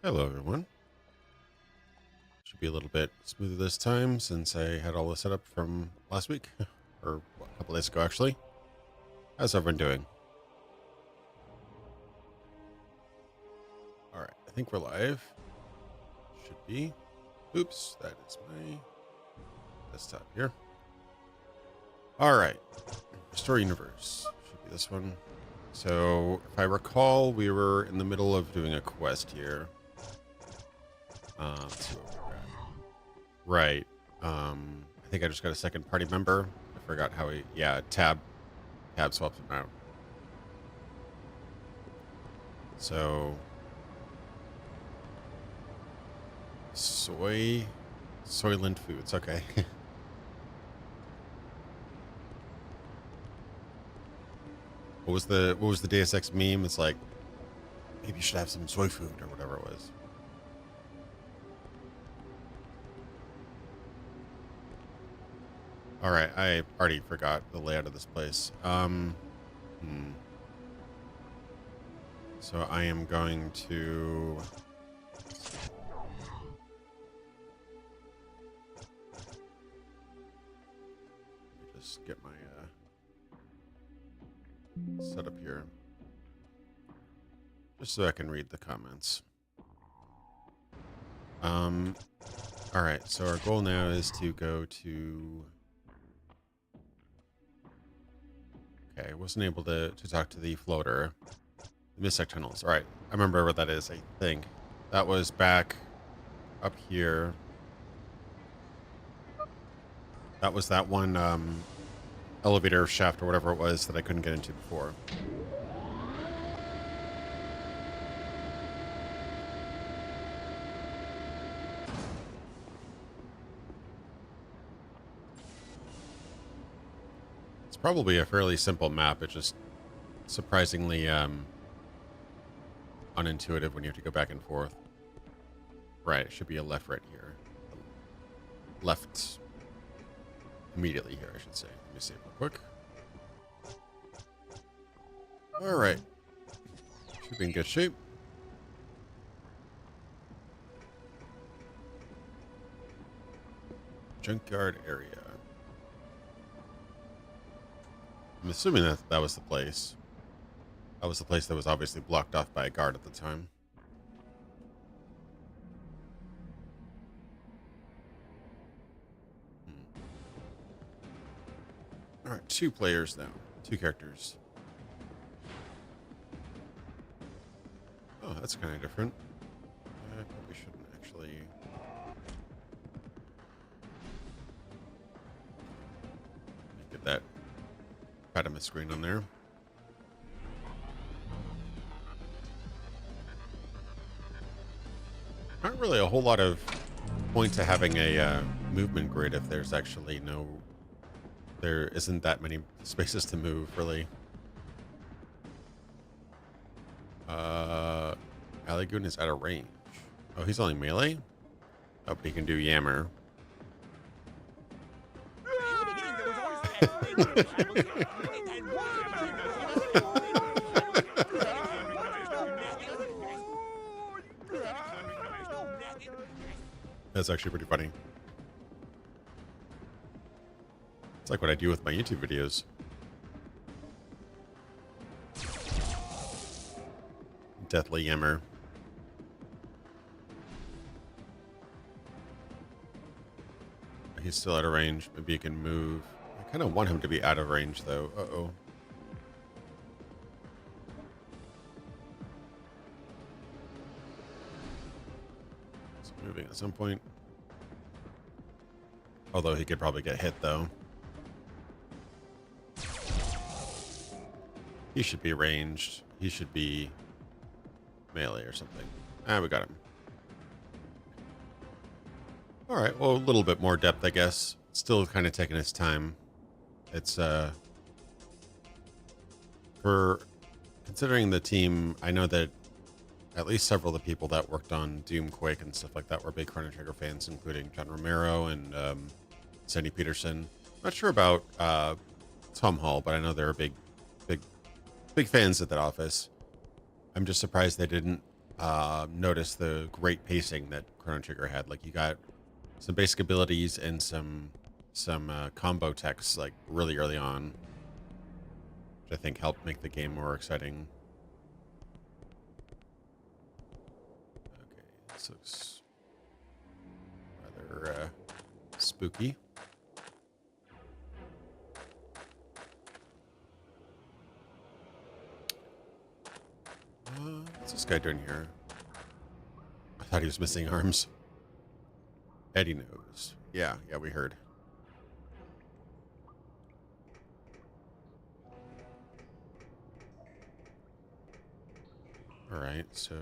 Hello, everyone. Should be a little bit smoother this time since I had all this set up from last week, or a couple days ago, actually. How's everyone doing? All right, I think we're live. Should be. Oops, that is my desktop here. All right, Restore Universe should be this one. So, if I recall, we were in the middle of doing a quest here. Let's see what we got. Right. I think I just got a second party member. I forgot how he, yeah, tab swaps him out. So, Soylent Foods. Okay. What was the Deus Ex meme? It's like, maybe you should have some soy food or whatever it was. All right, I already forgot the layout of this place. So I am going to just get my setup here, just so I can read the comments. All right, so our goal now is to go to. Okay, I wasn't able to talk to the floater. The Mystic Tunnels. All right, I remember what that is, I think. That was back up here. That was that one elevator shaft or whatever it was that I couldn't get into before. It's probably a fairly simple map. It's just surprisingly unintuitive when you have to go back and forth. Right, it should be a left right here. Left immediately here, I should say. Let me save real quick. All right. Should be in good shape. Junkyard area. I'm assuming that was the place. That was the place that was obviously blocked off by a guard at the time. All right, 2 players now. 2 characters. Oh, that's kind of different. I probably shouldn't actually. Get that Fatima screen on there. Not really a whole lot of point to having a movement grid if there's actually there isn't that many spaces to move, really. Aligoon is out of range. Oh, he's only melee? Oh, but he can do Yammer. That's actually pretty funny. It's like what I do with my YouTube videos. Deathly Yammer. He's still out of range. Maybe he can move. I kind of want him to be out of range, though. Uh-oh. He's moving at some point. Although he could probably get hit, though. He should be ranged. He should be melee or something. Ah, we got him. All right, well, a little bit more depth, I guess. Still kind of taking its time. It's, for considering the team, I know that at least several of the people that worked on Doom, Quake, and stuff like that were big Chrono Trigger fans, including John Romero and Sandy Peterson. Not sure about Tom Hall, but I know they're big fans at that office. I'm just surprised they didn't notice the great pacing that Chrono Trigger had. Like you got some basic abilities and some combo techs like really early on, which I think helped make the game more exciting. Okay, this looks rather spooky. What's this guy doing here? I thought he was missing arms. Eddie knows. Yeah, we heard. All right, so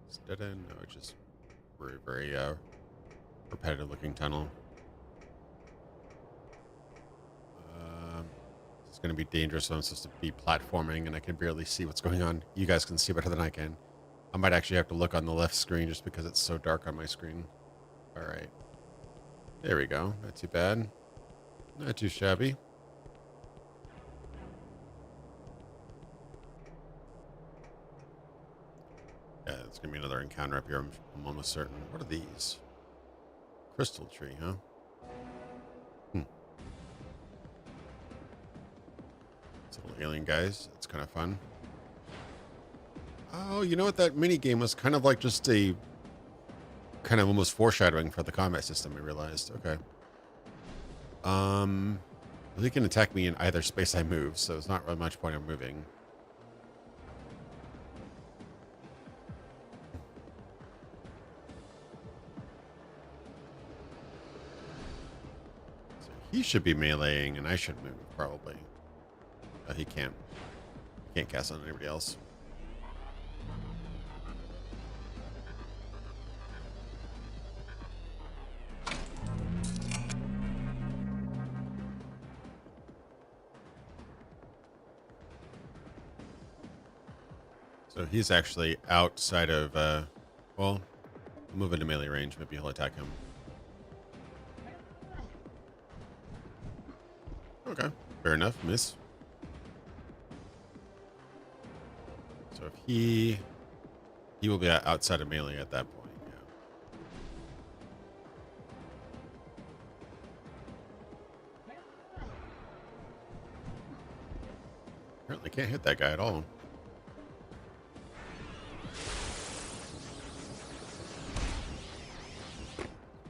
it's dead end. No, it's just very repetitive looking tunnel. It's going to be dangerous when I'm supposed to be platforming and I can barely see what's going on. You guys can see better than I can. I might actually have to look on the left screen just because it's so dark on my screen. All right. There we go. Not too bad. Not too shabby. Yeah, it's going to be another encounter up here. I'm almost certain. What are these? Crystal tree, huh? It's little alien guys. It's kind of fun. Oh, you know what? That mini game was kind of like just a kind of almost foreshadowing for the combat system. I realized. Okay. They can attack me in either space I move, so it's not really much point in moving. So he should be meleeing, and I should move probably. He can't. He can't cast on anybody else. So he's actually outside of, well, move into melee range. Maybe he'll attack him. Okay, fair enough. Miss. So if he will be outside of melee at that point. Yeah. Apparently can't hit that guy at all.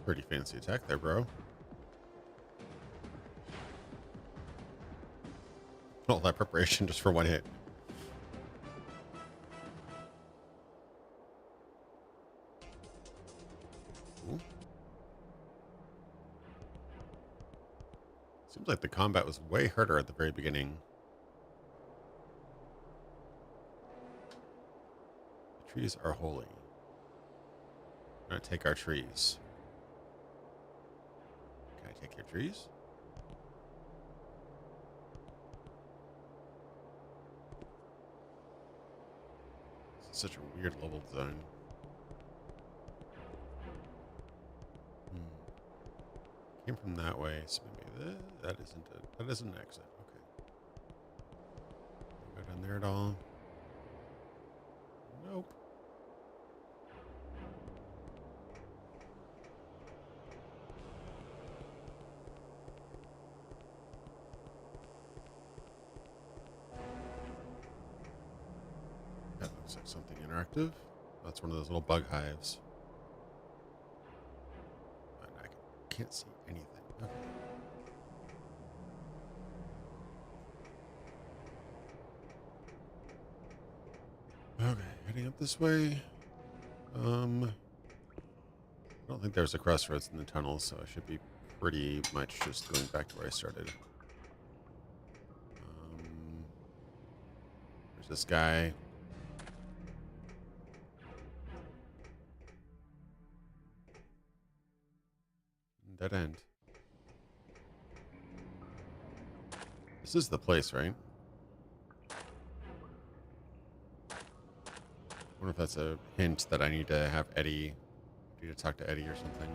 Pretty fancy attack there, bro. All that preparation just for one hit. Ooh. Seems like the combat was way harder at the very beginning. The trees are holy. We're gonna take our trees. Can I take your trees? This is such a weird level design. Came from that way, so maybe that isn't an exit. Okay. Go down there at all? Nope. That looks like something interactive. That's one of those little bug hives. I can't see anything. Okay. Okay, heading up this way. I don't think there's a crossroads in the tunnel, so I should be pretty much just going back to where I started. There's this guy. Dead end. This is the place, right? I wonder if that's a hint that I need to have Eddie. I need to talk to Eddie or something.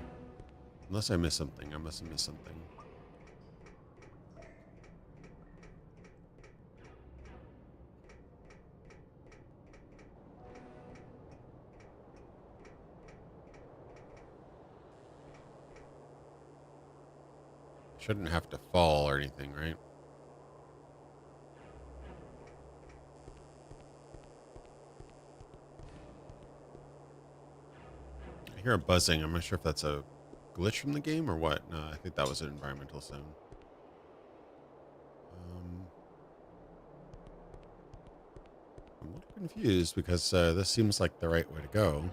Unless I missed something. I must have missed something. Shouldn't have to fall or anything, right? I hear a buzzing. I'm not sure if that's a glitch from the game or what. No, I think that was an environmental zone. I'm a little confused because this seems like the right way to go.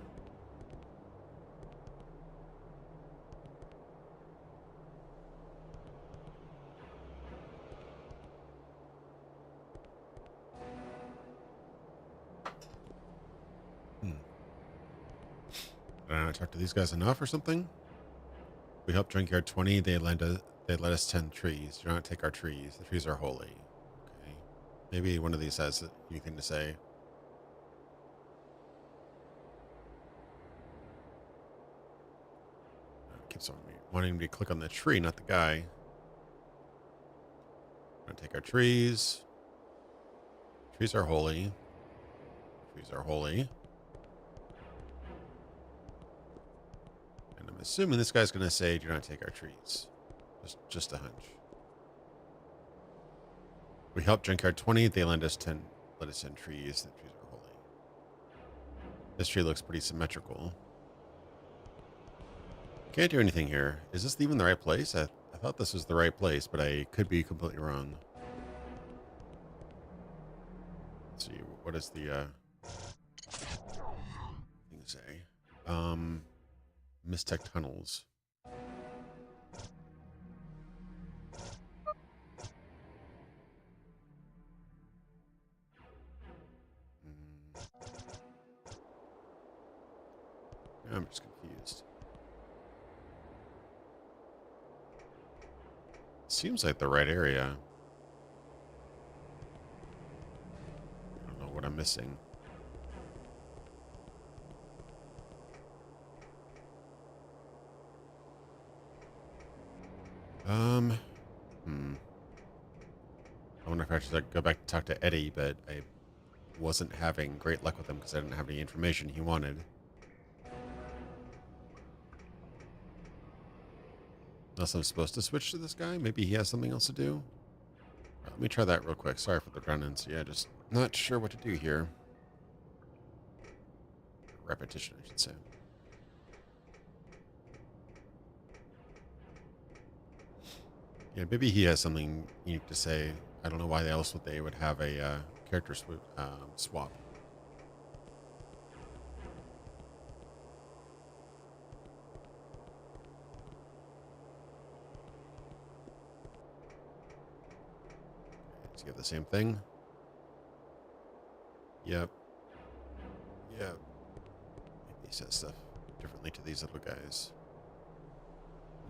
Did I not talk to these guys enough or something? We helped Junkyard 20. They let us tend trees. Do not take our trees. The trees are holy. Okay. Maybe one of these has anything to say. Keeps on me wanting me to click on the tree, not the guy. Don't take our trees. Trees are holy. Trees are holy. And I'm assuming this guy's going to say, do not take our trees. Just a hunch. We helped Junkyard 20. They let us tend trees. The trees are holy. This tree looks pretty symmetrical. Can't do anything here. Is this even the right place? I thought this was the right place, but I could be completely wrong. Let's see. What is the thing to say? Mistech tunnels. I'm just confused. Seems like the right area. I don't know what I'm missing. I wonder if I should go back to talk to Eddie, but I wasn't having great luck with him because I didn't have any information he wanted. Unless I'm supposed to switch to this guy. Maybe he has something else to do. Let me try that real quick. Sorry for the run-ins. Yeah, just not sure what to do here. Repetition, I should say. Yeah, maybe he has something unique to say. I don't know why else they would have a character swap. Let's get the same thing. Yep. Yep. Maybe he says stuff differently to these little guys.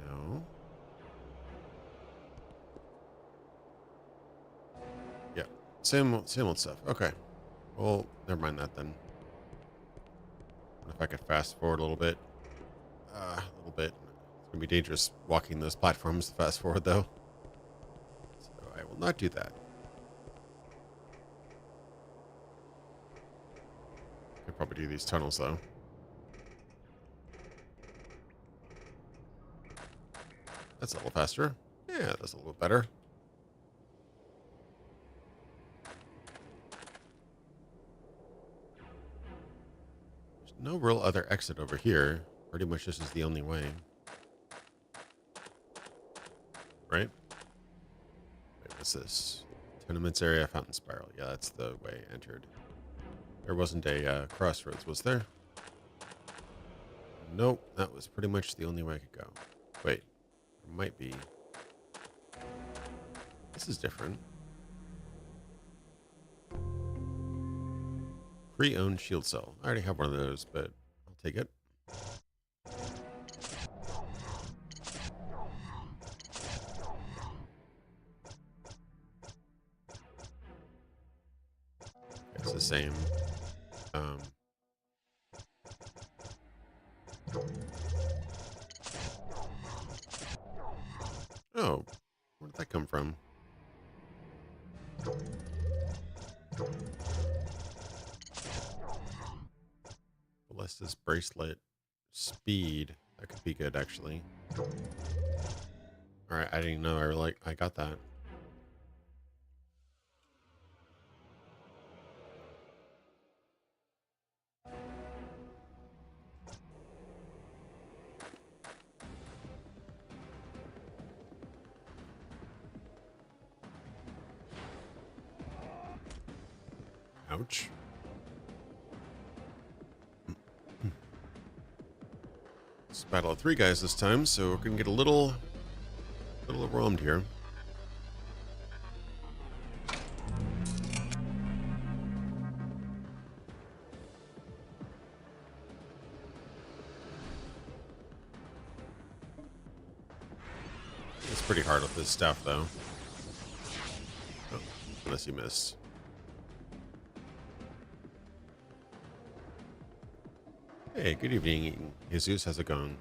No. Yeah. Same old stuff. Okay. Well, never mind that then. What if I could fast forward a little bit? A little bit. It's gonna be dangerous walking those platforms to fast forward, though. So I will not do that. Could probably do these tunnels, though. That's a little faster. Yeah, that's a little better. There's no real other exit over here. Pretty much this is the only way. Right? Wait, what's this? Tenements area, fountain spiral. Yeah, that's the way I entered. There wasn't a crossroads, was there? Nope, that was pretty much the only way I could go. Wait, there might be. This is different. Pre-owned shield cell. I already have one of those, but I'll take it. It's the same. Oh, where did that come from? Ballista's bracelet. Speed. That could be good, actually. All right, I didn't know I got that. Ouch. It's a battle of 3 guys this time, so we're gonna get a little overwhelmed here. It's pretty hard with this stuff, though. Oh, unless you miss. Hey, good evening, Jesus. How's it going?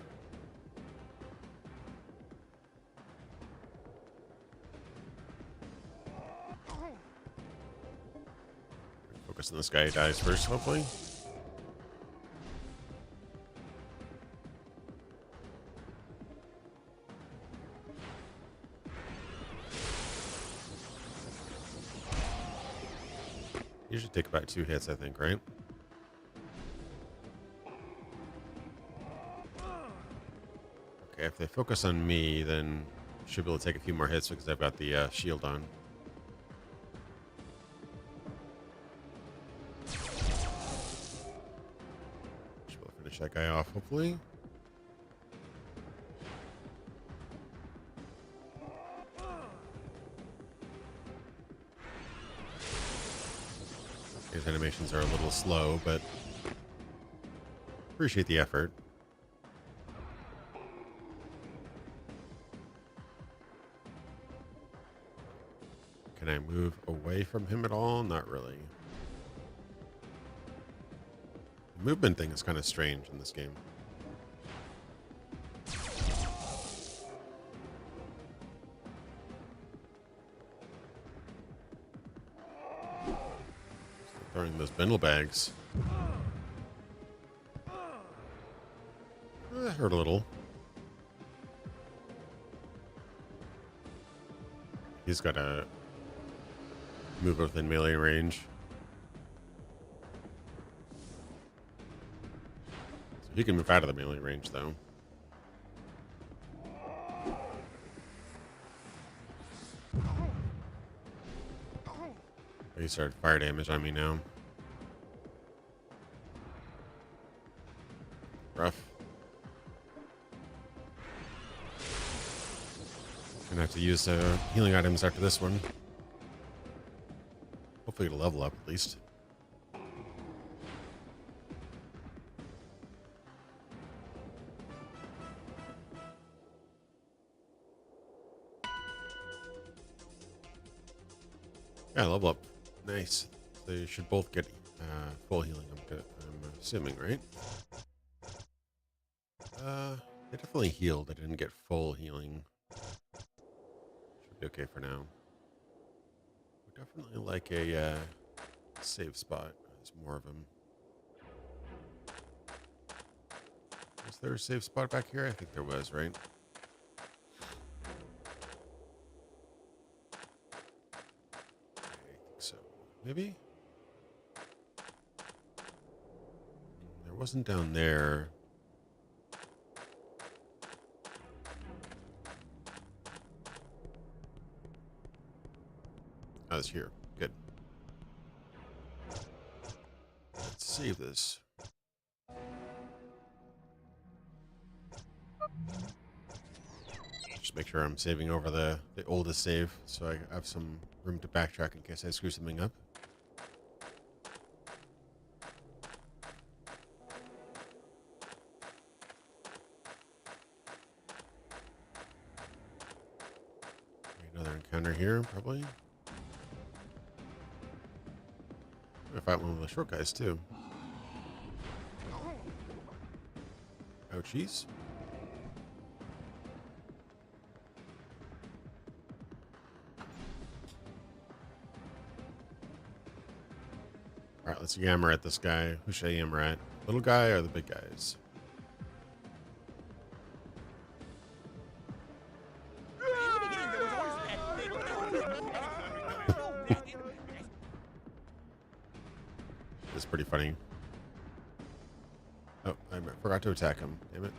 Focus on this guy who dies first, hopefully. Usually take about 2 hits, I think, right? Okay, if they focus on me, then should be able to take a few more hits because I've got the shield on. Should be able to finish that guy off, hopefully. These animations are a little slow, but appreciate the effort. Can I move away from him at all? Not really. The movement thing is kind of strange in this game. Throwing those bindle bags. That hurt a little. He's got to move within melee range. So he can move out of the melee range, though. He started fire damage on me now. Rough. Gonna have to use healing items after this one. Hopefully it'll level up at least. Yeah, level up. Nice. They should both get full healing, I'm assuming, right? They definitely healed. They didn't get full healing. Should be okay for now. We definitely like a save spot. There's more of them. Was there a save spot back here? I think there was, right? I think so. Maybe? There wasn't down there. I was here. Good. Let's save this. Just make sure I'm saving over the oldest save, so I have some room to backtrack in case I screw something up. Another encounter here, probably. I'm gonna fight one of the short guys too. Ouchies. Alright, let's yammer at this guy. Who should I yammer at? Little guy or the big guys? pretty funny. Oh, I forgot to attack him. Damn it.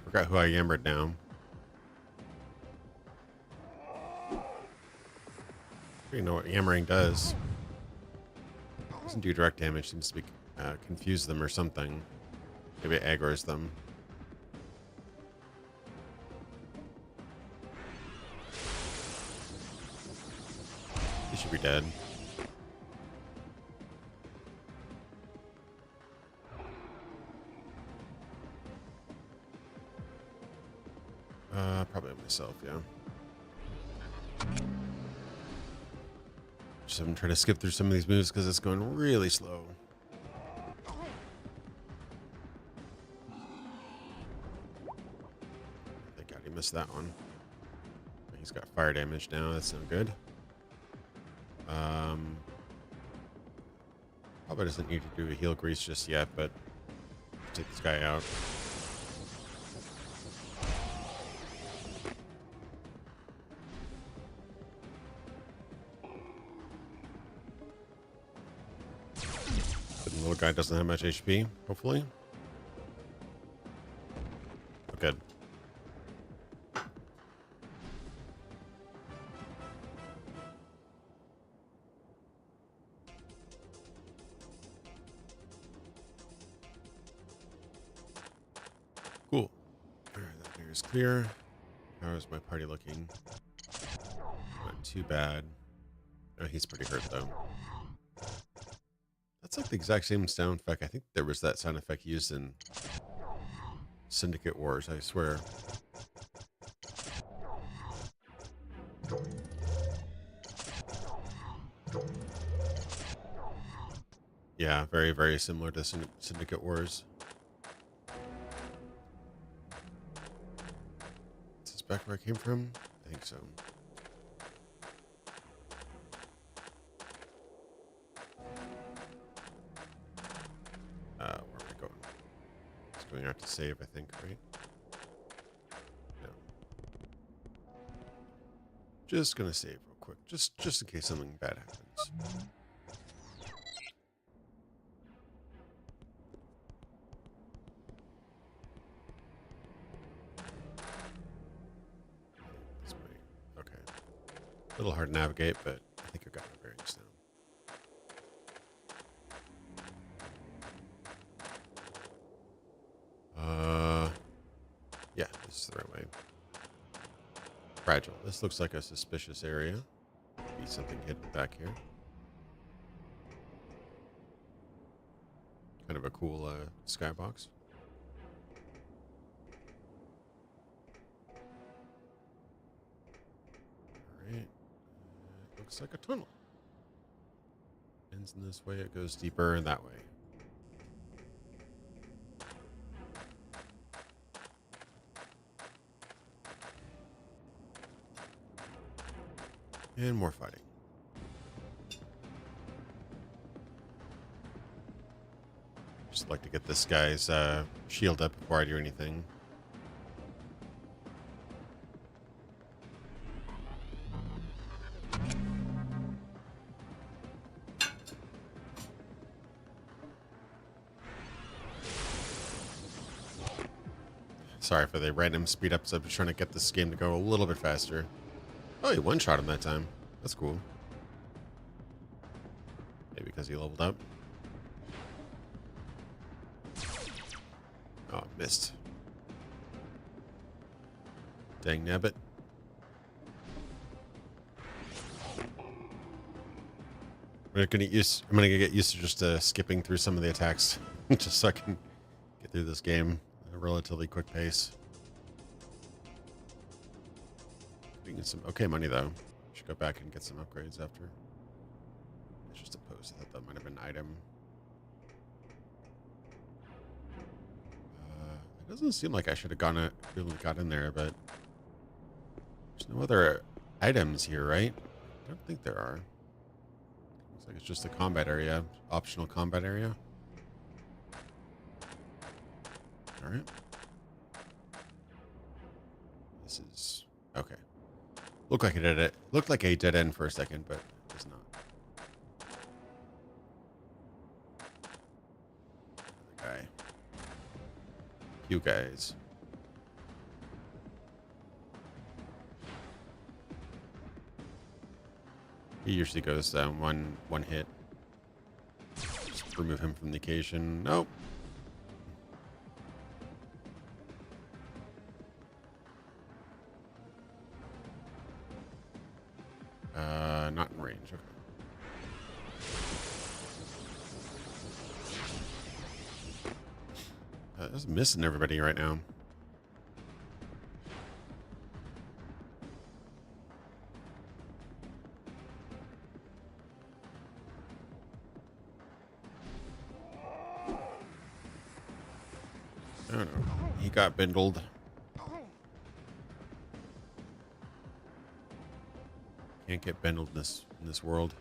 Forgot who I yammered now. You know what yammering does. Doesn't do direct damage. Seems to be confuse them or something. Maybe it aggroes them. He should be dead. Probably myself, yeah. Just I'm trying to skip through some of these moves because it's going really slow. Thank God he missed that one. He's got fire damage now. That's not good. Probably doesn't need to do a heal grease just yet, but take this guy out. The little guy doesn't have much HP, hopefully. Oh, good. Cool. Alright, that area is clear. How is my party looking? Not too bad. Oh, he's pretty hurt, though. That's like the exact same sound effect. I think there was that sound effect used in Syndicate Wars, I swear. Yeah, very, very similar to Syndicate Wars. Is this back where I came from? I think so. Where am I going? It's going out to save, I think, right? No. Just gonna save real quick, just in case something bad happens. Okay. A little hard to navigate, but I think I've got my bearings now. Yeah, this is the right way. Fragile. This looks like a suspicious area. Be something hidden back here. Kind of a cool skybox. Alright. Looks like a tunnel. Ends in this way, it goes deeper that way. And more fighting. Just like to get this guy's shield up before I do anything. Sorry for the random speed ups. I'm just trying to get this game to go a little bit faster. Oh, he one-shot him that time. That's cool. Maybe because he leveled up. Oh, missed. Dang nabbit. I'm gonna get used to just skipping through some of the attacks, just so I can get through this game at a relatively quick pace. We get some okay money though. Should go back and get some upgrades after. It's just a post. I thought that might have been an item. It doesn't seem like I should have really got in there, but there's no other items here, right? I don't think there are. Looks like it's just a combat area, optional combat area. All right. Okay. Looked like it. Looked like a dead end for a second, but it's not. Other guy. You guys. He usually goes one hit. Just remove him from the occasion. Nope. Not in range. Okay. Just missing everybody right now. I don't know. He got bindled. Can't get bindled in this world.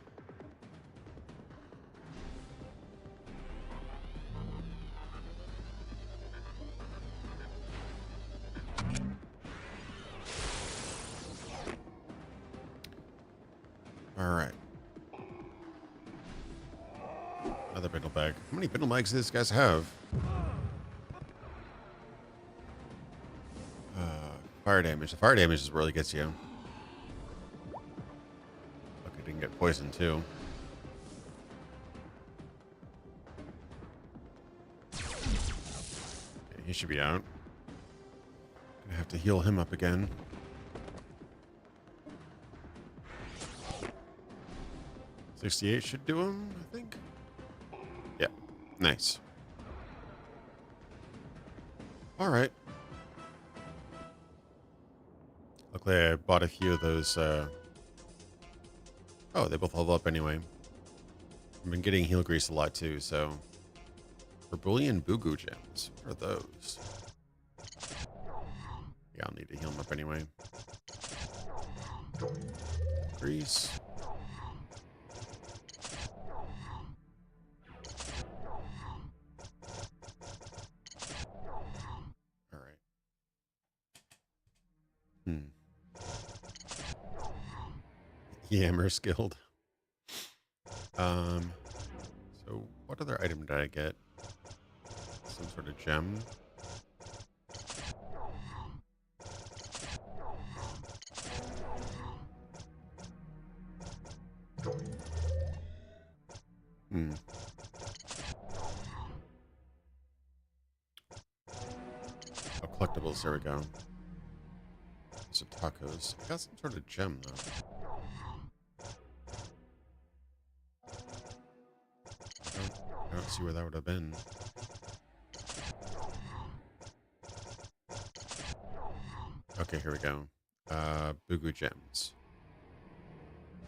All right. Another bindle bag. How many bindle bags do these guys have? Fire damage. The fire damage is really gets you. Look, I didn't get poisoned too. Okay, he should be out. Gonna have to heal him up again. $68 should do him, I think. Yeah, nice. All right. Luckily, I bought a few of those. Oh, they both level up anyway. I've been getting heal grease a lot too, so. Verbulian Bugu gems. What are those? Yeah, I'll need to heal them up anyway. Grease. All right. Yammer skilled. So what other item did I get? Some sort of gem. Oh, collectibles, there we go. Some tacos. I got some sort of gem though. I don't see where that would have been. Okay, here we go. Bugu gems.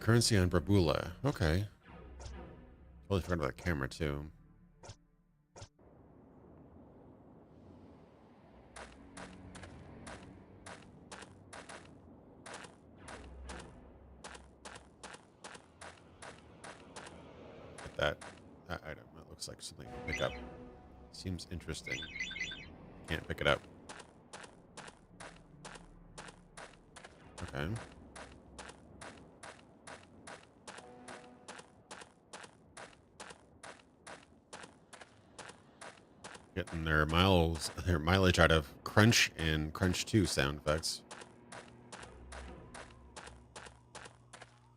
Currency on Brabula. Okay. Totally forgot about the camera too. That item. That looks like something to pick up. Seems interesting. Can't pick it up. Okay. Getting their mileage out of Crunch and Crunch 2 sound effects.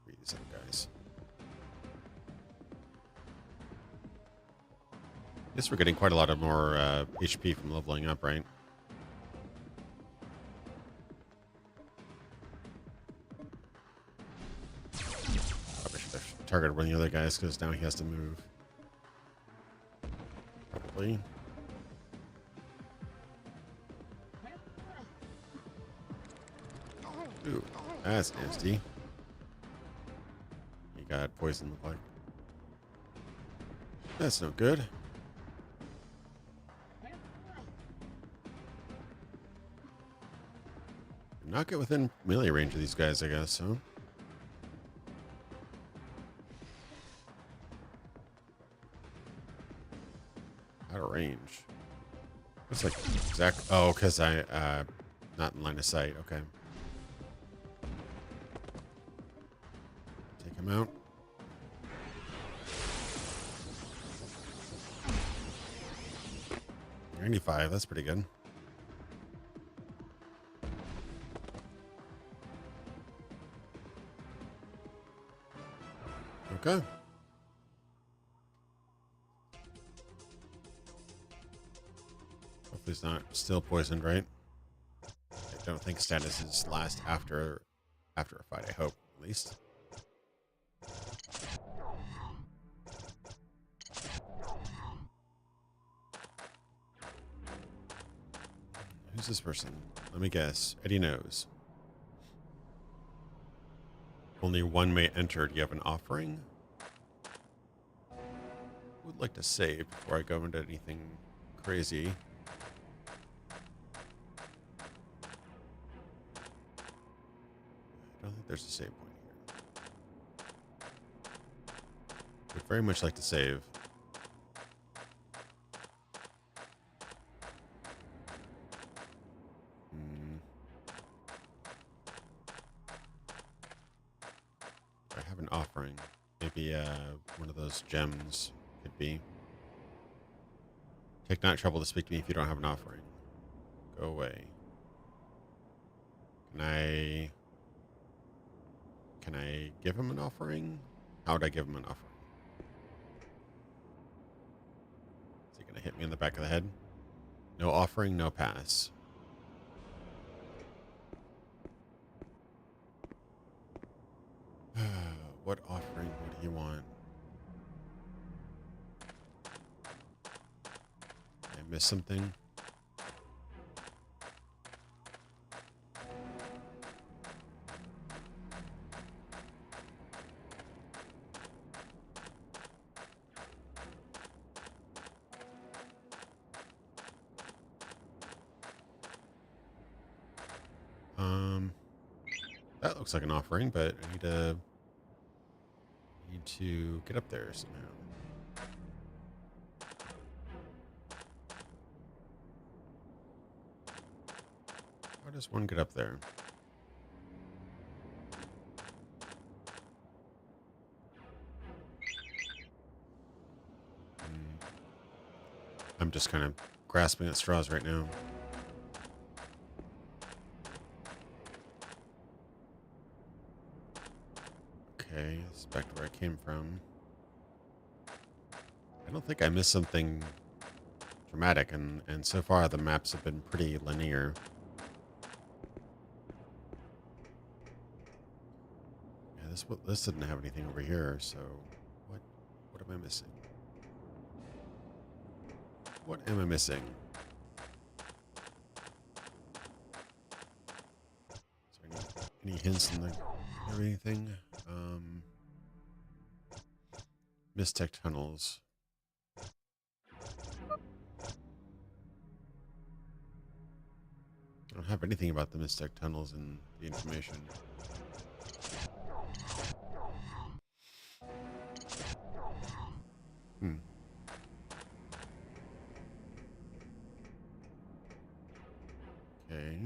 These guys. Guess we're getting quite a lot of more HP from leveling up, right? Probably should have targeted one of the other guys because now he has to move. Probably. Ooh, that's nasty. He got poison, look like. That's no good. Not get within melee range of these guys, I guess, huh? Out of range. Looks like exact. Oh, because I not in line of sight. Okay. amount. $95, that's pretty good. Okay. Hopefully it's not still poisoned, right? I don't think statuses last after a fight, I hope, at least. Who's this person? Let me guess. Eddie knows. Only one may enter. Do you have an offering? Would like to save before I go into anything crazy. I don't think there's a save point here. Would very much like to save. I have an offering. Maybe one of those gems could be. Take not trouble to speak to me if you don't have an offering. Go away. Can I give him an offering? How would I give him an offering? Is he going to hit me in the back of the head? No offering, no pass. What offering would he want? Did I miss something? That looks like an offering, but I need to get up there somehow. How does one get up there? I'm just kind of grasping at straws right now. Okay, this is back to where I came from. I don't think I missed something dramatic, and so far the maps have been pretty linear. Yeah, this didn't have anything over here, so what am I missing? What am I missing? Is there any hints in the or anything? Mistech tunnels. I don't have anything about the Mistech tunnels in the information. Okay.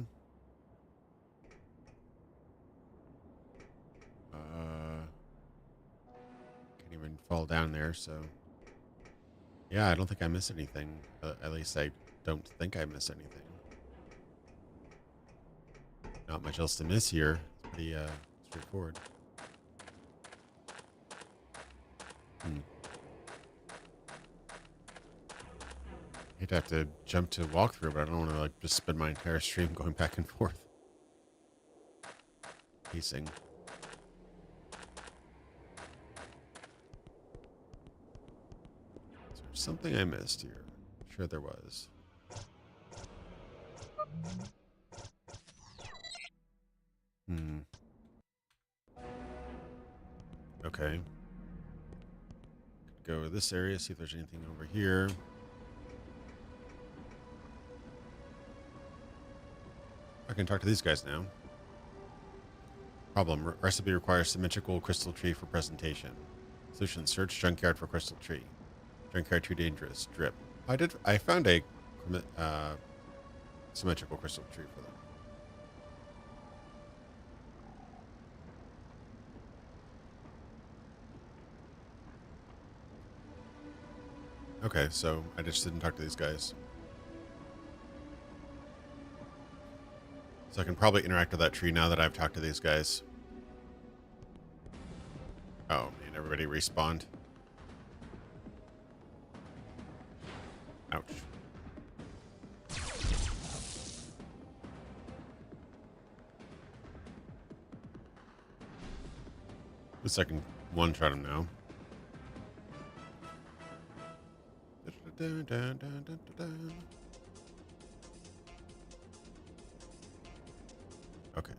Can't even fall down there, so... Yeah, I don't think I missed anything. At least I don't think I missed anything. Not much else to miss here. It's pretty straightforward. I'd have to jump to walk through, but I don't want to like just spend my entire stream going back and forth. Pacing. Is there something I missed here? I'm sure there was. Okay. Could go to this area, see if there's anything over here. I can talk to these guys now. Problem. Recipe requires symmetrical crystal tree for presentation. Solution. Search junkyard for crystal tree. Junkyard too dangerous. Drip. I found a symmetrical crystal tree for them. Okay, so I just didn't talk to these guys. So I can probably interact with that tree now that I've talked to these guys. Oh, man, everybody respawned. Ouch. The second one-shot him now. Okay.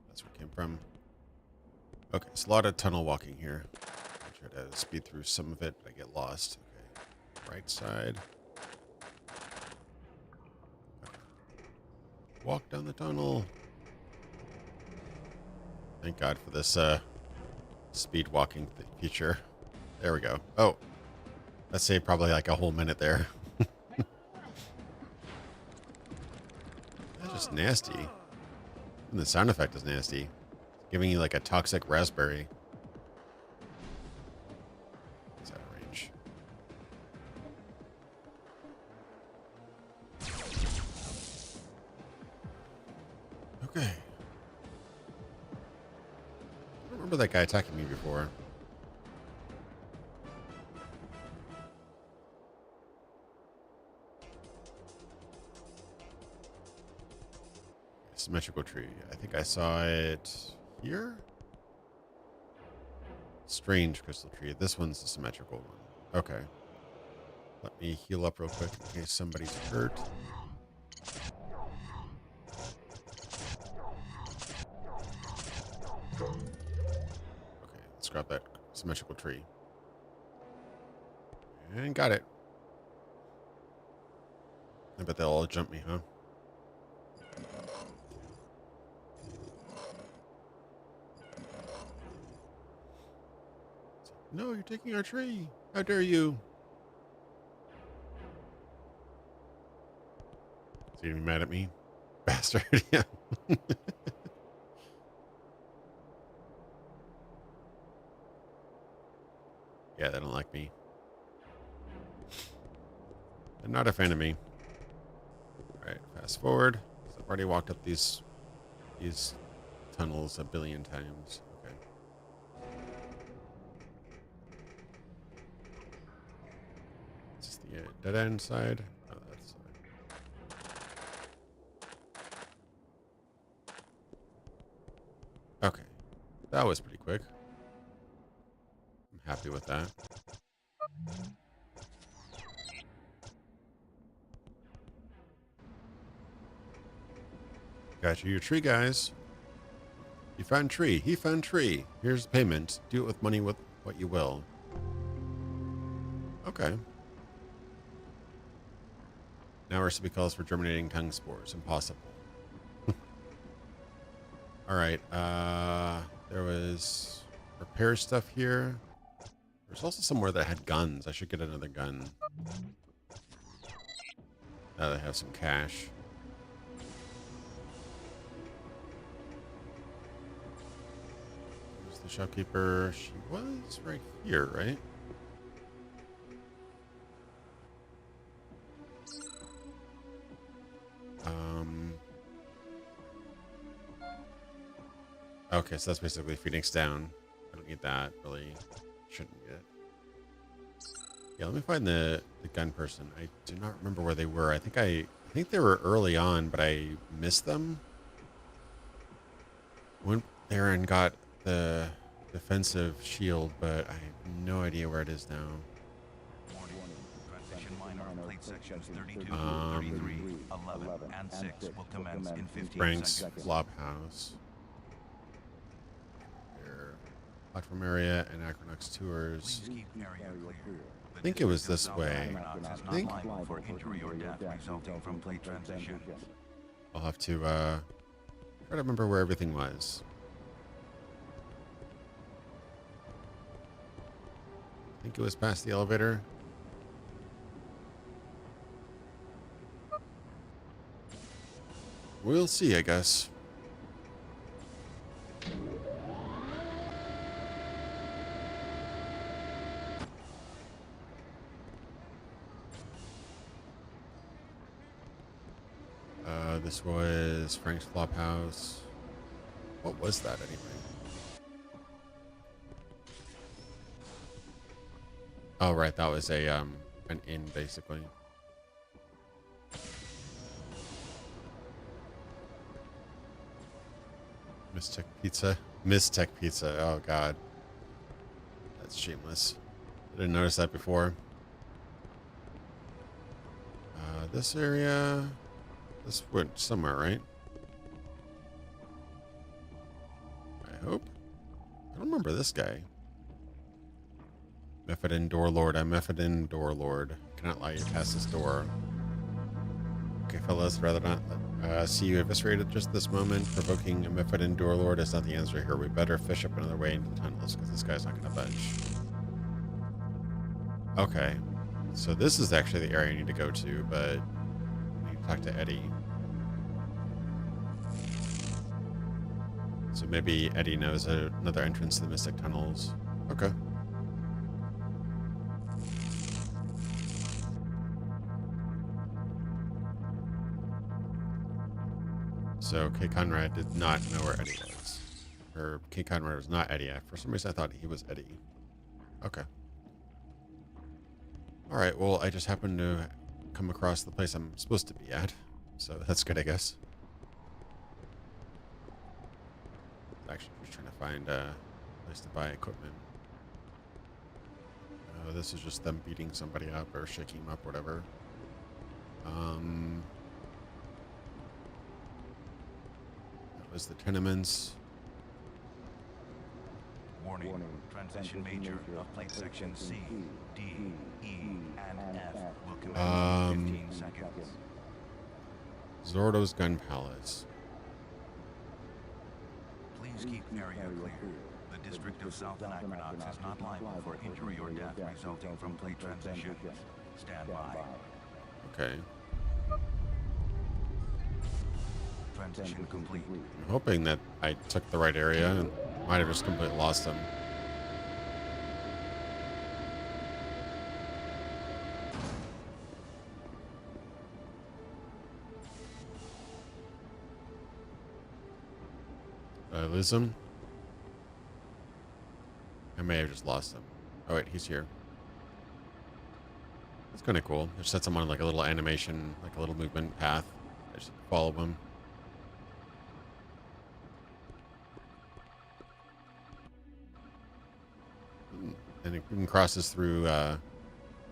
That's where it came from. Okay, it's a lot of tunnel walking here. I'll try to speed through some of it, but I get lost. Okay. Right side. Okay. Walk down the tunnel. Thank God for this speed walking feature. There we go. Oh, that saved probably like a whole minute there. That's just nasty. And the sound effect is nasty. It's giving you like a toxic raspberry. It's out of range. Okay. I don't remember that guy attacking me before. Symmetrical tree. I think I saw it here. Strange crystal tree. This one's the symmetrical one. Okay. Let me heal up real quick in case somebody's hurt. Okay, let's grab that symmetrical tree. And got it. I bet they'll all jump me, huh? No, you're taking our tree. How dare you? Is he even mad at me? Bastard, yeah. Yeah, they don't like me. They're not a fan of me. Alright, fast forward. So I've already walked up these tunnels a billion times. Okay. Is this the dead end side? Oh, that's okay. That was pretty quick. I'm happy with that. Got you your tree, guys. You found tree. He found tree. Here's the payment. Do it with money with what you will. Okay. Now recipe calls for germinating tongue spores. Impossible. Alright. There was repair stuff here. There's also somewhere that had guns. I should get another gun. Now that I have some cash. There's the shopkeeper. She was right here, right? Okay, so that's basically Phoenix down. I don't need that, really. Shouldn't get it. Yeah, let me find the gun person. I do not remember where they were. I think they were early on, but I missed them. Went there and got the defensive shield, but I have no idea where it is now. Transition minor plate sections 32, 33, 11, and 6 will commence in 15 Frank's seconds. Flophouse. There. Platform area and Anachronox tours. Please keep area clear. I think it was this way. Anachronox is I not think liable for injury or death resulting from plate transitions. I'll have to try to remember where everything was. I think it was past the elevator. We'll see, I guess. This was Frank's Flophouse. What was that anyway? Oh, right. That was a an inn, basically. Miss Tech Pizza. Oh, God. That's shameless. I didn't notice that before. This area... This went somewhere, right? I hope. I don't remember this guy. Mephodin Door Lord. I'm Mephodin Door Lord. Cannot allow you to pass this door. Okay, fellas, rather not see you eviscerated just this moment. Provoking a Mephodin Door Lord is not the answer here. We better fish up another way into the tunnels because this guy's not going to budge. Okay. So this is actually the area I need to go to, but I need to talk to Eddie. So maybe Eddie knows another entrance to the Mystic Tunnels. Okay. So K. Conrad did not know where Eddie was. Or K. Conrad was not Eddie. For some reason I thought he was Eddie. Okay. Alright, well, I just happened to come across the place I'm supposed to be at. So that's good, I guess. Actually, just trying to find a place to buy equipment. This is just them beating somebody up or shaking them up, whatever. That was the tenements. Warning. Transition major of plate section C, D, E, and F will commence in 15 seconds. Zordo's Gun Palace. Please keep area clear. The District of South Anachronox is not liable for injury or death resulting from plate transition. Stand by. Okay. Transition complete. I'm hoping that I took the right area and might have just completely lost them. Did I lose him? I may have just lost him. Oh wait, he's here. That's kind of cool. It sets him on like a little animation, like a little movement path. I just follow him. And it even crosses through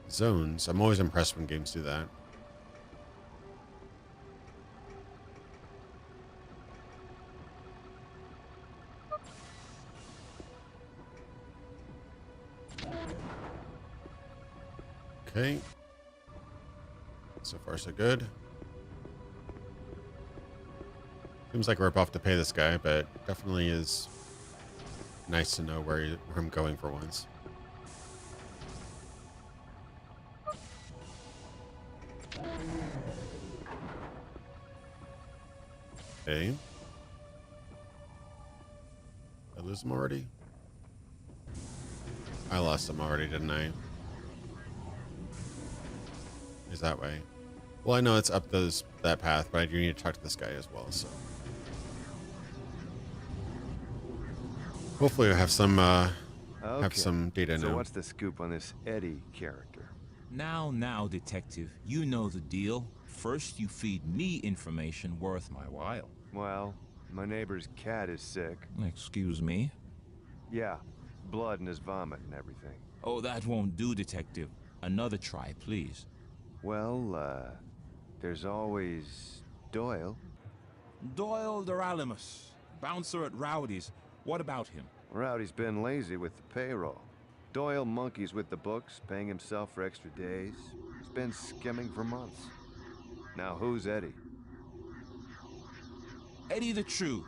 zones. I'm always impressed when games do that. Okay. So far, so good. Seems like a rip off to pay this guy, but definitely is nice to know where I'm going for once. Okay. I lose him already? I lost him already, didn't I? Is that way? Well, I know it's up that path, but I do need to talk to this guy as well, so. Hopefully I have some data now. So what's the scoop on this Eddie character? Now, detective, you know the deal. First, you feed me information worth my while. Well, my neighbor's cat is sick. Excuse me? Yeah, blood in his vomit and everything. Oh, that won't do, detective. Another try, please. Well, there's always Doyle. Doyle Doralimus, bouncer at Rowdy's. What about him? Rowdy's been lazy with the payroll. Doyle monkeys with the books, paying himself for extra days. He's been skimming for months. Now who's Eddie? Eddie the True.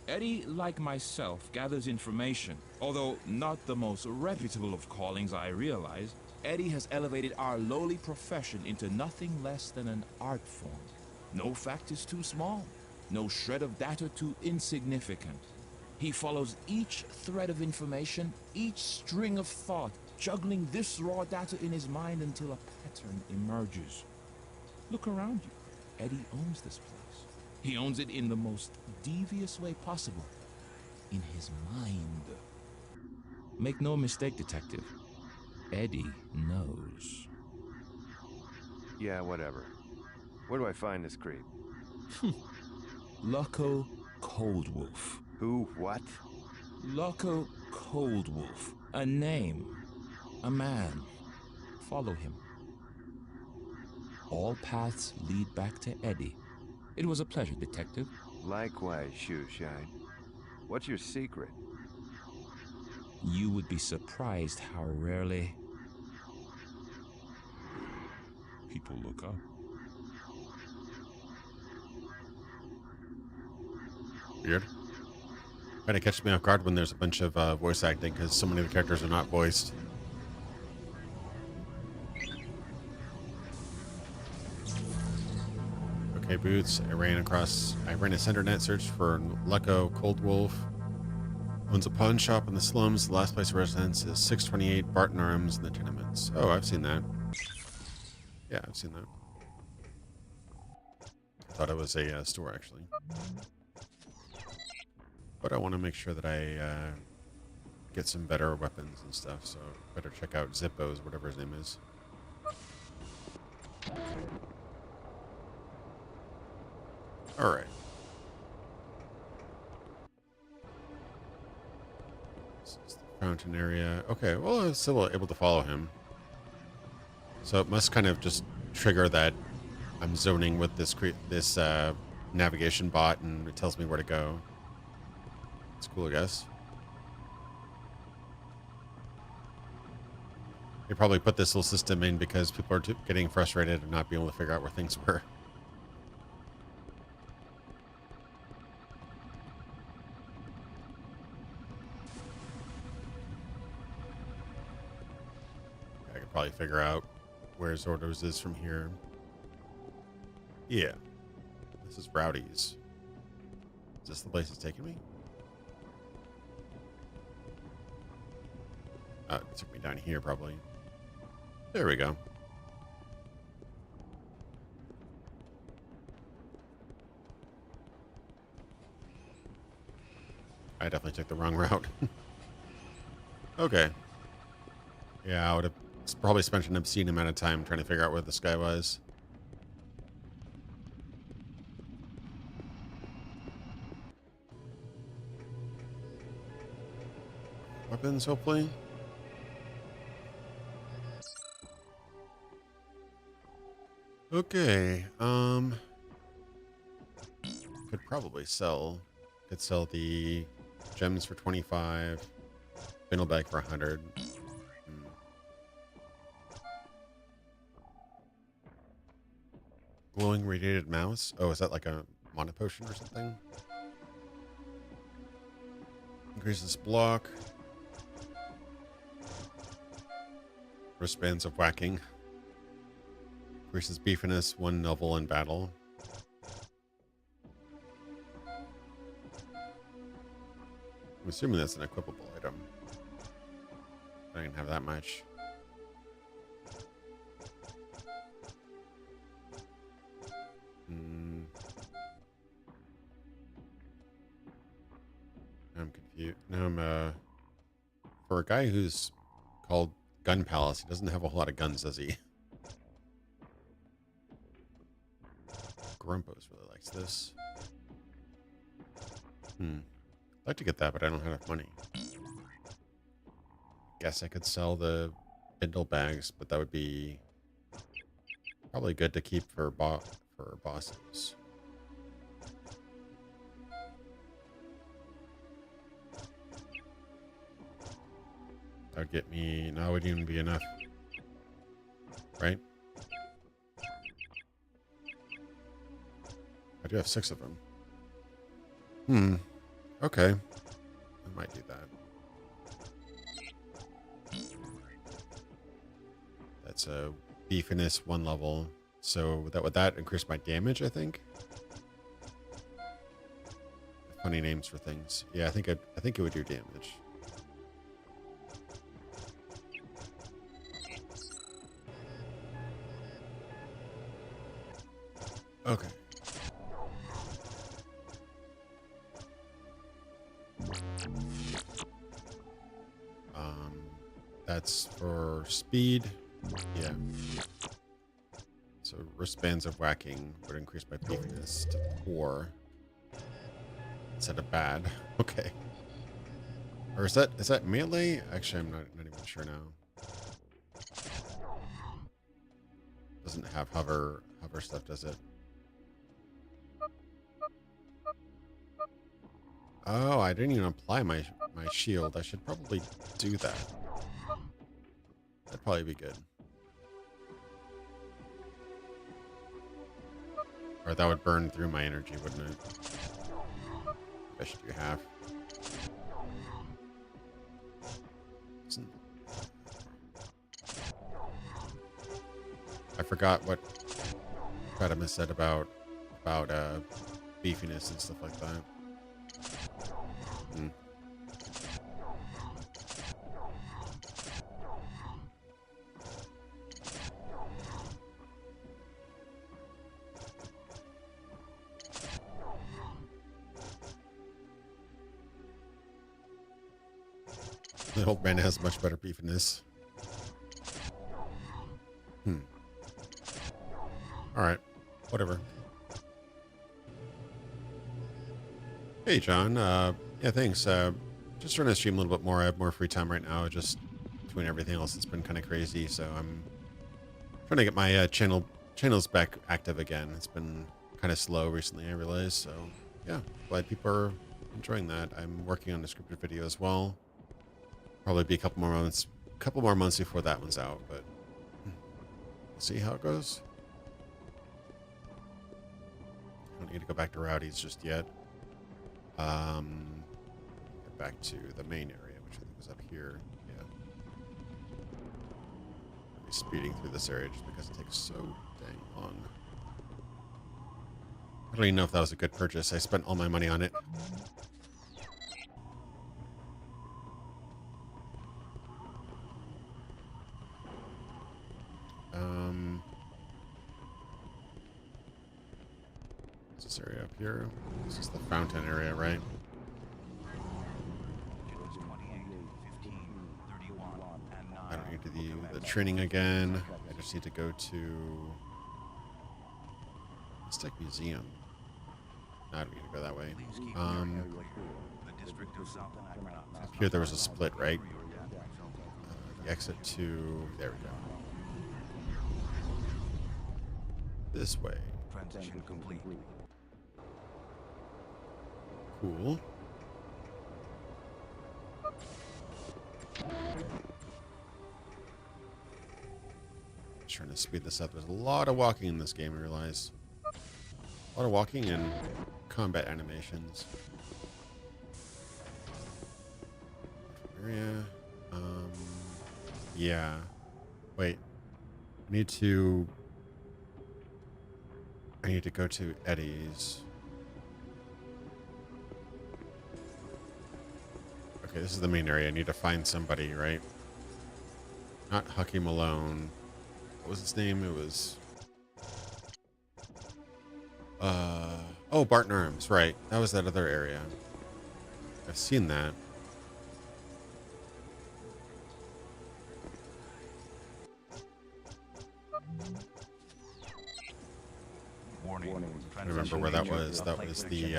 Eddie, like myself, gathers information. Although not the most reputable of callings, I realize. Eddie has elevated our lowly profession into nothing less than an art form. No fact is too small. No shred of data too insignificant. He follows each thread of information, each string of thought, juggling this raw data in his mind until a pattern emerges. Look around you. Eddie owns this place. He owns it in the most devious way possible. In his mind. Make no mistake, Detective. Eddie knows. Yeah, whatever. Where do I find this creep? Loco Coldwolf. Who? What? Loco Coldwolf. A name. A man. Follow him. All paths lead back to Eddie. It was a pleasure, Detective. Likewise, Shoeshine. What's your secret? You would be surprised how rarely people look up. Weird. Kind of catches me off guard when there's a bunch of voice acting because so many of the characters are not voiced. Okay, Boots. I ran a center net search for Lecco Coldwolf. Owns a pawn shop in the slums. The last place of residence is 628 Barton Arms in the tenements. Oh, I've seen that. Yeah, I've seen that. I thought it was a store, actually. But I want to make sure that I get some better weapons and stuff, so better check out Zippo's, whatever his name is. Alright. This is the fountain area. Okay, well, I was still able to follow him. So it must kind of just trigger that I'm zoning with this navigation bot, and it tells me where to go. It's cool, I guess. They probably put this little system in because people are getting frustrated and not being able to figure out where things were. I could probably figure out where Zordo's is from here. Yeah. This is Rowdy's. Is this the place it's taking me? Oh, it took me down here, probably. There we go. I definitely took the wrong route. Okay. Yeah, I would have probably spent an obscene amount of time trying to figure out where this guy was. Weapons, hopefully. Okay, could probably sell. Could sell the gems for 25, spindle bag for 100. Glowing radiated mouse. Oh, is that like a mana potion or something? Increases block. Wristbands of whacking. Increases beefiness 1 level in battle. I'm assuming that's an equipable item. I didn't have that much. I'm confused. Now I'm for a guy who's called Gun Palace, he doesn't have a whole lot of guns, does he? Grumpos really likes this. I'd like to get that, but I don't have enough money. Guess I could sell the bindle bags, but that would be probably good to keep for bosses. That would get me... No, it wouldn't even be enough. Right? I do have 6 of them. Okay. I might do that. That's a beefiness 1 level. So would that increase my damage, I think? Funny names for things. Yeah, I think it would do damage. Okay. That's for speed. Yeah. So wristbands of whacking would increase my beefiness to 4 instead of bad. Okay. Or is that melee? Actually, I'm not even sure now. Doesn't have hover stuff, does it? Oh, I didn't even apply my shield. I should probably do that. That'd probably be good. Or that would burn through my energy, wouldn't it? I should do half. I forgot what Fatima said about beefiness and stuff like that. Hmm. The old man has much better beefiness. Alright. Whatever. Hey, John. Yeah, thanks. Just trying to stream a little bit more. I have more free time right now, just between everything else. It's been kind of crazy, so I'm trying to get my channels back active again. It's been kind of slow recently, I realized. So, yeah, glad people are enjoying that. I'm working on a scripted video as well. Probably be a couple more months before that one's out, but we'll see how it goes. I don't need to go back to Rowdy's just yet. Get back to the main area, which I think was up here. Yeah. I'll be speeding through this area just because it takes so dang long. I don't even know if that was a good purchase. I spent all my money on it. This area up here. This is the fountain area, right? I don't need to do the training again. I just need to go to Aztec Museum. No, I don't need to go that way. Up here there was a split, right? The exit to... There we go. This way. Transition complete. Cool. Just trying to speed this up. There's a lot of walking in this game, I realize. A lot of walking and combat animations. Area. Yeah. Wait. I need to go to Eddie's. Okay, this is the main area. I need to find somebody, right? Not Hucky Malone. What was his name? It was... Oh, Barton Arms, right. That was that other area. I've seen that. I remember where that was. That was the,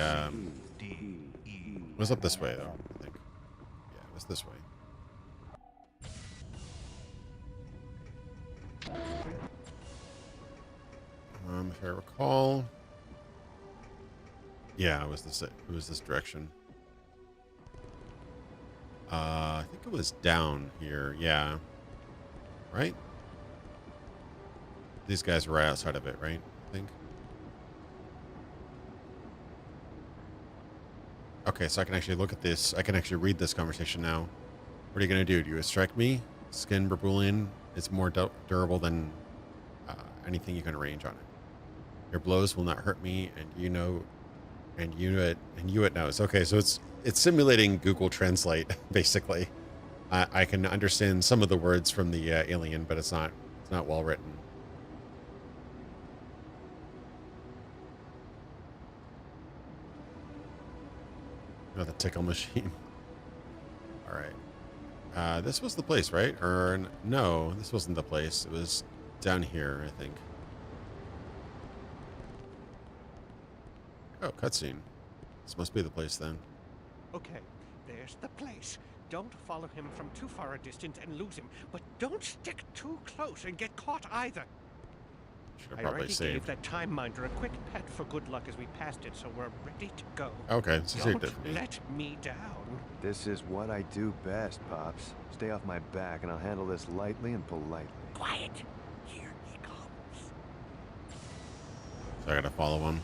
it was up this way, though, I think. Yeah, it was this way. If I recall... Yeah, it was this direction. I think it was down here, yeah. Right? These guys were right outside of it, right? I think. Okay, so I can actually look at this. I can actually read this conversation now. What are you going to do? Do you strike me? Skin Berbulian is more durable than anything you can arrange on it. Your blows will not hurt me, and you know, and you it knows. Okay, so it's simulating Google Translate, basically. I can understand some of the words from the alien, but it's not well written. Oh, the tickle machine. All right. This was the place, right? No, this wasn't the place. It was down here, I think. Oh, cutscene. This must be the place then. Okay, there's the place. Don't follow him from too far a distance and lose him, but don't stick too close and get caught either. Should have I probably already saved. gave that time minder a quick pet for good luck as we passed it, so we're ready to go. Okay, so saved it Don't for me. let me down. This is what I do best, Pops. Stay off my back and I'll handle this lightly and politely. Quiet. Here he comes. So I gotta follow him.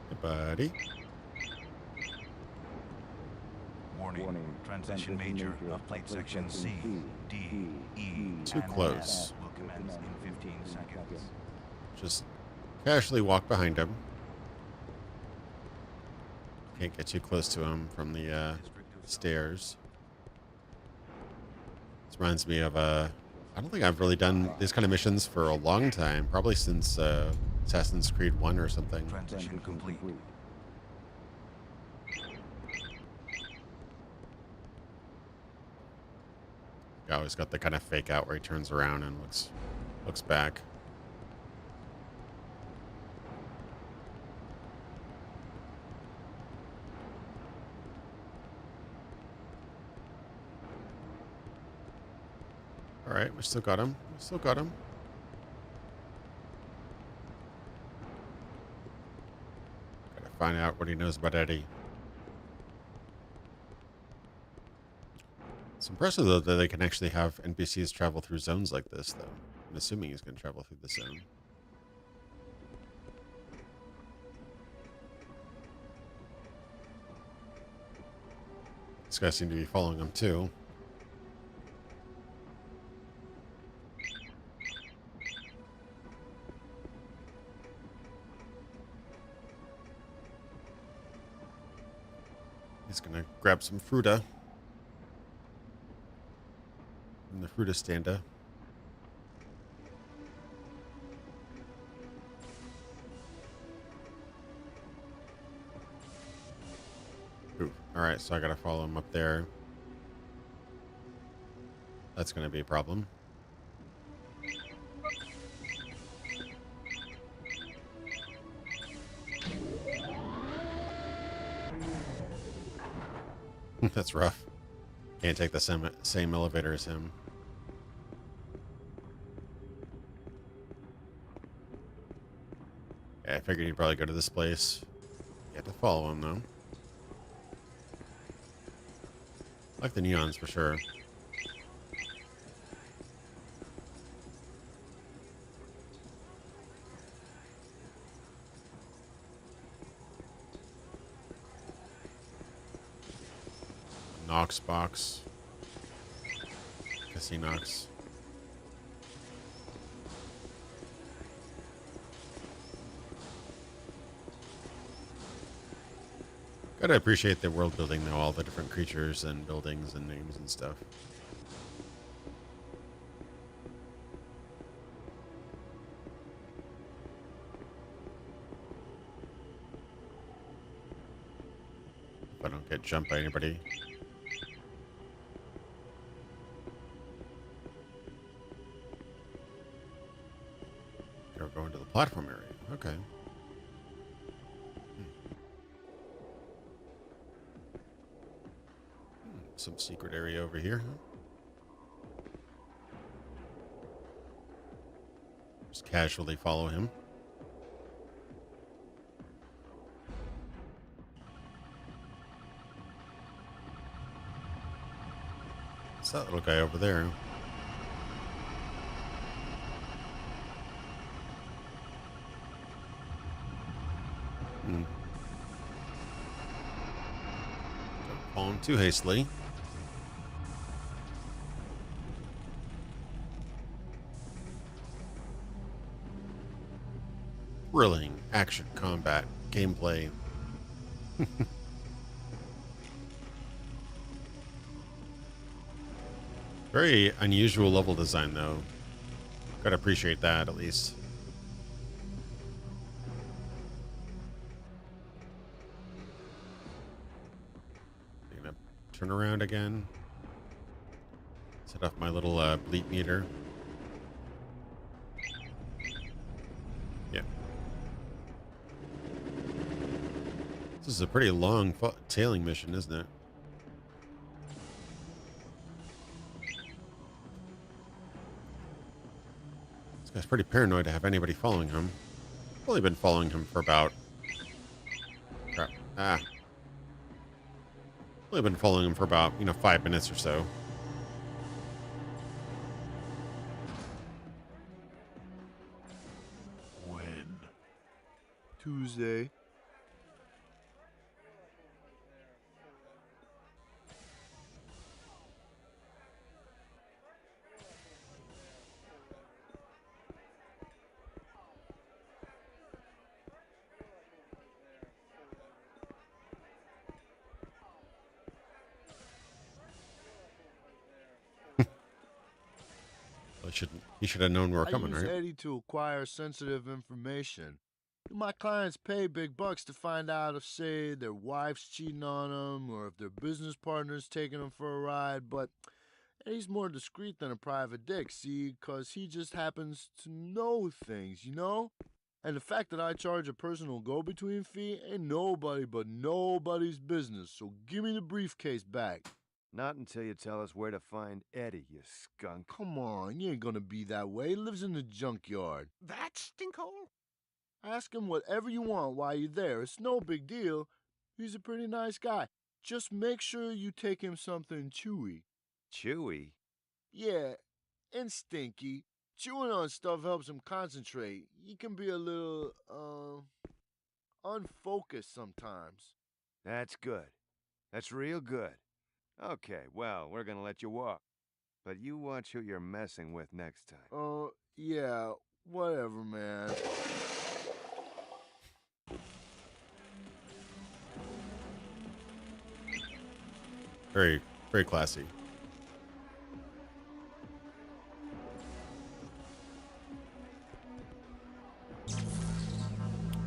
Hey, buddy. Warning. Transition major of plate section C, D, E, Too and close. F will commence in 15 seconds. Just casually walk behind him. Can't get too close to him from the stairs. This reminds me of I don't think I've really done these kind of missions for a long time. Probably since Assassin's Creed 1 or something. Transition complete. I always got the kind of fake out where he turns around and looks back. All right, we still got him. We still got him. Gotta find out what he knows about Eddie. It's impressive, though, that they can actually have NPCs travel through zones like this, though. I'm assuming he's going to travel through the zone. This guy seemed to be following him, too. He's going to grab some fruta. From the fruta standa. Ooh, alright, so I gotta follow him up there. That's gonna be a problem. That's rough. Can't take the same elevator as him. Yeah, I figured he'd probably go to this place. You have to follow him, though. I like the neons for sure. Nox box. Casinox. Gotta appreciate the world building, though, all the different creatures and buildings and names and stuff. If I don't get jumped by anybody. We're going to the platform area. Okay. Some secret area over here, huh? Just casually follow him. What's that little guy over there? Don't fall in too hastily. Thrilling action combat gameplay. Very unusual level design, though. Gotta appreciate that, at least. turn around again. Set off my little bleep meter. Yeah. This is a pretty long tailing mission, isn't it? This guy's pretty paranoid to have anybody following him. I've only been following him for about... Crap. Only been following him for about, 5 minutes or so. When? Tuesday. He should have known we were coming, I use right? Eddie to acquire sensitive information. My clients pay big bucks to find out if, say, their wife's cheating on them or if their business partner's taking them for a ride, but Eddie's more discreet than a private dick, see, 'cause he just happens to know things, you know? And the fact that I charge a personal go-between fee ain't nobody but nobody's business, so give me the briefcase back. Not until you tell us where to find Eddie, you skunk. Come on, you ain't gonna be that way. He lives in the junkyard. That stinkhole? Ask him whatever you want while you're there. It's no big deal. He's a pretty nice guy. Just make sure you take him something chewy. Chewy? Yeah, and stinky. Chewing on stuff helps him concentrate. He can be a little, unfocused sometimes. That's good. That's real good. Okay, well, we're gonna let you walk. But you watch who you're messing with next time. Yeah, whatever, man. Very, very classy.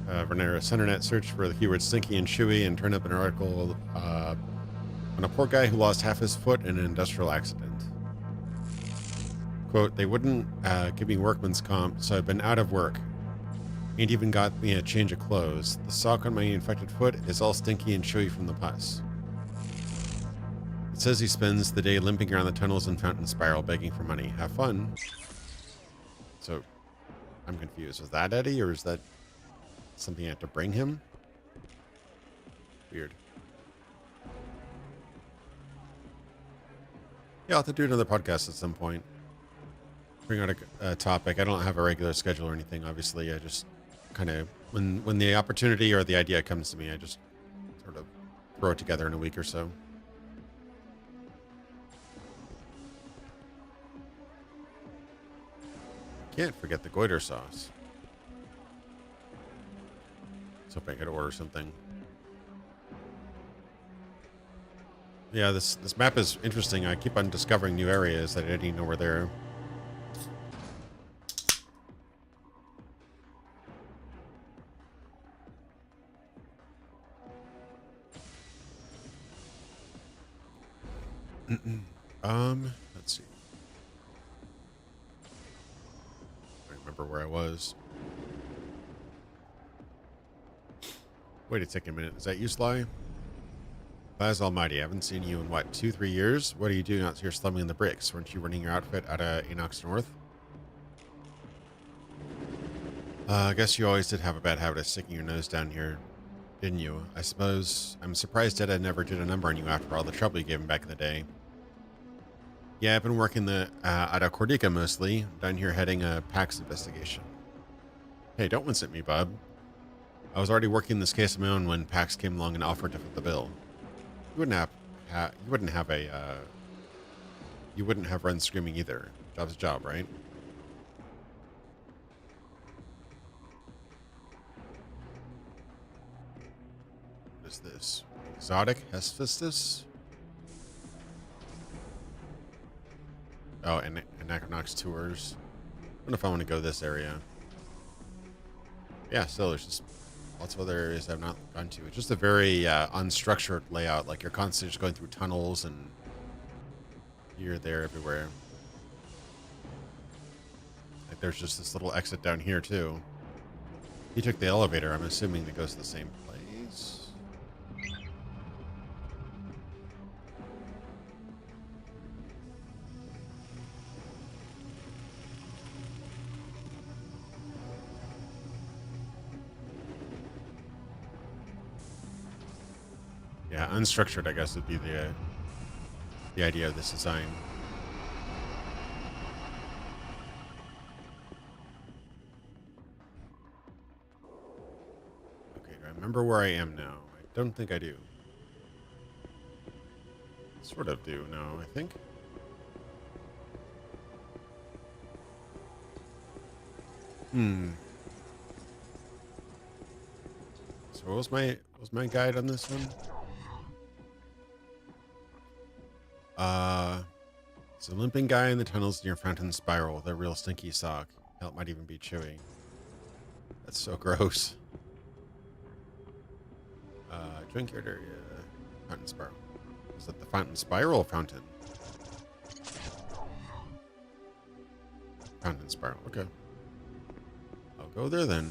Renera Centernet searched for the keyword stinky and chewy and turned up an article on a poor guy who lost half his foot in an industrial accident. Quote, they wouldn't give me workman's comp, so I've been out of work. Ain't even got me a change of clothes. The sock on my infected foot is all stinky and chewy from the pus. It says he spends the day limping around the tunnels and Fountain Spiral begging for money. Have fun. So, I'm confused. Was that Eddie, or is that something I have to bring him? Weird. Yeah, I'll have to do another podcast at some point. Bring out a topic. I don't have a regular schedule or anything, obviously. I just kind of, when the opportunity or the idea comes to me, I just sort of throw it together in a week or so. Can't forget the goiter sauce. Let's hope I could order something. Yeah, this map is interesting. I keep on discovering new areas that I didn't even know were there. Let's see. I remember where I was. Wait a minute. Is that you, Sly? Baz Almighty, I haven't seen you in, what, 2-3 years? What are you doing out here slumming in the bricks? Weren't you running your outfit out of Anachronox North? I guess you always did have a bad habit of sticking your nose down here, didn't you? I suppose I'm surprised Dad never did a number on you after all the trouble you gave him back in the day. Yeah, I've been working out of Cordica mostly, down here heading a PAX investigation. Hey, don't wince at me, bub. I was already working this case of my own when PAX came along and offered to foot the bill. You wouldn't have run screaming either. Job's a job, right? What is this? Exotic Hephaestus? Oh, and Anachronox tours. I don't know if I want to go this area. Yeah, still, there's just lots of other areas I've not gone to. It's just a very unstructured layout. Like you're constantly just going through tunnels and here, there, everywhere. Like there's just this little exit down here too. He took the elevator. I'm assuming that goes to the same place. Yeah, unstructured, I guess, would be the idea of this design. Okay, do I remember where I am now? I don't think I do. Sort of do now, I think. So what was my guide on this one? It's a limping guy in the tunnels near Fountain Spiral with a real stinky sock. Hell, it might even be chewy. That's so gross. Junkyard area. Fountain Spiral. Is that the Fountain Spiral fountain? Fountain Spiral, okay. I'll go there then.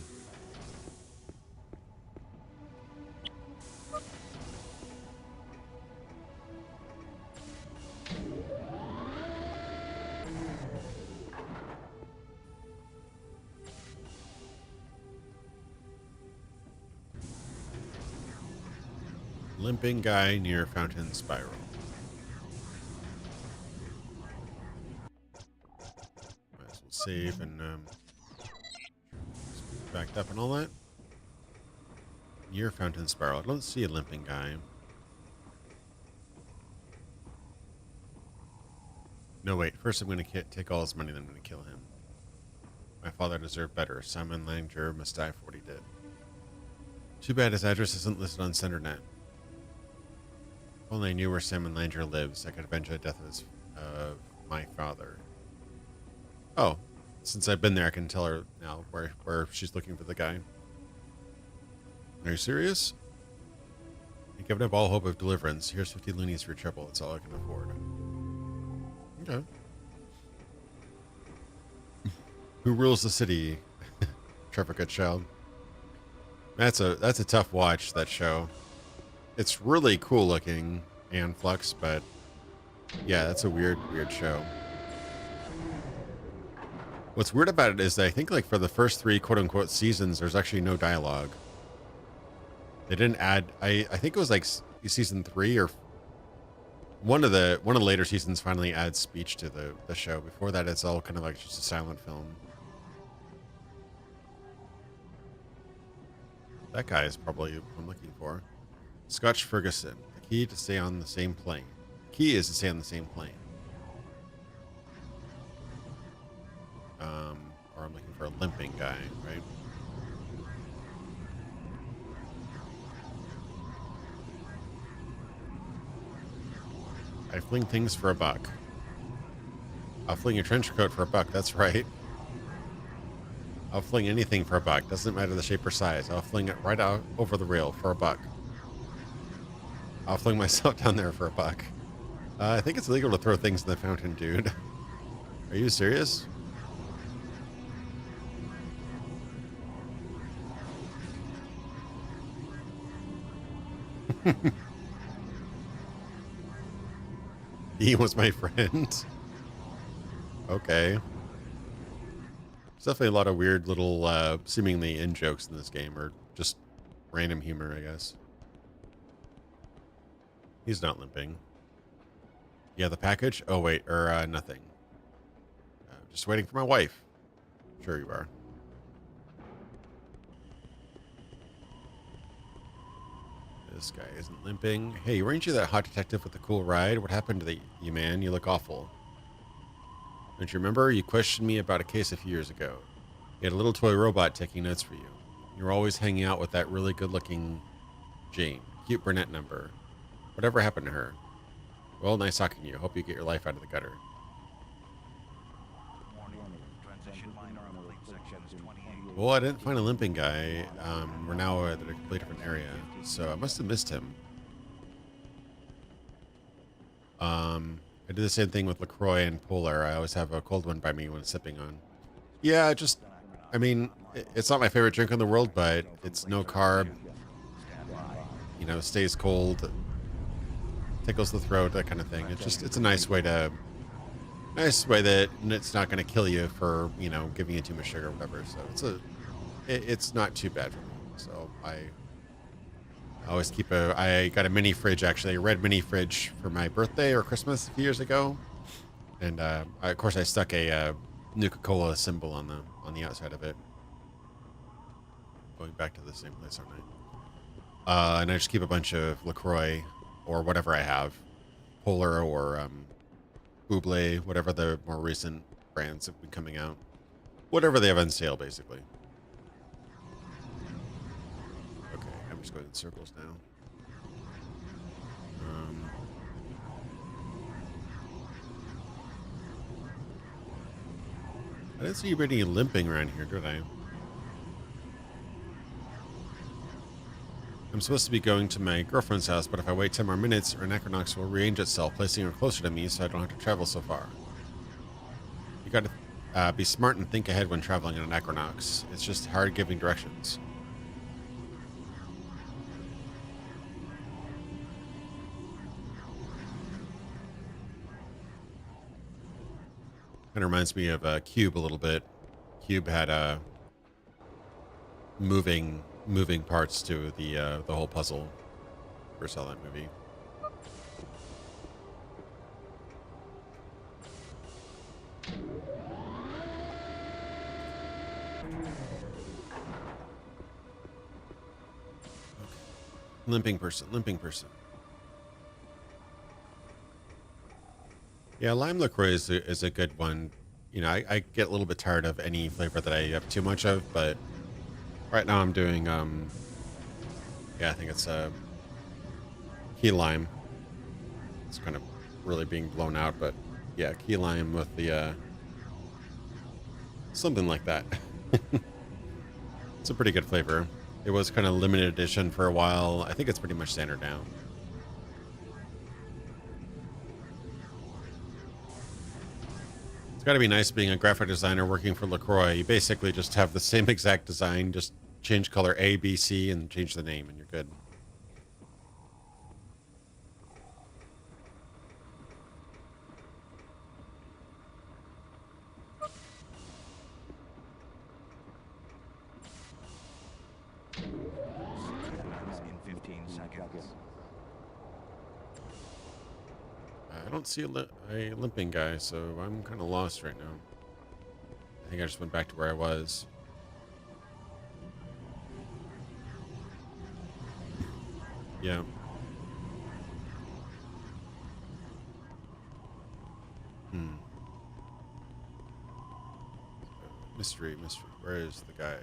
Limping guy near Fountain Spiral. Might as well save and backed up and all that. Near Fountain Spiral. I don't see a limping guy. No, wait. First I'm going to take all his money, then I'm going to kill him. My father deserved better. Simon Langer must die for what he did. Too bad his address isn't listed on CenterNet. If only I knew where Simon Langer lives, I could avenge the death of my father. Oh, since I've been there, I can tell her now where she's looking for the guy. Are you serious? I've given up all hope of deliverance. Here's 50 loonies for your trouble. That's all I can afford. Okay. Who rules the city? Trevor Goodchild. That's a tough watch, that show. It's really cool looking, and Flux, but yeah, that's a weird show. What's weird about it is that I think like for the first 3 quote-unquote seasons, there's actually no dialogue. They didn't add. I think it was like season 3 or one of the later seasons finally adds speech to the show. Before that, it's all kind of like just a silent film. That guy is probably what I'm looking for. Scotch Ferguson. The key to stay on the same plane. Key is to stay on the same plane. Or I'm looking for a limping guy, right? I fling things for $1. I'll fling a trench coat for $1. That's right. I'll fling anything for $1. Doesn't matter the shape or size. I'll fling it right out over the rail for $1. I'll fling myself down there for $1. I think it's illegal to throw things in the fountain, dude. Are you serious? He was my friend. Okay. There's definitely a lot of weird little, seemingly in-jokes in this game, or just random humor, I guess. He's not limping. Yeah, the package? Oh, wait, or, nothing. Just waiting for my wife. Sure you are. This guy isn't limping. Hey, weren't you that hot detective with the cool ride? What happened to you, man? You look awful. Don't you remember? You questioned me about a case a few years ago. You had a little toy robot taking notes for you. You were always hanging out with that really good-looking Jane. Cute brunette number. Whatever happened to her? Well, nice talking to you. Hope you get your life out of the gutter. Warning. Transition minor on plate sections 28 Well, I didn't find a limping guy. We're now at a completely different area, so I must have missed him. I do the same thing with LaCroix and Polar. I always have a cold one by me when sipping on. Yeah, just, I mean, it's not my favorite drink in the world, but it's no carb. You know, stays cold, tickles the throat, that kind of thing. It's a nice way that it's not going to kill you for, you know, giving you too much sugar or whatever. So it's not too bad for me. So I always keep I got a mini fridge, actually, a red mini fridge for my birthday or Christmas a few years ago. And of course I stuck a Nuka-Cola symbol on the outside of it. Going back to the same place, aren't I? And I just keep a bunch of LaCroix or whatever I have, Polar or Buble, whatever the more recent brands have been coming out, whatever they have on sale, basically. Okay, I'm just going in circles now. I didn't see anybody limping around here, did I? I'm supposed to be going to my girlfriend's house, but if I wait 10 more minutes, Anachronox will rearrange itself, placing her closer to me so I don't have to travel so far. You gotta be smart and think ahead when traveling in Anachronox. It's just hard giving directions. Kind of reminds me of Cube a little bit. Cube had moving parts to the whole puzzle. First saw that movie. Okay. Limping person. Yeah, lime LaCroix is a good one. You know, I get a little bit tired of any flavor that I have too much of, but right now I'm doing, yeah, I think it's key lime. It's kind of really being blown out, but yeah, key lime with the, something like that. It's a pretty good flavor. It was kind of limited edition for a while. I think it's pretty much standard now. It's got to be nice being a graphic designer working for LaCroix. You basically just have the same exact design, just change color A, B, C, and change the name, and you're good. In 15 seconds. I don't see a limping guy, so I'm kind of lost right now. I think I just went back to where I was. Yeah. Mystery. Where is the guy?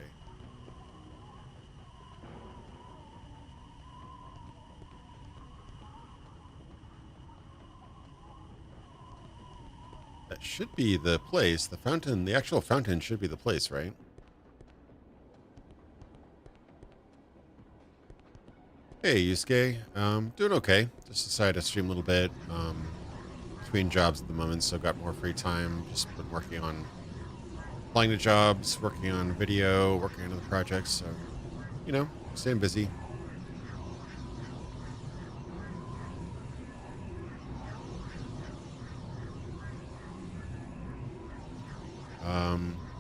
That should be the place. The fountain, the actual fountain should be the place, right? Hey, Yusuke. Doing okay. Just decided to stream a little bit. Between jobs at the moment, so got more free time. Just been working on applying to jobs, working on video, working on other projects. So, you know, staying busy.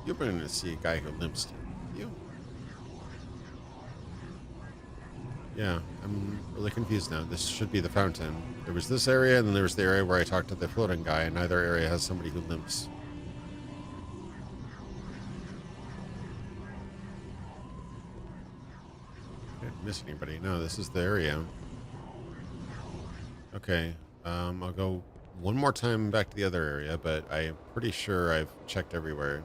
You're going to see a guy who limps. You? Yeah, I'm really confused now. This should be the fountain. There was this area, and then there was the area where I talked to the floating guy, and neither area has somebody who limps. Didn't miss anybody. No, this is the area. Okay, I'll go one more time back to the other area, but I'm pretty sure I've checked everywhere.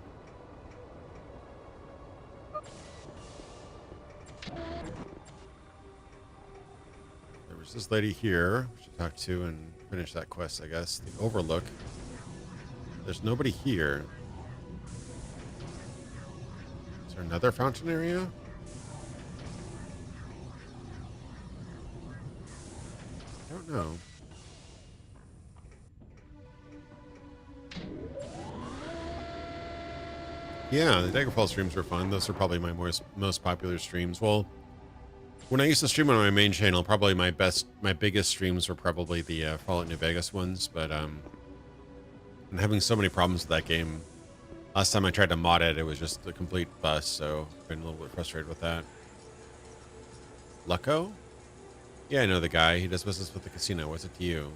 There was this lady here, we should talk to and finish that quest, I guess. The Overlook. There's nobody here. So there another fountain area? I don't know. Yeah, the Daggerfall streams were fun. Those are probably my most popular streams. Well, when I used to stream on my main channel, probably my biggest streams were probably the Fallout New Vegas ones. But I'm having so many problems with that game. Last time I tried to mod it, it was just a complete bust. So I've been a little bit frustrated with that. Lucko? Yeah, I know the guy. He does business with the casino. What's it to you?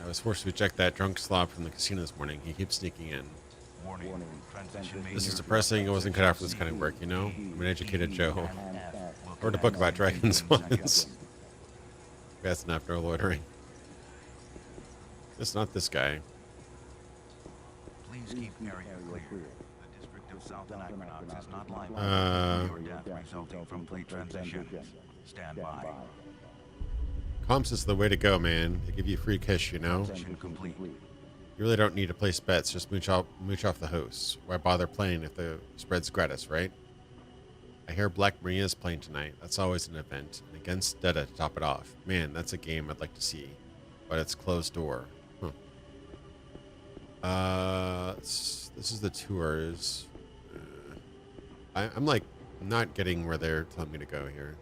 I was forced to eject that drunk slob from the casino this morning. He keeps sneaking in. Warning. Transition This is depressing. I wasn't cut out for this kind of work, you know? I'm an educated Joe. I wrote a book about dragons once. That's enough, no loitering. It's not this guy. Please keep area clear. The district of South Anachronox is not liable for your death resulting from plate transitions. Stand by. Comps is the way to go, man. They give you free cash, you know? Transition complete. You really don't need to place bets. Just mooch off the hosts. Why bother playing if the spread's gratis, right? I hear Black Maria's playing tonight. That's always an event. And against Data to top it off. Man, that's a game I'd like to see. But it's closed door. Huh. This is the tours. I'm like not getting where they're telling me to go here.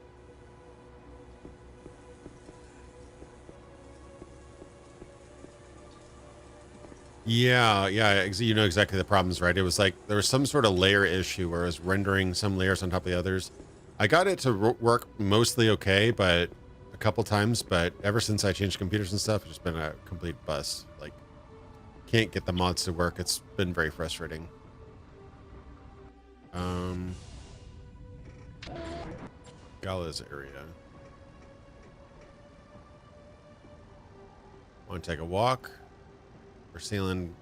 Yeah, you know exactly the problems, right? It was like there was some sort of layer issue where it was rendering some layers on top of the others. I got it to work mostly okay, but a couple times, but ever since I changed computers and stuff, it's just been a complete bust. Like, can't get the mods to work. It's been very frustrating. Gala's area. Want to take a walk? We're sailing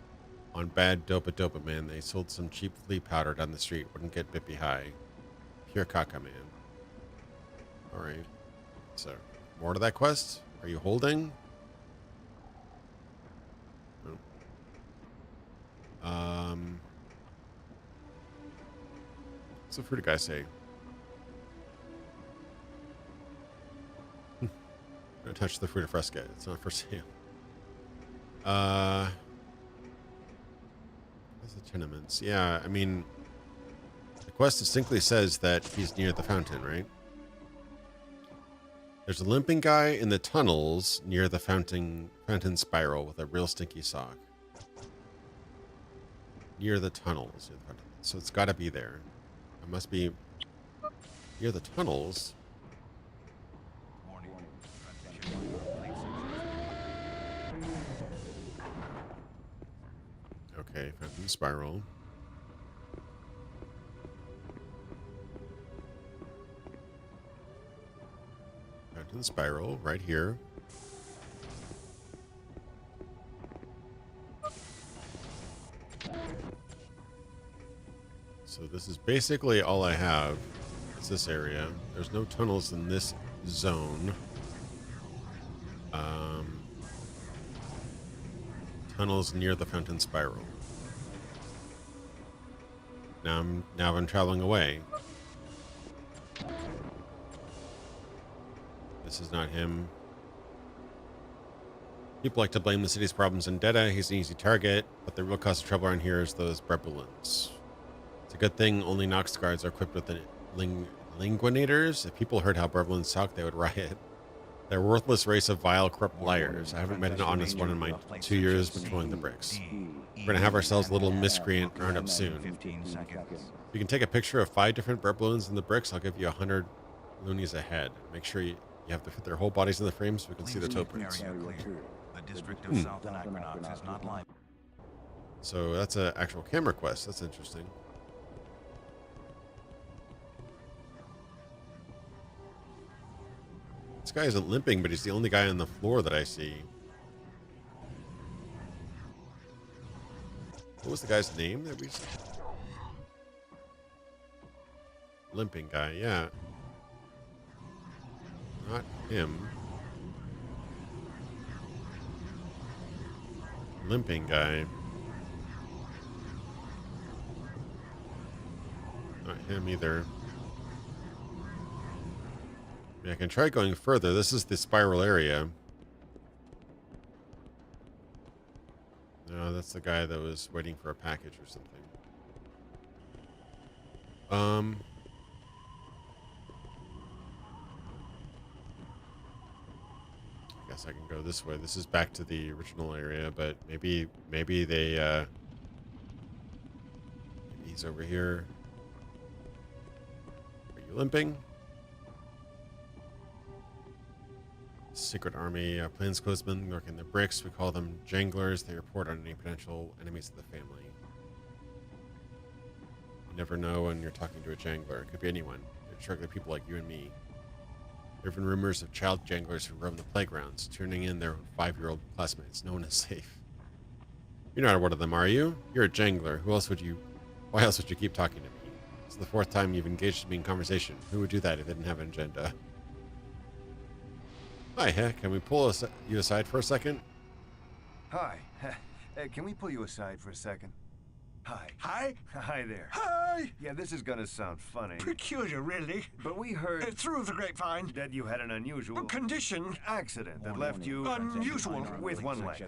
on bad dopa, man. They sold some cheap flea powder down the street. Wouldn't get bippy high. Pure caca, man. All right. So, more to that quest? Are you holding? No. What's the fruit guy say? Don't touch the fruit fresca. It's not for sale. That's the tenements. Yeah, I mean, the quest distinctly says that he's near the fountain, right? There's a limping guy in the tunnels near the fountain spiral with a real stinky sock. Near the tunnels. So it's got to be there. It must be near the tunnels. Okay, fountain spiral. Fountain spiral, right here. So this is basically all I have. It's this area. There's no tunnels in this zone. Tunnels near the fountain spiral. Now I'm traveling away. This is not him. People like to blame the city's problems on Data. He's an easy target, but the real cause of trouble around here is those Brebulans. It's a good thing only Nox guards are equipped with the linguinators. If people heard how Brebulans talk, they would riot. They're a worthless race of vile, corrupt liars. I haven't met an honest one in my 2 years patrolling the bricks. We're going to have ourselves a little miscreant round up soon. If you can take a picture of 5 different Brebulans in the bricks, I'll give you 100 loonies a head. Make sure you have to fit their whole bodies in the frame so we can see their toe prints. The district of South Anachronox is not liable. So that's an actual camera quest. That's interesting. This guy isn't limping, but he's the only guy on the floor that I see. What was the guy's name that we saw? Limping guy, yeah. Not him. Limping guy. him either. I can try going further. This is the spiral area. No, that's the guy that was waiting for a package or something. I guess I can go this way. This is back to the original area, but maybe they maybe he's over here. Are you limping? Secret army, plainclothesmen working the bricks. We call them janglers. They report on any potential enemies of the family. You never know when you're talking to a jangler. It could be anyone. It's regular people like you and me. There have been rumors of child janglers who roam the playgrounds, turning in their 5-year-old classmates. No one is safe. You're not one of them, are you? You're a jangler. Why else would you keep talking to me? It's the 4th time you've engaged me in conversation. Who would do that if they didn't have an agenda? Hi, heck. Can we pull you aside for a second? Hi. Can we pull you aside for a second? Hi. Hi? Hi there. Hi! Yeah, this is gonna sound funny, Peculiar, really. but we heard Through the grapevine. that you had an unusual Condition. accident that left you Unusual. with one leg.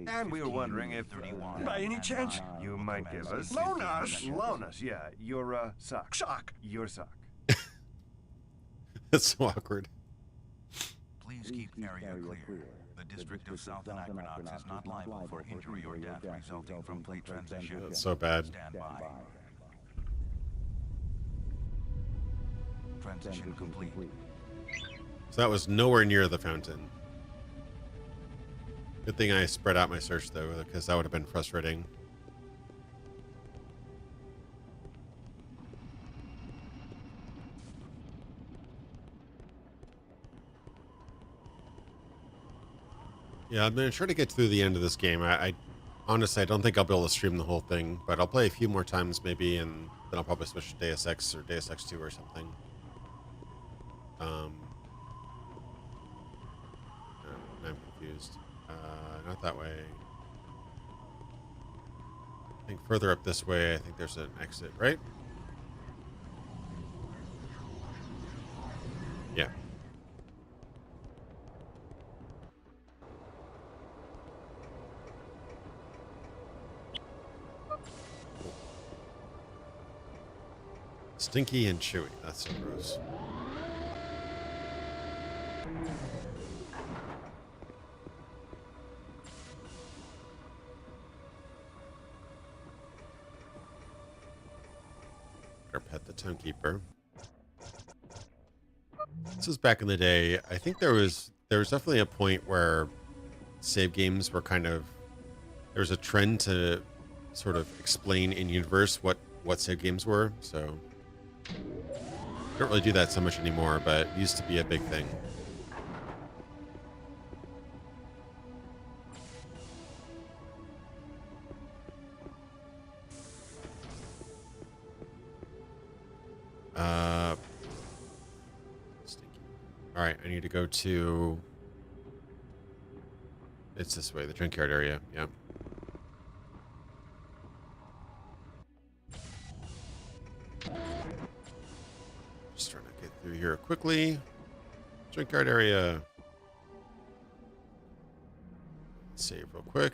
And we were wondering if, By any chance? you might give us... Loan us. Loan us, yeah. Your, sock. Sock. Your sock. That's so awkward. Please keep area clear. The district of South Anachronox is not liable for injury or death resulting from plate transition. That's so bad. Stand by. Transition complete. So that was nowhere near the fountain. Good thing I spread out my search, though, because that would have been frustrating. Yeah, I'm going to try to get through the end of this game. I honestly, I don't think I'll be able to stream the whole thing, but I'll play a few more times maybe, and then I'll probably switch to Deus Ex or Deus Ex 2 or something. I'm confused. Not that way. I think further up this way, I think there's an exit, right? Yeah. Stinky and chewy. That's so gross. Better pet the townkeeper. This is back in the day. I think there was definitely a point where save games were kind of, there was a trend to sort of explain in universe what save games were. So don't really do that so much anymore, but it used to be a big thing. All right, I need to go to, it's this way, the junkyard area. Yeah. Just trying to get through here quickly. Junkyard area. Save real quick.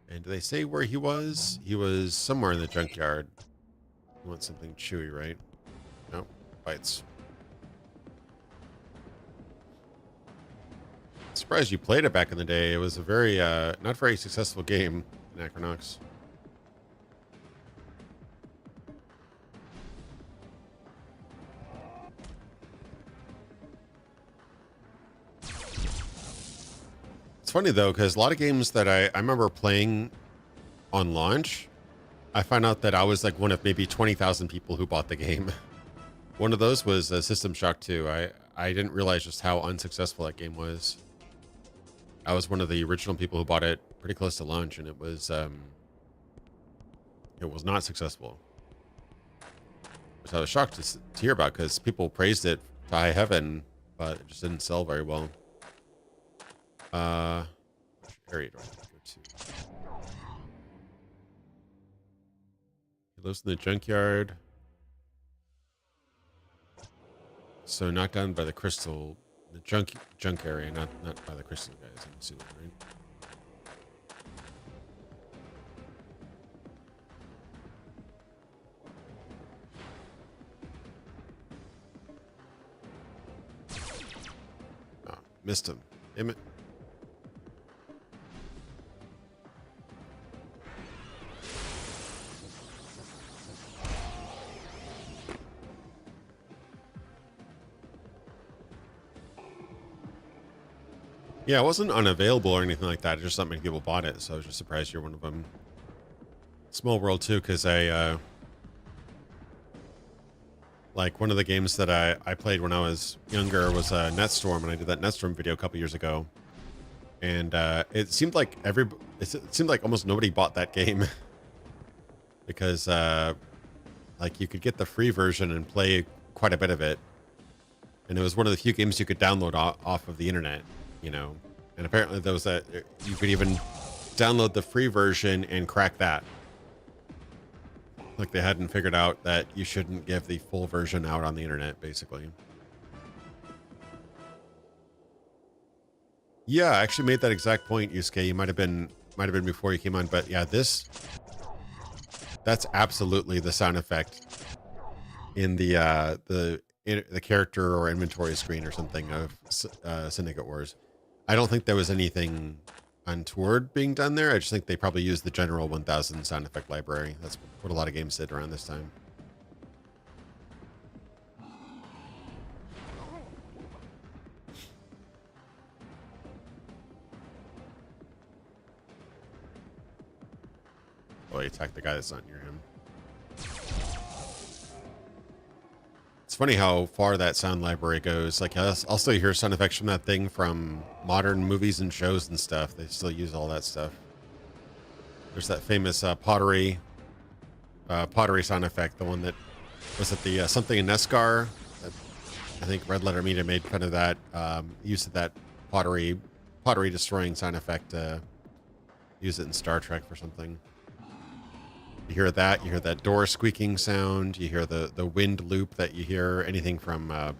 And do they say where he was? He was somewhere in the junkyard. You want something chewy, right? Nope. Bites. Surprised you played it back in the day. It was a very, not very successful game, Anachronox. It's funny though, because a lot of games that I remember playing on launch, I found out that I was like one of maybe 20,000 people who bought the game. One of those was System Shock 2. I didn't realize just how unsuccessful that game was. I was one of the original people who bought it pretty close to launch, and it was not successful. Which I was shocked to hear about, because people praised it to high heaven, but it just didn't sell very well. Which area do I have to go to? He lives in the junkyard. So knocked down by the crystal, the junk area, not by the crystal guys. I'm assuming, right? Oh, missed him. Damn it. Yeah, it wasn't unavailable or anything like that. Just not many people bought it, so I was just surprised you're one of them. Small world too, because I like one of the games that I played when I was younger was Netstorm, and I did that Netstorm video a couple years ago, and it seemed like it seemed like almost nobody bought that game because like you could get the free version and play quite a bit of it, and it was one of the few games you could download off of the internet, you know, and apparently there was that you could even download the free version and crack that. Like they hadn't figured out that you shouldn't give the full version out on the internet, basically. Yeah, I actually made that exact point, Yusuke. You might have been before you came on, but yeah, that's absolutely the sound effect in the character or inventory screen or something of Syndicate Wars. I don't think there was anything untoward being done there. I just think they probably used the general 1000 sound effect library. That's what a lot of games did around this time. Oh, you attack the guy that's not near him. It's funny how far that sound library goes. Like, I'll still hear sound effects from that thing from modern movies and shows and stuff. They still use all that stuff. There's that famous pottery sound effect, the one that was at the something in Nescar. I think Red Letter Media made fun of that. Use of that pottery destroying sound effect. Use it in Star Trek for something. You hear that. You hear that door squeaking sound. You hear the wind loop that you hear. Anything from,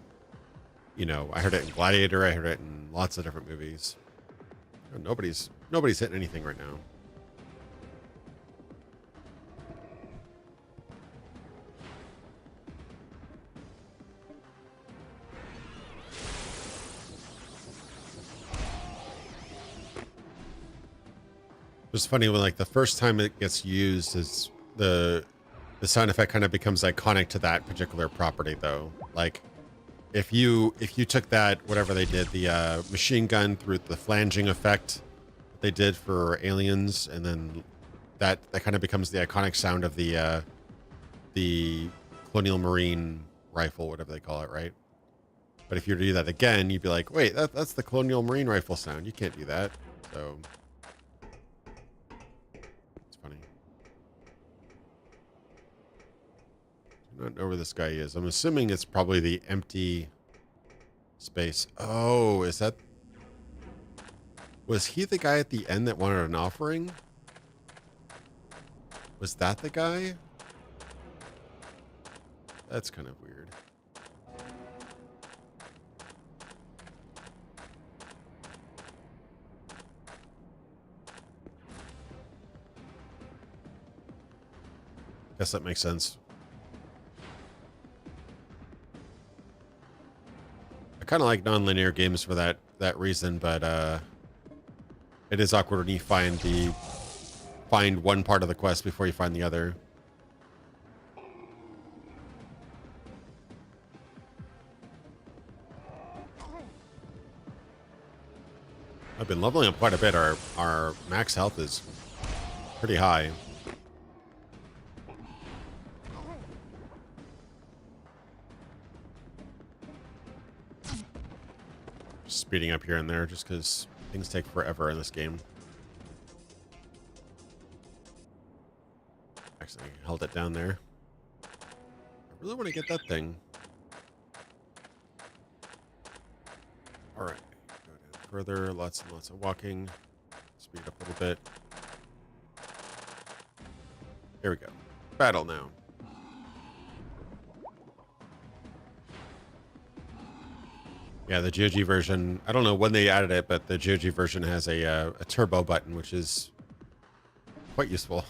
you know, I heard it in Gladiator. I heard it in lots of different movies. Nobody's hitting anything right now. It's funny when like the first time it gets used is the sound effect kind of becomes iconic to that particular property though. Like if you took that, whatever they did, the machine gun through the flanging effect they did for Aliens, and then that kind of becomes the iconic sound of the Colonial Marine rifle, whatever they call it, right? But if you were to do that again, you'd be like, wait, that's the Colonial Marine rifle sound. You can't do that. So funny. I don't know where this guy is. I'm assuming it's probably the empty space. Oh, is that... Was he the guy at the end that wanted an offering? Was that the guy? That's kind of weird. Guess that makes sense. I kind of like non-linear games for that reason, but it is awkward when you find one part of the quest before you find the other. I've been leveling up quite a bit. Our max health is pretty high. Speeding up here and there just because things take forever in this game. Actually, held it down there. I really want to get that thing. All right, go down further. Lots and lots of walking. Speed up a little bit. There we go. battle now. Yeah, the GOG version, I don't know when they added it, but the GOG version has a turbo button, which is quite useful.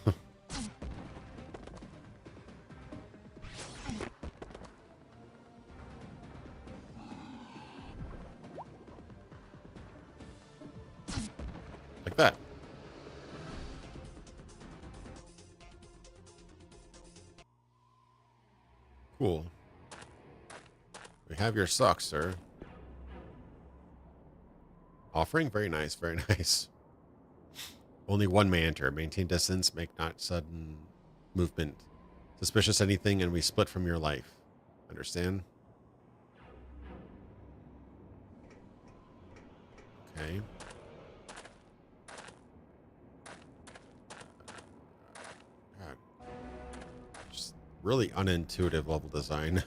Like that. Cool. We have your socks, sir. Offering? Very nice, very nice. Only one may enter. Maintain distance, make not sudden movement. Suspicious anything, and we split from your life. Understand? Okay. God. Just really unintuitive level design.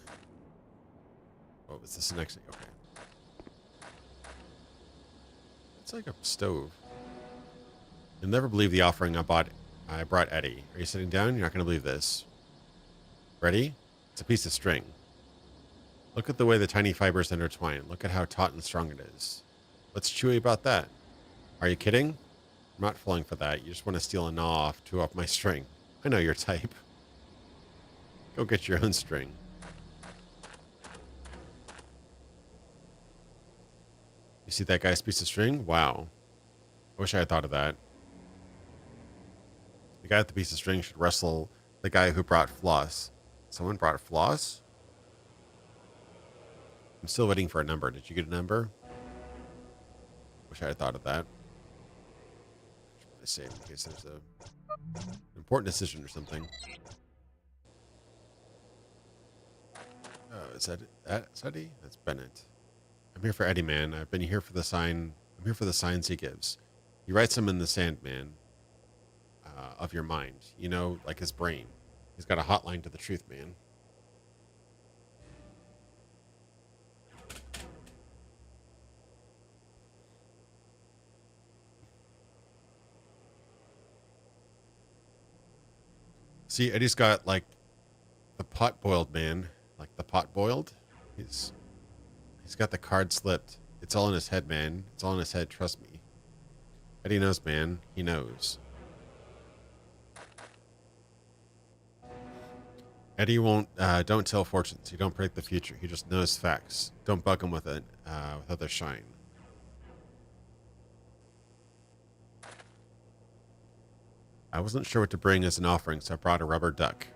Oh, is this the next thing? Okay. It's like a stove. You'll never believe the offering I brought Eddie. Are you sitting down? You're not going to believe this. Ready? It's a piece of string. Look at the way the tiny fibers intertwine. Look at how taut and strong it is. What's chewy about that? Are you kidding? I'm not falling for that. You just want to steal a gnaw off my string. I know your type. Go get your own string. You see that guy's piece of string? Wow. I wish I had thought of that. The guy with the piece of string should wrestle the guy who brought floss. Someone brought floss? I'm still waiting for a number. Did you get a number? Wish I had thought of that. Should probably save in case there's an important decision or something. Oh, is that Eddie? That's Bennett. I'm here for Eddie, man. I've been here for the sign. I'm here for the signs he gives. He writes them in the sand, man, of your mind. You know, like his brain. He's got a hotline to the truth, man. See, Eddie's got, like, the pot boiled, man. Like, the pot boiled. He's got the card slipped. It's all in his head, man. It's all in his head. Trust me. Eddie knows, man. He knows. Eddie won't, don't tell fortunes. He don't predict the future. He just knows facts. Don't bug him with it, with other shine. I wasn't sure what to bring as an offering, so I brought a rubber duck.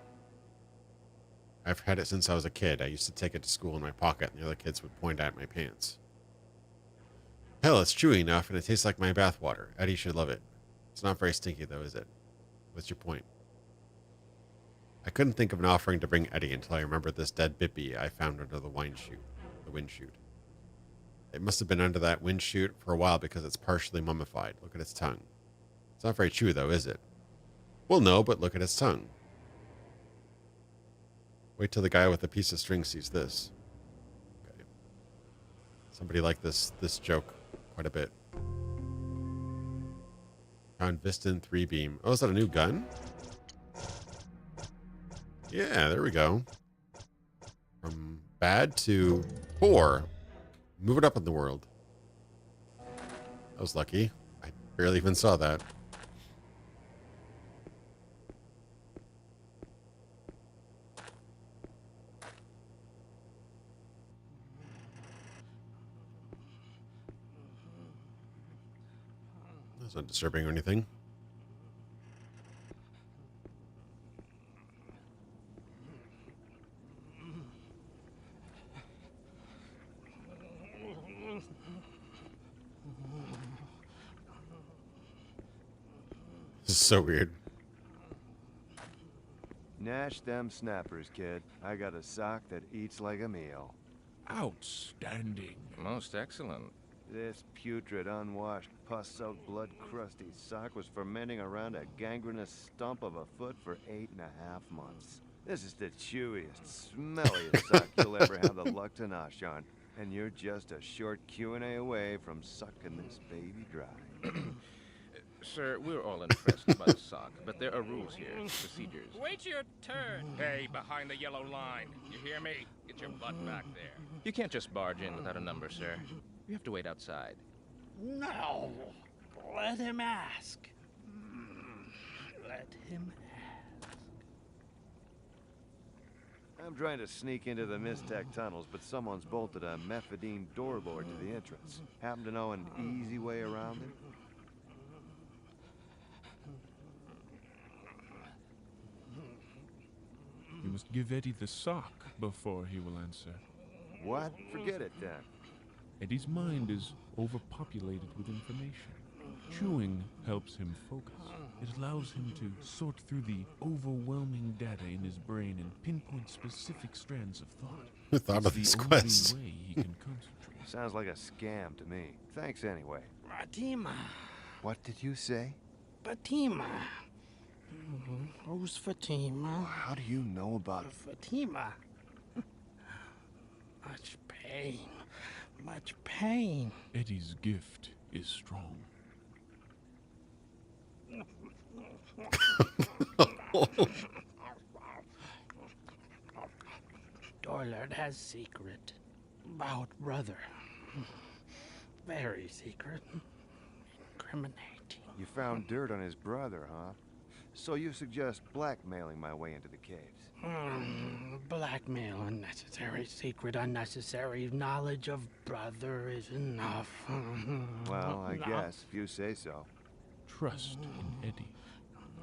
I've had it since I was a kid. I used to take it to school in my pocket, and the other kids would point at my pants. Hell, it's chewy enough, and it tastes like my bathwater. Eddie should love it. It's not very stinky, though, is it? What's your point? I couldn't think of an offering to bring Eddie until I remembered this dead bippy I found under the wind chute. It must have been under that wind chute for a while because it's partially mummified. Look at its tongue. It's not very chewy, though, is it? Well, no, but look at its tongue. Wait till the guy with the piece of string sees this. Okay. Somebody liked this joke quite a bit. Found Viston 3-beam. Oh, is that a new gun? Yeah, there we go. From bad to poor. Move it up in the world. I was lucky. I barely even saw that. That's not disturbing or anything. This is so weird. Gnash them snappers, kid. I got a sock that eats like a meal. Outstanding. Most excellent. This putrid, unwashed, pus-soaked, blood-crusty sock was fermenting around a gangrenous stump of a foot for 8.5 months. This is the chewiest, smelliest sock you'll ever have the luck to nosh on. And you're just a short Q&A away from sucking this baby dry. Sir, we're all impressed by the sock, but there are rules here, procedures. Wait your turn. Hey, behind the yellow line. You hear me? Get your butt back there. You can't just barge in without a number, sir. You have to wait outside. No. Let him ask. Let him ask. I'm trying to sneak into the Mistech tunnels, but someone's bolted a methadone doorboard to the entrance. Happen to know an easy way around it? You must give Eddie the sock before he will answer. What? Forget it then. Eddie's mind is overpopulated with information. Chewing helps him focus. It allows him to sort through the overwhelming data in his brain and pinpoint specific strands of thought. Who thought of It's this the quest? only way he can concentrate. Sounds like a scam to me. Thanks anyway. Fatima. What did you say? Fatima. Who's Fatima? How do you know about Fatima. Much pain. Much pain. Eddie's gift is strong. Doylord has secret about brother. Very secret. Incriminating. You found dirt on his brother, huh? So you suggest blackmailing my way into the caves? Blackmail, unnecessary secret, unnecessary knowledge of brother is enough. Well, I guess, if you say so. Trust in Eddie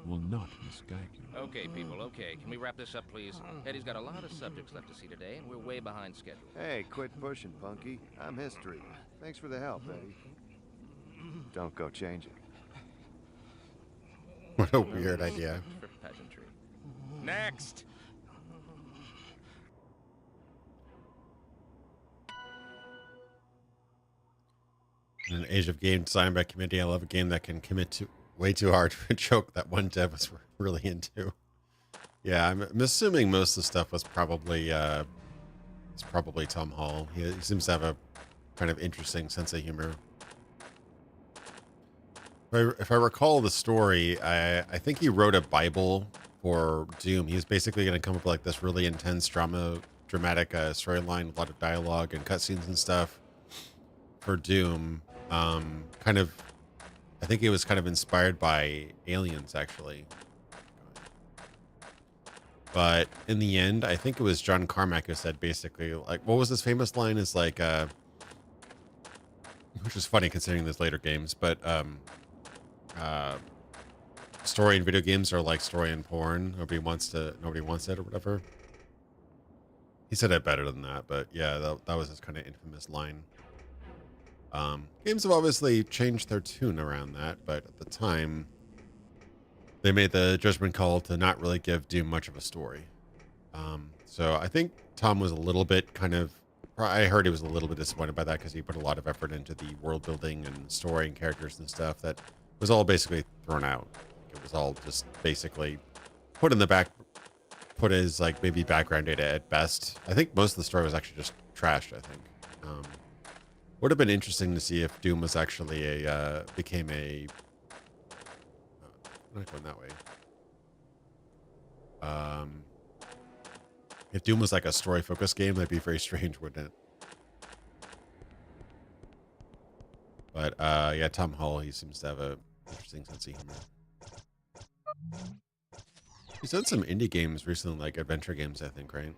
will not misguide you. Okay, people, okay. Can we wrap this up, please? Eddie's got a lot of subjects left to see today, and we're way behind schedule. Hey, quit pushing, Punky. I'm history. Thanks for the help, Eddie. Don't go changing. What a weird idea. For pageantry. Next! In an age of game designed by committee, I love a game that can commit to way too hard to a joke that one dev was really into. Yeah, I'm assuming most of the stuff was probably it's probably Tom Hall. He seems to have a kind of interesting sense of humor. If I recall the story, I think he wrote a Bible for Doom. He was basically going to come up with like this really intense dramatic storyline with a lot of dialogue and cutscenes and stuff for Doom. Kind of, I think it was kind of inspired by Aliens, actually. But in the end, I think it was John Carmack who said basically, like, what was his famous line? Is like, which is funny considering there's later games, but story in video games are like story in porn. Nobody wants it or whatever. He said it better than that, but yeah, that was his kind of infamous line. Games have obviously changed their tune around that, but at the time, they made the judgment call to not really give Doom much of a story. So I think Tom was a little bit I heard he was a little bit disappointed by that because he put a lot of effort into the world building and story and characters and stuff that was all basically thrown out. It was all just basically put as like maybe background data at best. I think most of the story was actually just trashed, I think. Would have been interesting to see if Doom was actually became a not going that way. If Doom was like a story focused game, that'd be very strange, wouldn't it? But yeah, Tom Hall, he seems to have a interesting sense of humor. He's done some indie games recently, like adventure games, I think, right?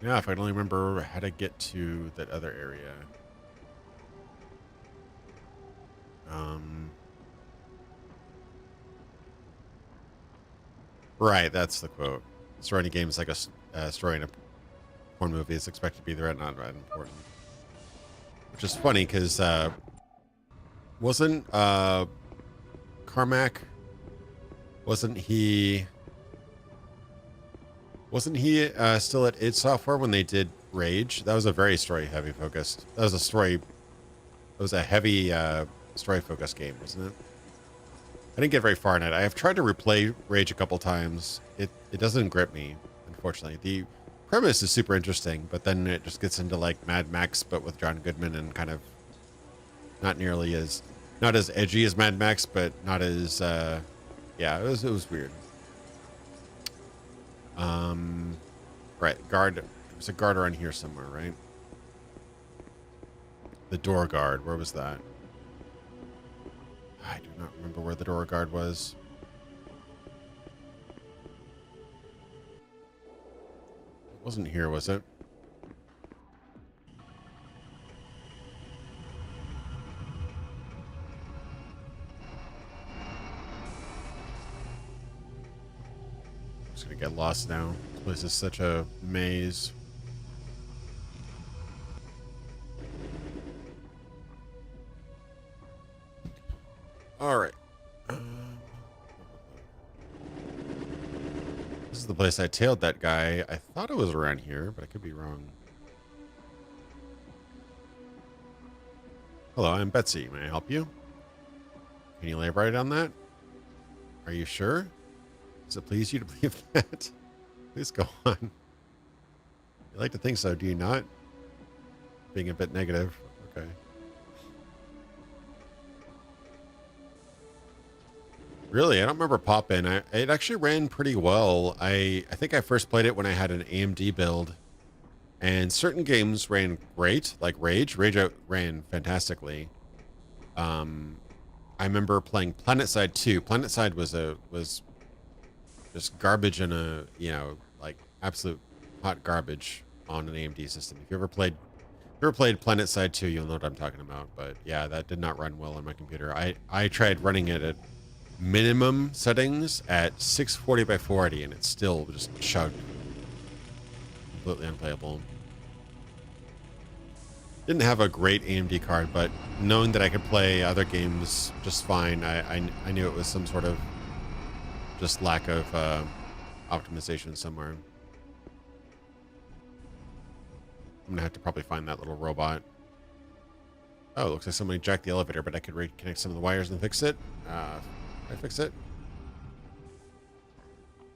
Yeah, if I can only remember how to get to that other area. Right, that's the quote. Story in a game is like a story in a porn movie. It's expected to be the not important. Which is funny because wasn't Carmack, wasn't he still at id Software when they did Rage? That was a very story heavy focused. That was a heavy story focused game, wasn't it? I didn't get very far in it. I have tried to replay Rage a couple times. It doesn't grip me, unfortunately. The premise is super interesting, but then it just gets into like Mad Max, but with John Goodman and kind of Not nearly as, not as edgy as Mad Max, but not as, yeah, it was weird. Right, guard. There's a guard around here somewhere, right? The door guard. Where was that? I do not remember where the door guard was. It wasn't here, was it? I'm just gonna get lost now. This place is such a maze. All right. This is the place I tailed that guy. I thought it was around here, but I could be wrong. Hello, I'm Betsy. May I help you? Can you lay right on that? Are you sure? Does it please you to believe that? Please go on. You like to think so, do you not? Being a bit negative. Okay. Really, I don't remember pop-in. It actually ran pretty well. I think I first played it when I had an AMD build, and certain games ran great, like Rage. Rage ran fantastically. I remember playing PlanetSide 2. PlanetSide was just garbage in a, you know, like absolute hot garbage on an AMD system. If you ever played PlanetSide 2, you'll know what I'm talking about. But yeah, that did not run well on my computer. I tried running it at minimum settings at 640 by 480, and it still just chugged. Completely unplayable. Didn't have a great AMD card, but knowing that I could play other games just fine, I knew it was some sort of just lack of optimization somewhere. I'm gonna have to probably find that little robot. Oh, it looks like somebody jacked the elevator, but I could reconnect some of the wires and fix it. Can I fix it?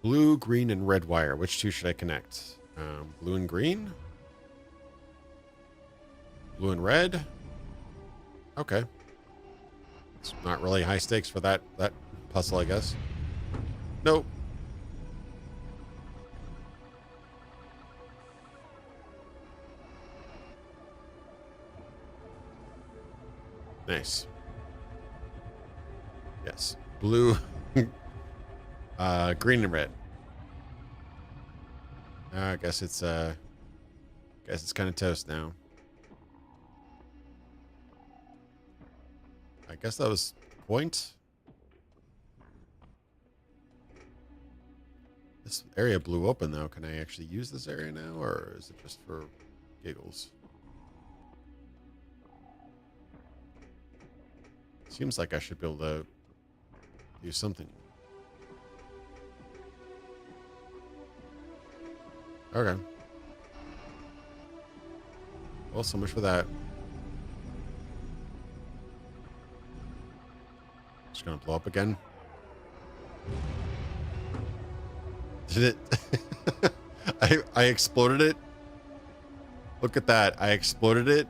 Blue, green, and red wire. Which two should I connect? Blue and green? Blue and red? Okay. It's not really high stakes for that puzzle, I guess. Nope. Nice. Yes. Blue, green and red. I guess it's kind of toast now. I guess that was the point. This area blew open though. Can I actually use this area now, or is it just for giggles? Seems like I should be able to do something. Okay. Well, so much for that. Just gonna blow up again. Did it? I exploded it. Look at that. I exploded it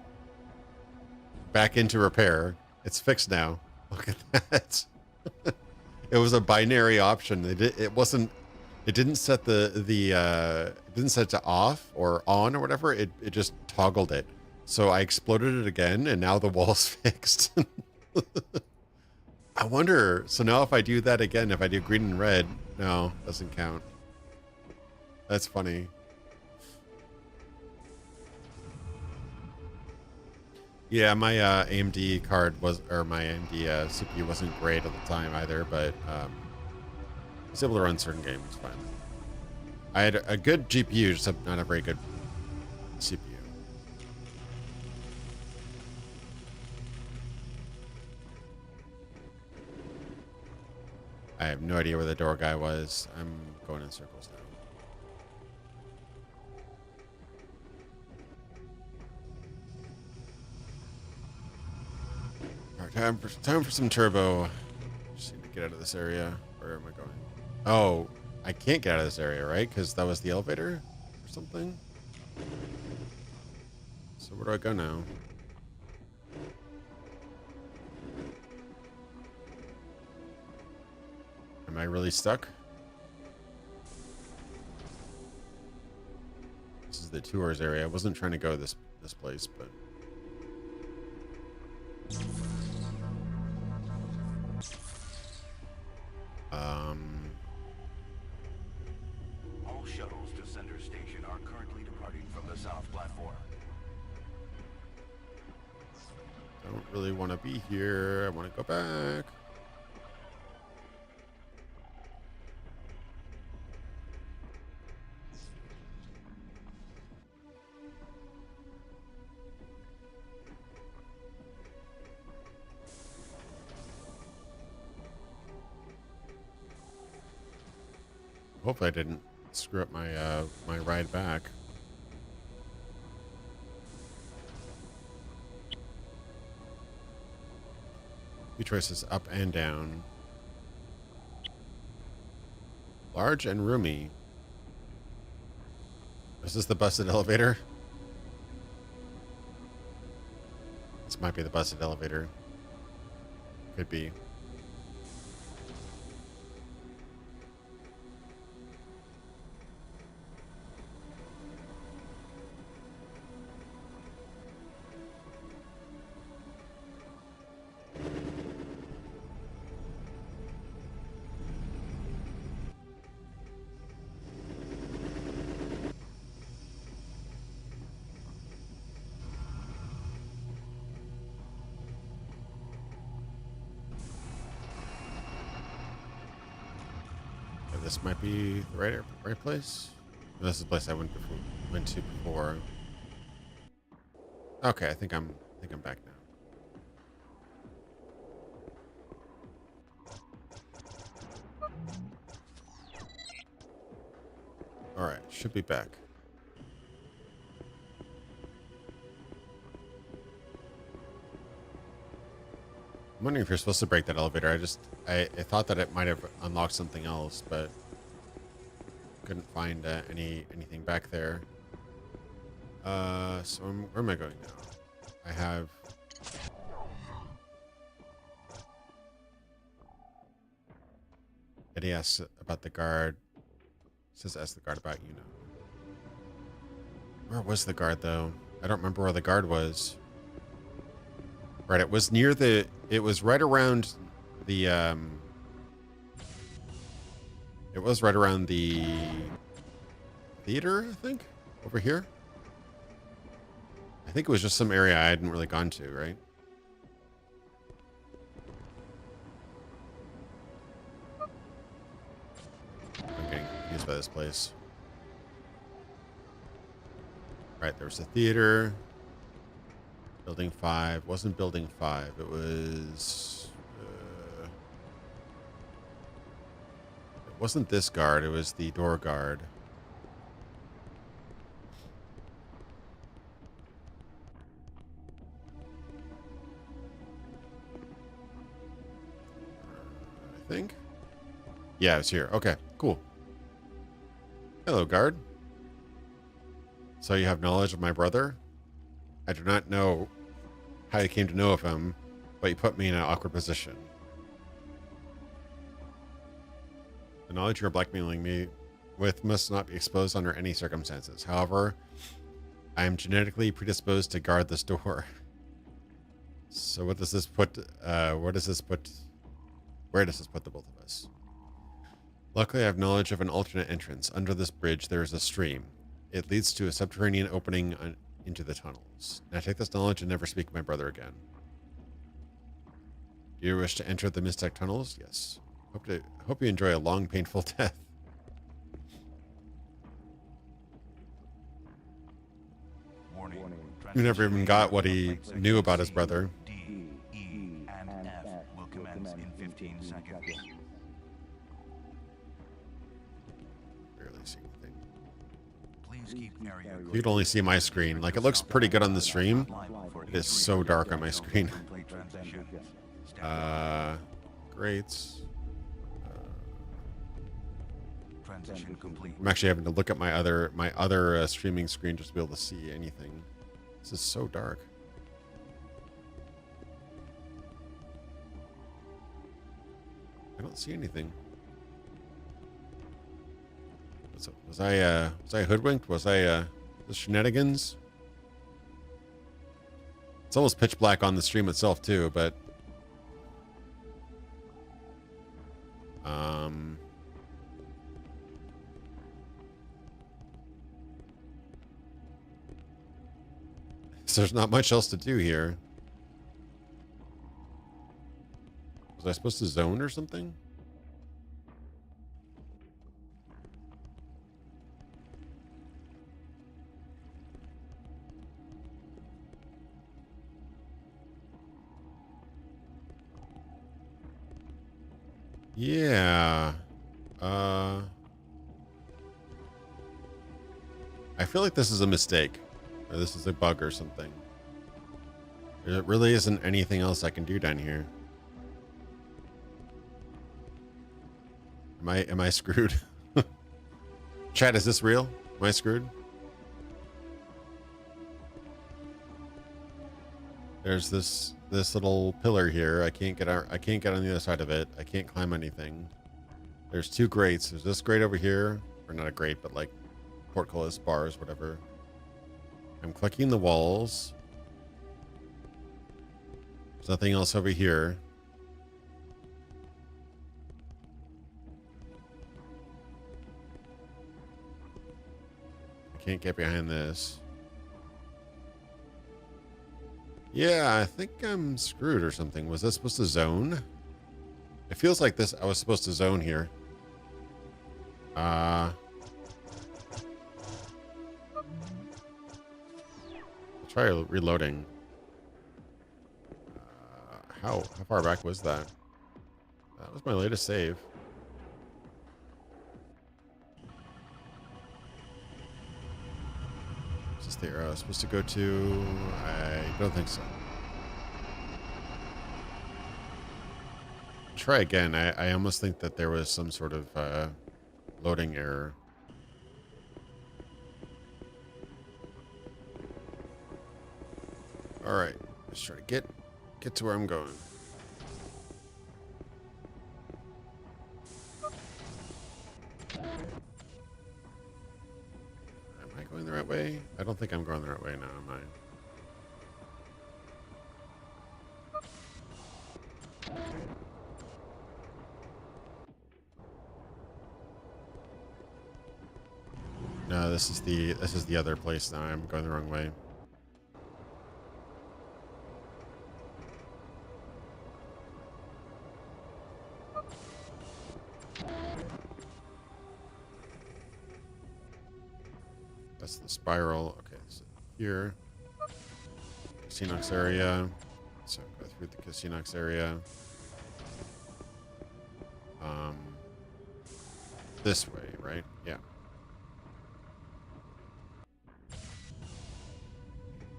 back into repair. It's fixed now. Look at that. It was a binary option. It didn't set it didn't set to off or on or whatever. It just toggled it. So I exploded it again, and now the wall's fixed. I wonder. So now if I do that again, if I do green and red, no, doesn't count. That's funny. Yeah, my AMD card was, or my AMD CPU wasn't great at the time either, but I was able to run certain games fine. I had a good GPU, just not a very good CPU. I have no idea where the door guy was. I'm going in circles now. Time for some turbo. Just need to get out of this area. Where am I going? Oh, I can't get out of this area, right? Because that was the elevator or something. So where do I go now? Am I really stuck? This is the tours area. I wasn't trying to go this place, but All shuttles to Center Station are currently departing from the south platform. don't really want to be here. I want to go back. Hopefully I didn't screw up my my ride back. Few choices up and down. Large and roomy. Is this the busted elevator? This might be the busted elevator. Could be. This might be the right place. This is the place I went to before. Okay, I think I'm back now. All right, should be back. I'm wondering if you're supposed to break that elevator. I thought that it might have unlocked something else, but couldn't find anything back there. So where am I going now? I have. Eddie asks about the guard. Says ask the guard about you know. Where was the guard though? I don't remember where the guard was. Right, it was near the. It was right around the. It was right around the theater, I think, over here. I think it was just some area I hadn't really gone to, right? I'm getting confused by this place. Right, there was a theater. Building 5. Wasn't Building 5. It was... it wasn't this guard. It was the door guard. I think. Yeah, it's here. Okay, cool. Hello, guard. So you have knowledge of my brother? I do not know how you came to know of him, but you put me in an awkward position. The knowledge you're blackmailing me with must not be exposed under any circumstances. However, I am genetically predisposed to guard this door. So what does this put, where does this put the both of us? Luckily, I have knowledge of an alternate entrance. Under this bridge, there is a stream. It leads to a subterranean opening into the tunnels. Now take this knowledge and never speak to my brother again. Do you wish to enter the Mystic tunnels? Yes. Hope you enjoy a long, painful death. Warning. You never even got what he knew about his brother. D, E, and F will commence in 15 seconds. Barely see anything. Please keep area. You can only see my screen. Like, it looks pretty good on the stream. It is so dark on my screen. Great. Transition complete. I'm actually having to look at my other streaming screen just to be able to see anything. This is so dark. I don't see anything. So was I hoodwinked? Was I the shenanigans? It's almost pitch black on the stream itself too, but so there's not much else to do here. Was I supposed to zone or something? Yeah. I feel like this is a mistake. Or this is a bug or something. There really isn't anything else I can do down here. Am I screwed? Chat, is this real? Am I screwed? There's this little pillar here. I can't get out. I can't get on the other side of it. I can't climb anything. There's two grates. There's this grate over here, or not a grate, but like portcullis, bars, whatever. I'm clicking the walls. There's nothing else over here. I can't get behind this. Yeah, I think I'm screwed or something. Was this supposed to zone? It feels like this. I was supposed to zone here. I'll try reloading. How far back was that? That was my latest save. Is this the area I was supposed to go to? I don't think so. Try again. I almost think that there was some sort of loading error. All right, let's try to get to where I'm going. Am I going the right way? I don't think I'm going the right way now, am I? No, this is the other place now. I'm going the wrong way. That's the spiral. Okay, so here. Casinox area. So go through the Casinox area. This way, right? Yeah.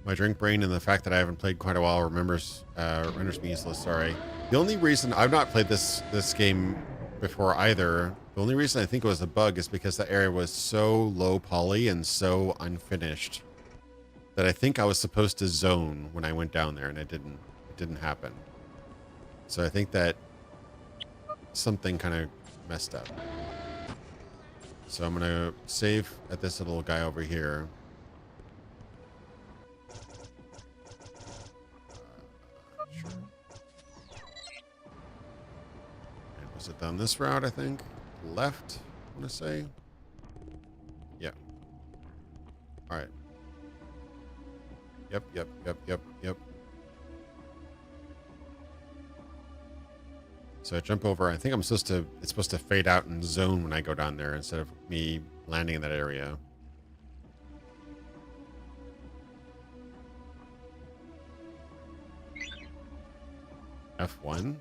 My drink brain and the fact that I haven't played quite a while renders me useless. Sorry. The only reason I've not played this game before either. The only reason I think it was a bug is because the area was so low poly and so unfinished that I think I was supposed to zone when I went down there, and it didn't happen. So I think that something kind of messed up. So I'm gonna save at this little guy over here. Sure. And was it down this route? I think left. I want to say. Yeah. All right. Yep. So I jump over. I think it's supposed to fade out and zone when I go down there instead of me landing in that area. F1.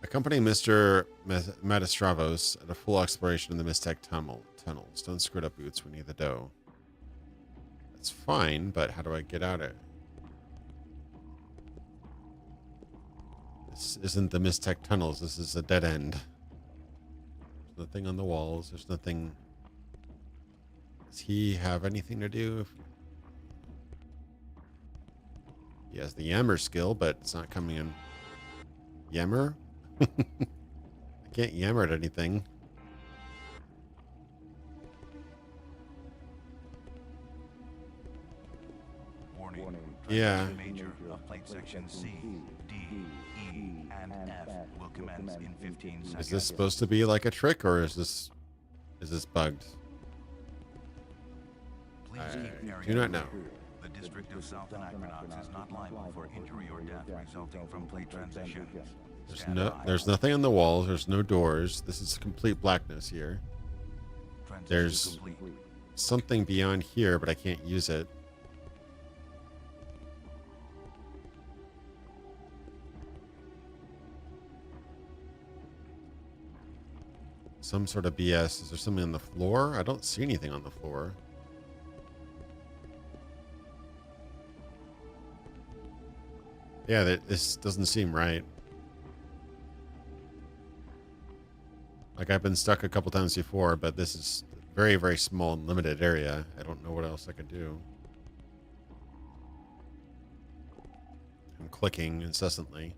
Accompany Mr. Metastravos at a full exploration of the Mistec tunnels. Don't screw it up, Boots. We need the dough. That's fine, but how do I get out of it? This isn't the Mistec tunnels. This is a dead end. There's nothing on the walls. There's nothing. Does he have anything to do? He has the Yammer skill, but it's not coming in. Yammer? I can't yammer at anything. Warning. Yeah. Transition major of plate section C, D, E, and F will commence in 15 seconds. Is this supposed to be like a trick, or is this bugged? Please keep area do not know. clear. The district of South Anachronox is not liable for injury or death resulting from plate transitions. Stand by. There's nothing on the walls. There's no doors. This is complete blackness here. Transition There's complete. something beyond here, but I can't use it. Some sort of BS. Is there something on the floor? I don't see anything on the floor. Yeah, this doesn't seem right. Like, I've been stuck a couple times before, but this is a very, very small and limited area. I don't know what else I could do. I'm clicking incessantly.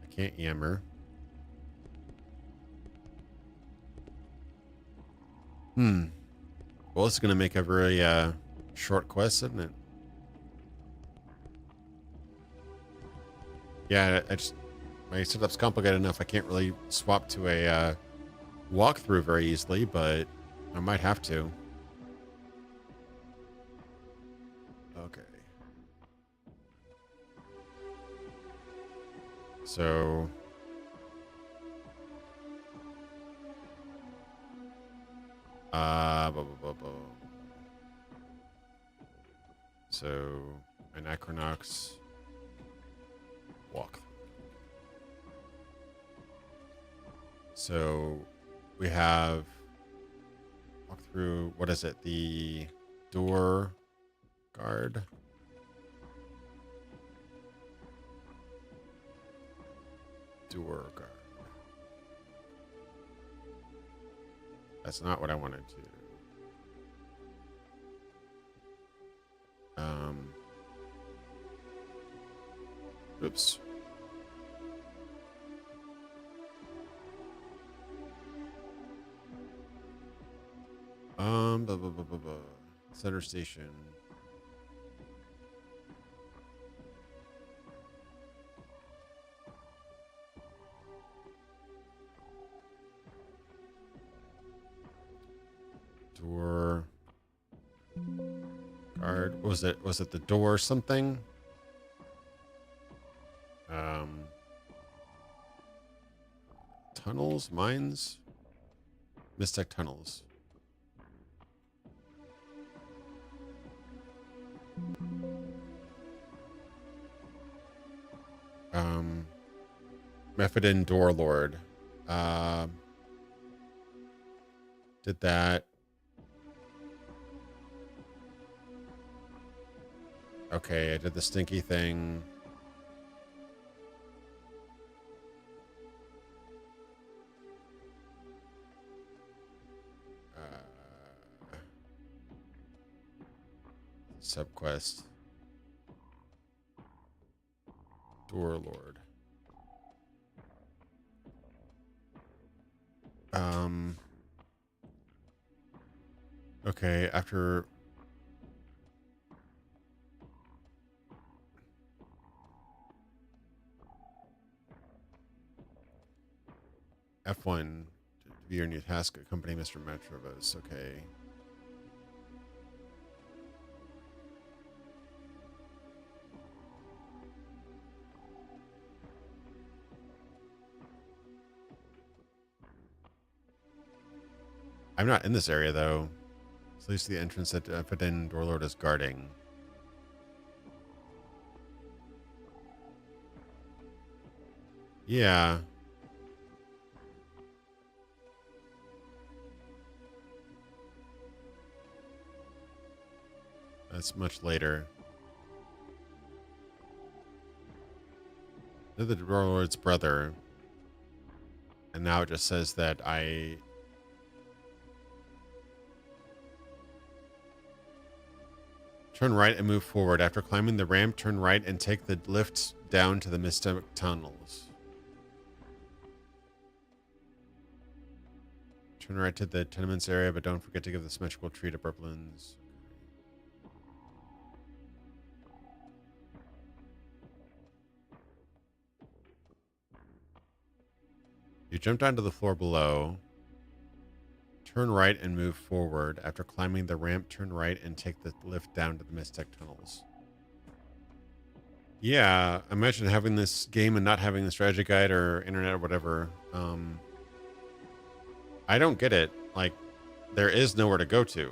I can't yammer. Well, this is going to make a very short quest, isn't it? Yeah, my setup's complicated enough. I can't really swap to a walkthrough very easily, but I might have to. Okay. So so Anachronox walk. So we have walk through, what is it? The door guard. Door guard. That's not what I wanted to. Oops. Center station. Door guard. Was it the door something? Tunnels, mines, Mystic tunnels. Mephidan Door Lord. Did that. Okay, I did the stinky thing. Subquest. Door Lord. Okay, after F1 to view your new task, accompany Mr. Metrovos. Okay. I'm not in this area though. At least the entrance that Fidin Doorlord is guarding. Yeah. That's much later. They're the Doorlord's brother. And now it just says that I... Turn right and move forward. After climbing the ramp, turn right and take the lift down to the Mystic tunnels. Turn right to the tenements area, but don't forget to give the symmetrical tree to Burblins. You jump down to the floor below. Turn right and move forward. After climbing the ramp, turn right and take the lift down to the Mistec tunnels. Yeah, imagine having this game and not having the strategy guide or internet or whatever. I don't get it. Like, there is nowhere to go to.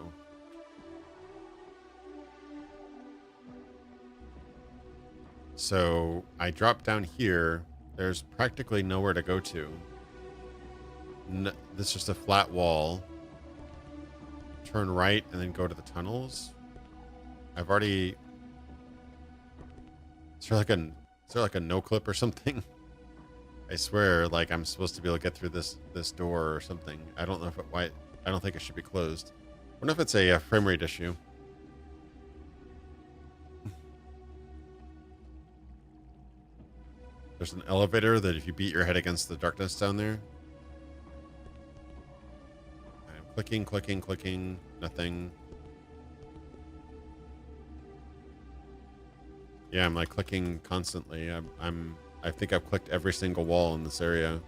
So I drop down here. There's practically nowhere to go to. This is just a flat wall. Turn right and then go to the tunnels. I've already... Is there like a no clip or something? I swear, like I'm supposed to be able to get through this door or something. I don't know if why. I don't think it should be closed. I wonder if it's a frame rate issue. There's an elevator that if you beat your head against the darkness down there. I'm clicking, nothing. Yeah, I'm like clicking constantly. I think I've clicked every single wall in this area.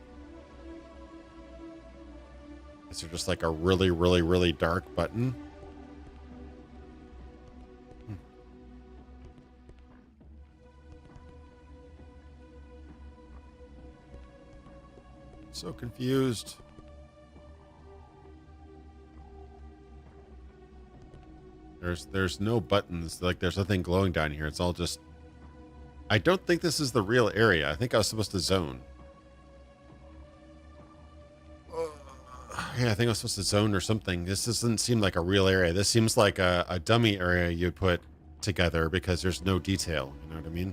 Is there just like a really, really, really dark button? So confused. There's no buttons. Like there's nothing glowing down here. It's all just... I don't think this is the real area. I think I was supposed to zone. Yeah, I think I was supposed to zone or something. This doesn't seem like a real area. This seems like a dummy area you put together because there's no detail. You know what I mean?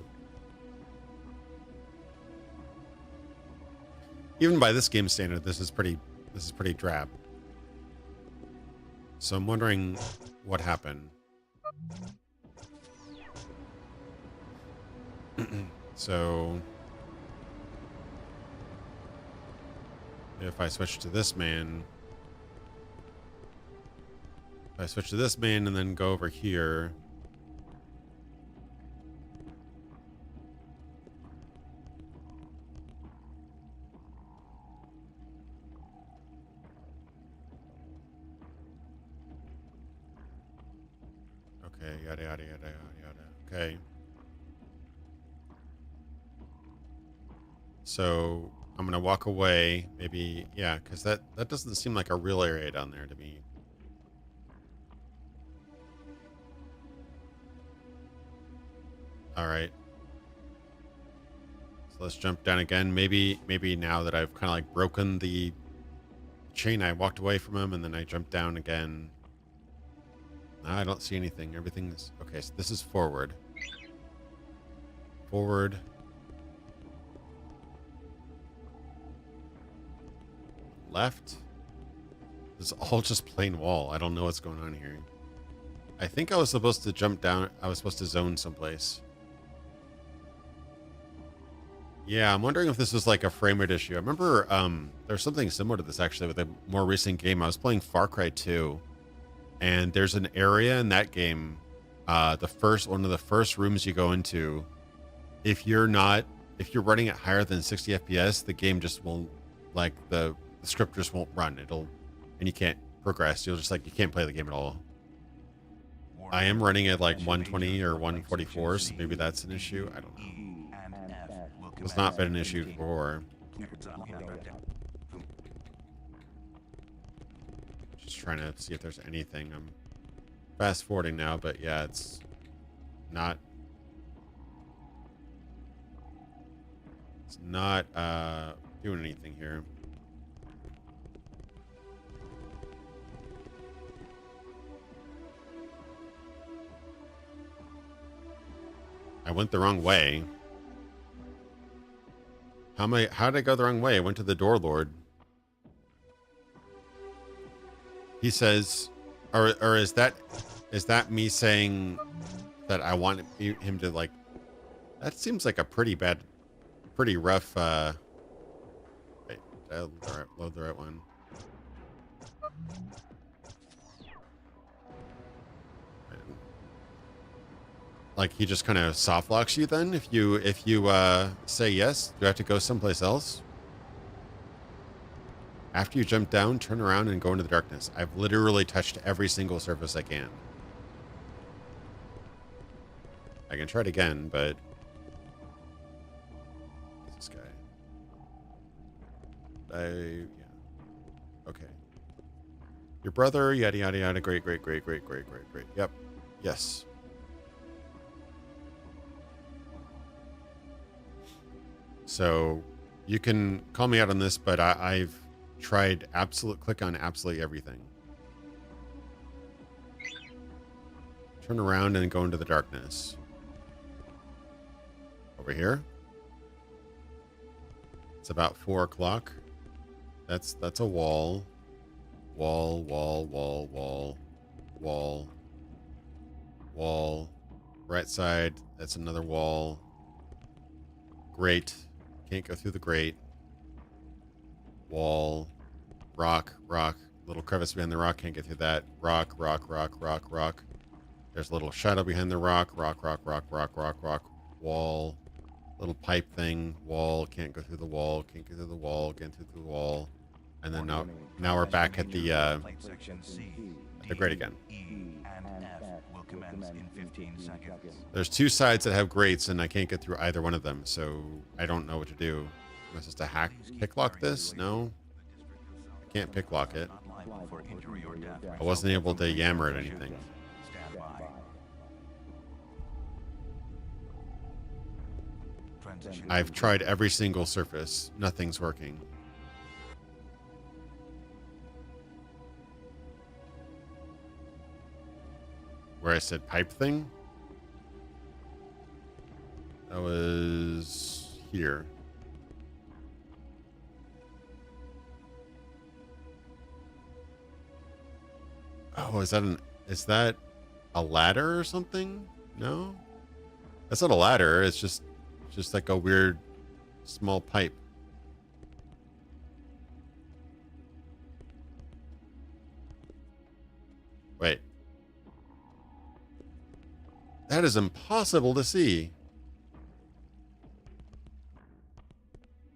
Even by this game standard, this is pretty drab. So I'm wondering what happened. So if I switch to this man, and then go over here. Okay, yada, yada, yada, yada, yada. Okay. So I'm going to walk away. Maybe, yeah, because that doesn't seem like a real area down there to me. All right. So let's jump down again. Maybe now that I've kind of like broken the chain, I walked away from him and then I jumped down again. No, I don't see anything. Everything's okay. So this is forward. Forward. Left. This is all just plain wall. I don't know what's going on here. I think I was supposed to jump down. I was supposed to zone someplace. Yeah, I'm wondering if this was like a frame rate issue. I remember there's something similar to this actually with a more recent game. I was playing Far Cry 2, and there's an area in that game, one of the first rooms you go into. If you're running it higher than 60 FPS, the game just won't, like the script just won't run. And you can't progress. You can't play the game at all. I am running at like 120 or 144, so maybe that's an issue. I don't know. It's not been an issue before. Just trying to see if there's anything. I'm fast forwarding now, but yeah, it's not doing anything here. I went the wrong way. How did I go the wrong way? I went to the door lord. He says, or is that me saying that I want him to like? That seems like a pretty rough. Wait, did I load the right one? Like he just kind of soft locks you then if you say yes, you have to go someplace else. After you jump down, turn around and go into the darkness. I've literally touched every single surface I can. I can try it again, but what's this guy? Yeah. Okay. Your brother, yada yada yada. Great. Yep. Yes. So you can call me out on this, but I've tried click on absolutely everything. Turn around and go into the darkness. Over here. It's about 4 o'clock. That's a wall. Wall. Right side, that's another wall. Grate. Can't go through the grate. Wall. Rock. Little crevice behind the rock. Can't get through that. Rock. There's a little shadow behind the rock. Rock. Wall. Little pipe thing. Wall. Can't go through the wall. Can't get through the wall. Can't get through the wall. And then now we're back at the grate again. There's 2 sides that have grates, and I can't get through either one of them, so I don't know what to do. Am I supposed to pick lock this? No. I can't pick lock it. I wasn't able to yammer at anything. I've tried every single surface. Nothing's working. Where I said pipe thing? That was here. Oh, is that a ladder or something? No? That's not a ladder. It's just like a weird small pipe. Wait. That is impossible to see.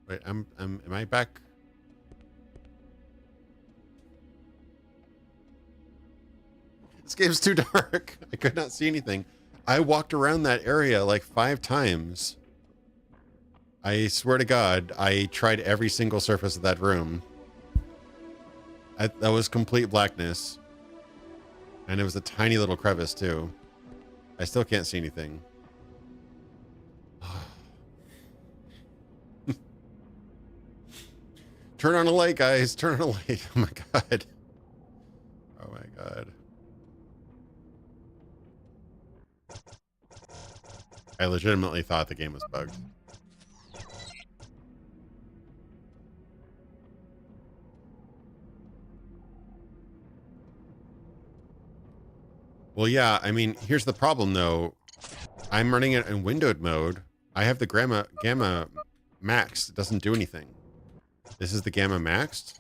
Wait, am I back? This game's too dark. I could not see anything. I walked around that area like 5 times. I swear to God, I tried every single surface of that room. That was complete blackness. And it was a tiny little crevice too. I still can't see anything. Turn on a light, guys. Turn on a light. Oh my God. Oh my God. I legitimately thought the game was bugged. Well, yeah, I mean, here's the problem, though. I'm running it in windowed mode. I have the gamma maxed. It doesn't do anything. This is the gamma maxed.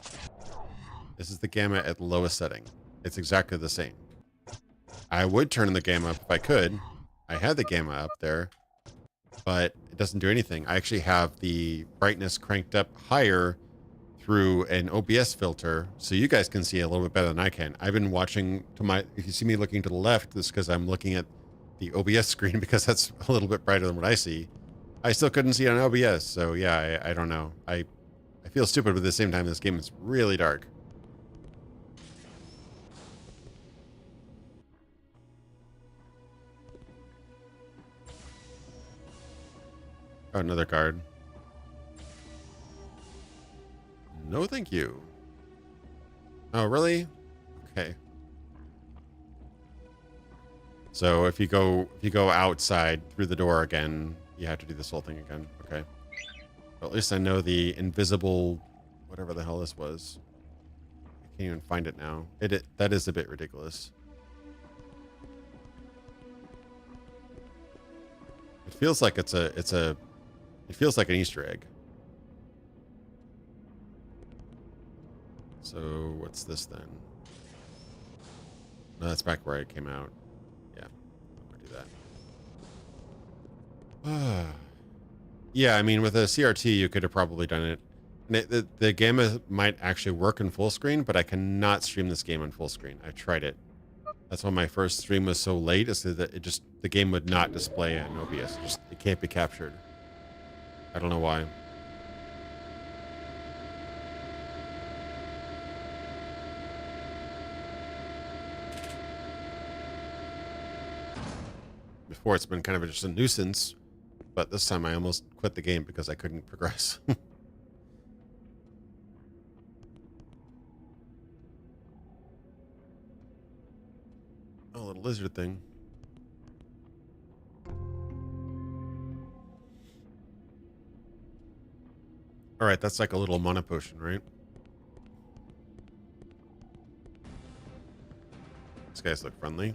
This is the gamma at the lowest setting. It's exactly the same. I would turn the gamma up if I could. I had the gamma up there, but it doesn't do anything. I actually have the brightness cranked up higher through an OBS filter, so you guys can see a little bit better than I can. I've been watching if you see me looking to the left, it's because I'm looking at the OBS screen because that's a little bit brighter than what I see. I still couldn't see it on OBS, so yeah, I don't know. I feel stupid, but at the same time, this game is really dark. Oh, another card. No, thank you. Oh, really? Okay. So if you go outside through the door again, you have to do this whole thing again. Okay. Well, at least I know the invisible, whatever the hell this was. I can't even find it now. That is a bit ridiculous. It feels like it feels like an Easter egg. So what's this then? No, that's back where I came out. Yeah, I'm gonna do that. Yeah, I mean, with a CRT, you could have probably done it. And the game might actually work in full screen, but I cannot stream this game on full screen. I tried it. That's why my first stream was so late, is that the game would not display in OBS. It can't be captured. I don't know why. Before, it's been kind of just a nuisance, but this time I almost quit the game because I couldn't progress. Oh, little lizard thing. All right, that's like a little mana potion, right? These guys look friendly.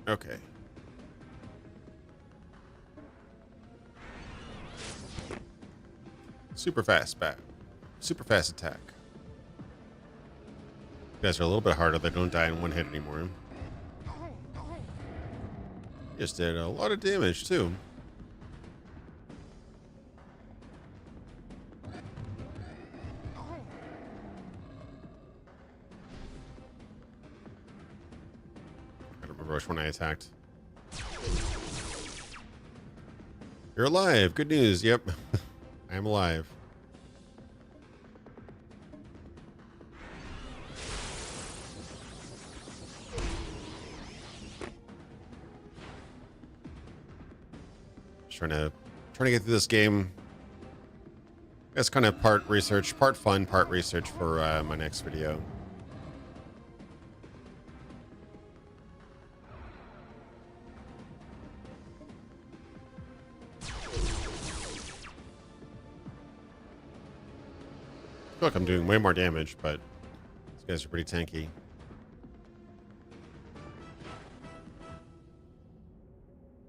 Okay. Super fast bat. Super fast attack. You guys are a little bit harder. They don't die in one hit anymore. Just did a lot of damage too. I don't remember which one I attacked. You're alive. Good news. Yep. I am alive. Just trying to get through this game. It's kind of part research, part fun, part research for my next video. I feel like I'm doing way more damage, but these guys are pretty tanky.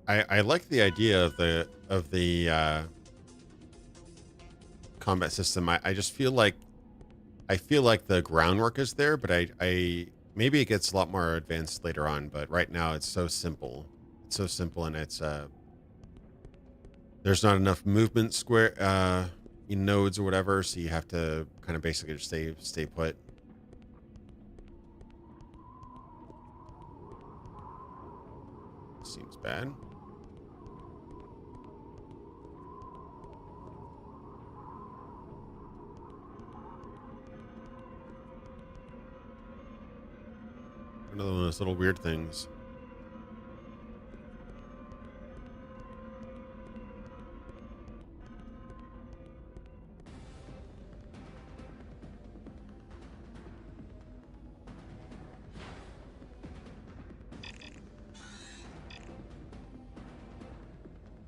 I like the idea of the combat system. I just feel like the groundwork is there, but I maybe it gets a lot more advanced later on. But right now it's so simple. It's so simple, and it's there's not enough movement square in nodes or whatever, so you have to kind of basically just stay put. Seems bad. Another one of those little weird things.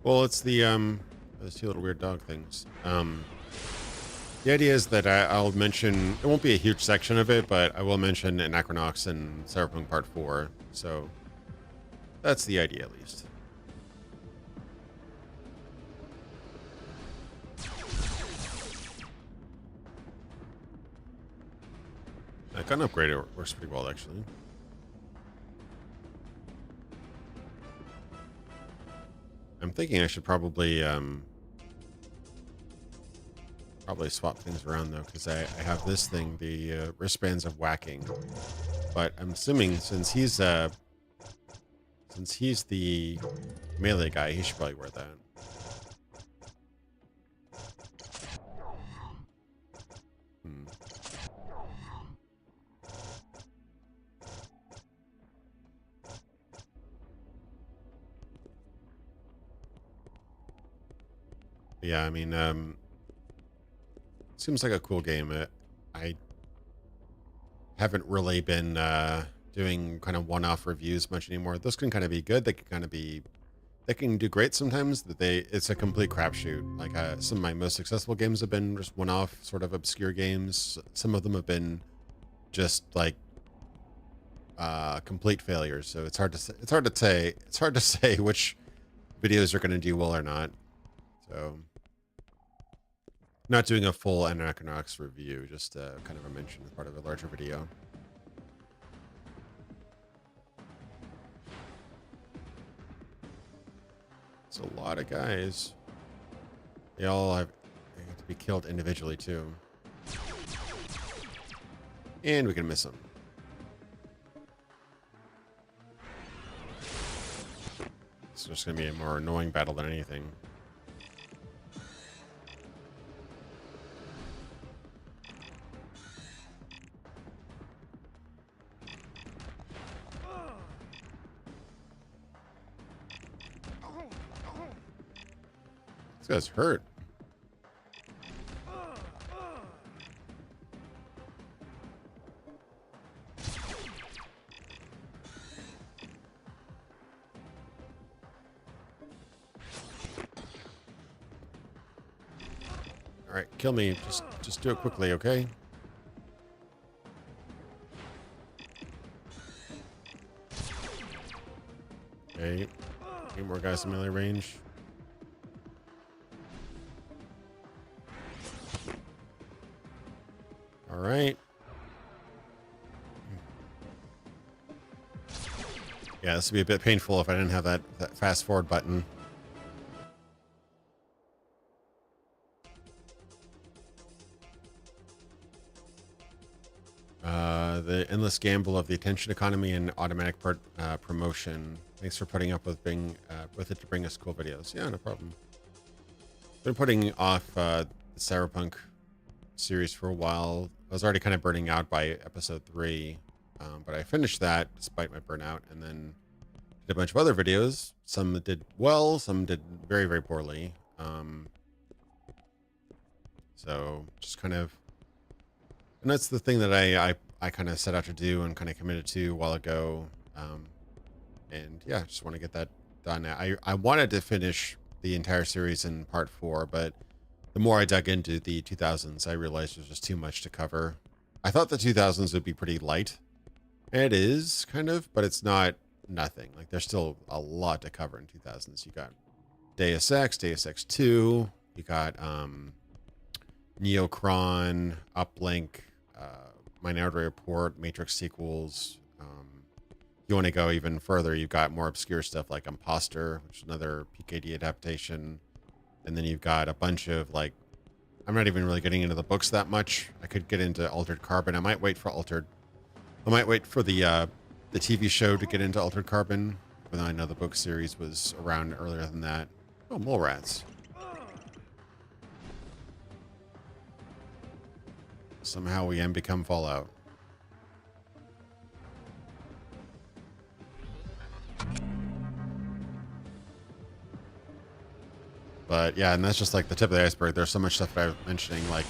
Well, it's the those two little weird dog things. The idea is that I'll mention, it won't be a huge section of it, but I will mention Anachronox and Cyberpunk Part 4. So that's the idea, at least. I got an upgrade. It works pretty well, actually. I'm thinking I should probably swap things around though, because I have this thing, the wristbands of whacking. But I'm assuming since he's the melee guy, he should probably wear that. Yeah, I mean, seems like a cool game. I haven't really been doing kind of one-off reviews much anymore. Those can kind of be good. They can do great sometimes. It's a complete crapshoot. Like some of my most successful games have been just one-off, sort of obscure games. Some of them have been just like complete failures. So it's hard to say. It's hard to say which videos are going to do well or not. So not doing a full Anachronox review, just kind of a mention as part of a larger video. It's a lot of guys. They have to be killed individually too. And we can miss them. It's just going to be a more annoying battle than anything. This guy's hurt. All right, kill me. Just do it quickly, okay? Okay. 8 more guys in melee range. All right. Yeah, this would be a bit painful if I didn't have that fast forward button. The endless gamble of the attention economy and automatic promotion. Thanks for putting up with with it to bring us cool videos. Yeah, no problem. Been putting off the cyberpunk series for a while. I was already kind of burning out by episode 3, but I finished that despite my burnout, and then did a bunch of other videos. Some did well, some did very, very poorly. So just kind of, and that's the thing that I kind of set out to do and kind of committed to a while ago. And yeah, just want to get that done. I wanted to finish the entire series in part 4, but the more I dug into the 2000s, I realized there's just too much to cover. I thought the 2000s would be pretty light. It is kind of, but it's not nothing. Like there's still a lot to cover in 2000s. You got Deus Ex, Deus Ex 2. You got Neocron, Uplink, Minority Report, Matrix sequels. You want to go even further, you've got more obscure stuff like Imposter, which is another PKD adaptation. And then you've got a bunch of like, I'm not even really getting into the books that much. I could get into Altered Carbon. I might wait for the TV show to get into Altered Carbon, but I know the book series was around earlier than that. Oh, mole rats. Somehow we become Fallout. But yeah, and that's just like the tip of the iceberg. There's so much stuff that I was mentioning, like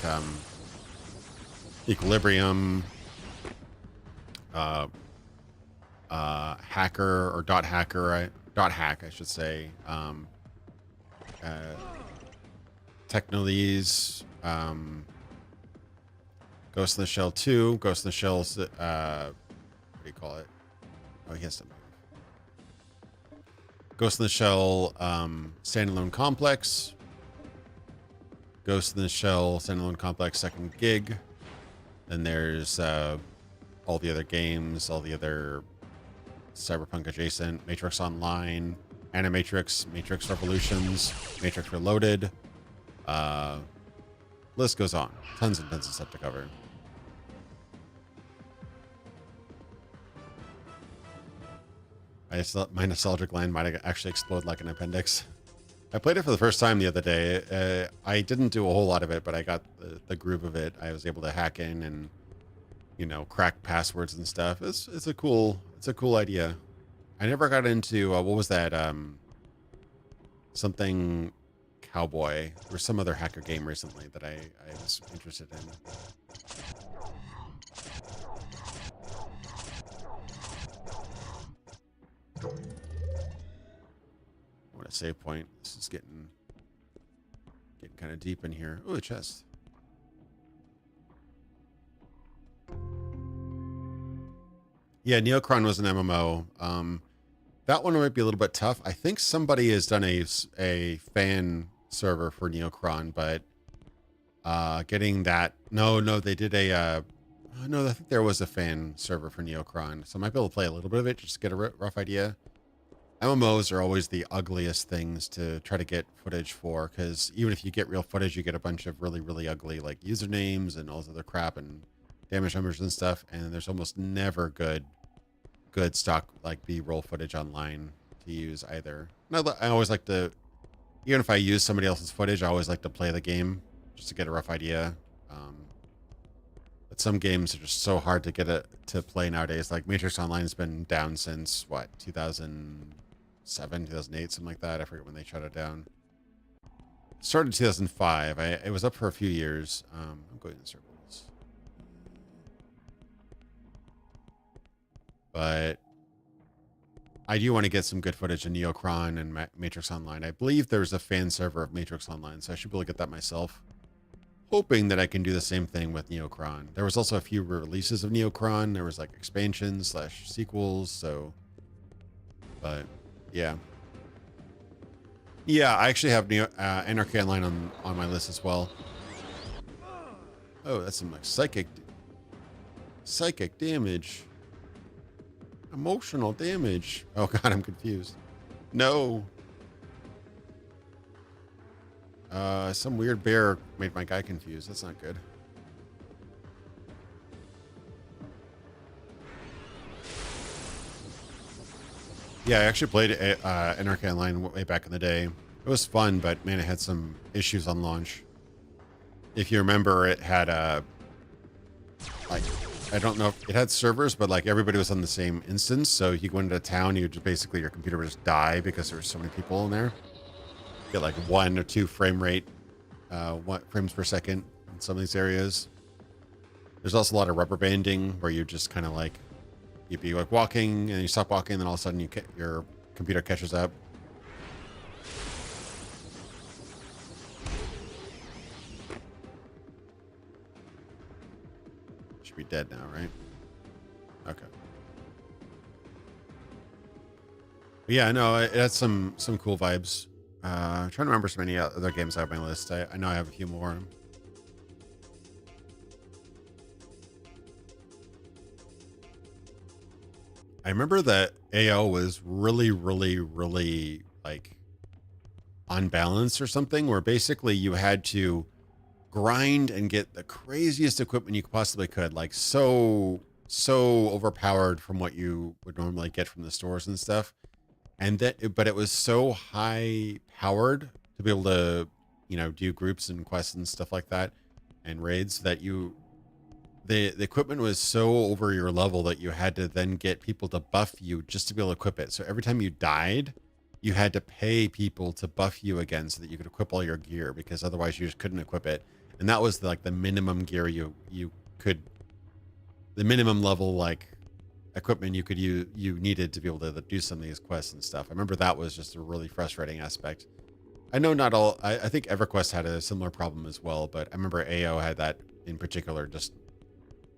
Equilibrium, Hacker or Dot Hacker, Dot Hack, I should say. Technolese, Ghost in the Shell 2, Ghost in the Shell's, what do you call it? Oh, he has to move. Ghost in the Shell Standalone Complex. Ghost in the Shell Standalone Complex Second Gig. Then there's all the other games, all the other cyberpunk adjacent, Matrix Online, Animatrix, Matrix Revolutions, Matrix Reloaded. List goes on. Tons and tons of stuff to cover. I just thought my nostalgic gland might actually explode like an appendix. I played it for the first time the other day. I didn't do a whole lot of it, but I got the groove of it. I was able to hack in and, you know, crack passwords and stuff. It's a cool idea. I never got into what was that? Something Cowboy or some other hacker game recently that I was interested in. I want a save point. This is getting kind of deep in here. Oh, a chest. Yeah, Neocron was an MMO. That one might be a little bit tough. I think somebody has done a fan server for Neocron, but getting that, no, they did a no, I think there was a fan server for Neocron, so I might be able to play a little bit of it just to get a rough idea. MMOs are always the ugliest things to try to get footage for, because even if you get real footage, you get a bunch of really, really ugly like usernames and all this other crap and damage numbers and stuff, and there's almost never good stock like B-roll footage online to use either. And I always like to, even if I use somebody else's footage, I always like to play the game just to get a rough idea. But some games are just so hard to get it to play nowadays. Like Matrix Online has been down since what, 2007, 2008, something like that. I forget when they shut it down. It started in 2005. It was up for a few years. I'm going in circles. But I do want to get some good footage of Neocron and Matrix Online. I believe there's a fan server of Matrix Online, so I should be able to get that myself. Hoping that I can do the same thing with Neocron. There was also a few releases of Neocron. There was like expansions / sequels, so... But, yeah. Yeah, I actually have Anarchy Online on my list as well. Oh, that's some like psychic damage. Emotional damage. Oh god, I'm confused. No. Some weird bear made my guy confused. That's not good. Yeah, I actually played Anarchy Online way back in the day. It was fun, but man, it had some issues on launch. If you remember, it had like, I don't know if it had servers, but like everybody was on the same instance. So you go into a town, you just basically your computer would just die because there were so many people in there. You get like 1 or 2 frame rate, frames per second in some of these areas. There's also a lot of rubber banding where you just kind of like, you'd be like walking and you stop walking, and then all of a sudden your computer catches up. Should be dead now, right? Okay. But yeah, no, it had some cool vibes. I'm trying to remember so many other games I have on my list. I know I have a few more. I remember that AO was really, really, really like unbalanced or something, where basically you had to grind and get the craziest equipment you possibly could, like so overpowered from what you would normally get from the stores and stuff. And but it was so high powered to be able to, do groups and quests and stuff like that and raids that the equipment was so over your level that you had to then get people to buff you just to be able to equip it. So every time you died, you had to pay people to buff you again so that you could equip all your gear, because otherwise you just couldn't equip it. And that was like the minimum gear you could, the minimum level like equipment you needed to be able to do some of these quests and stuff. I remember that was just a really frustrating aspect. I know not all, I think EverQuest had a similar problem as well, but I remember AO had that in particular. Just,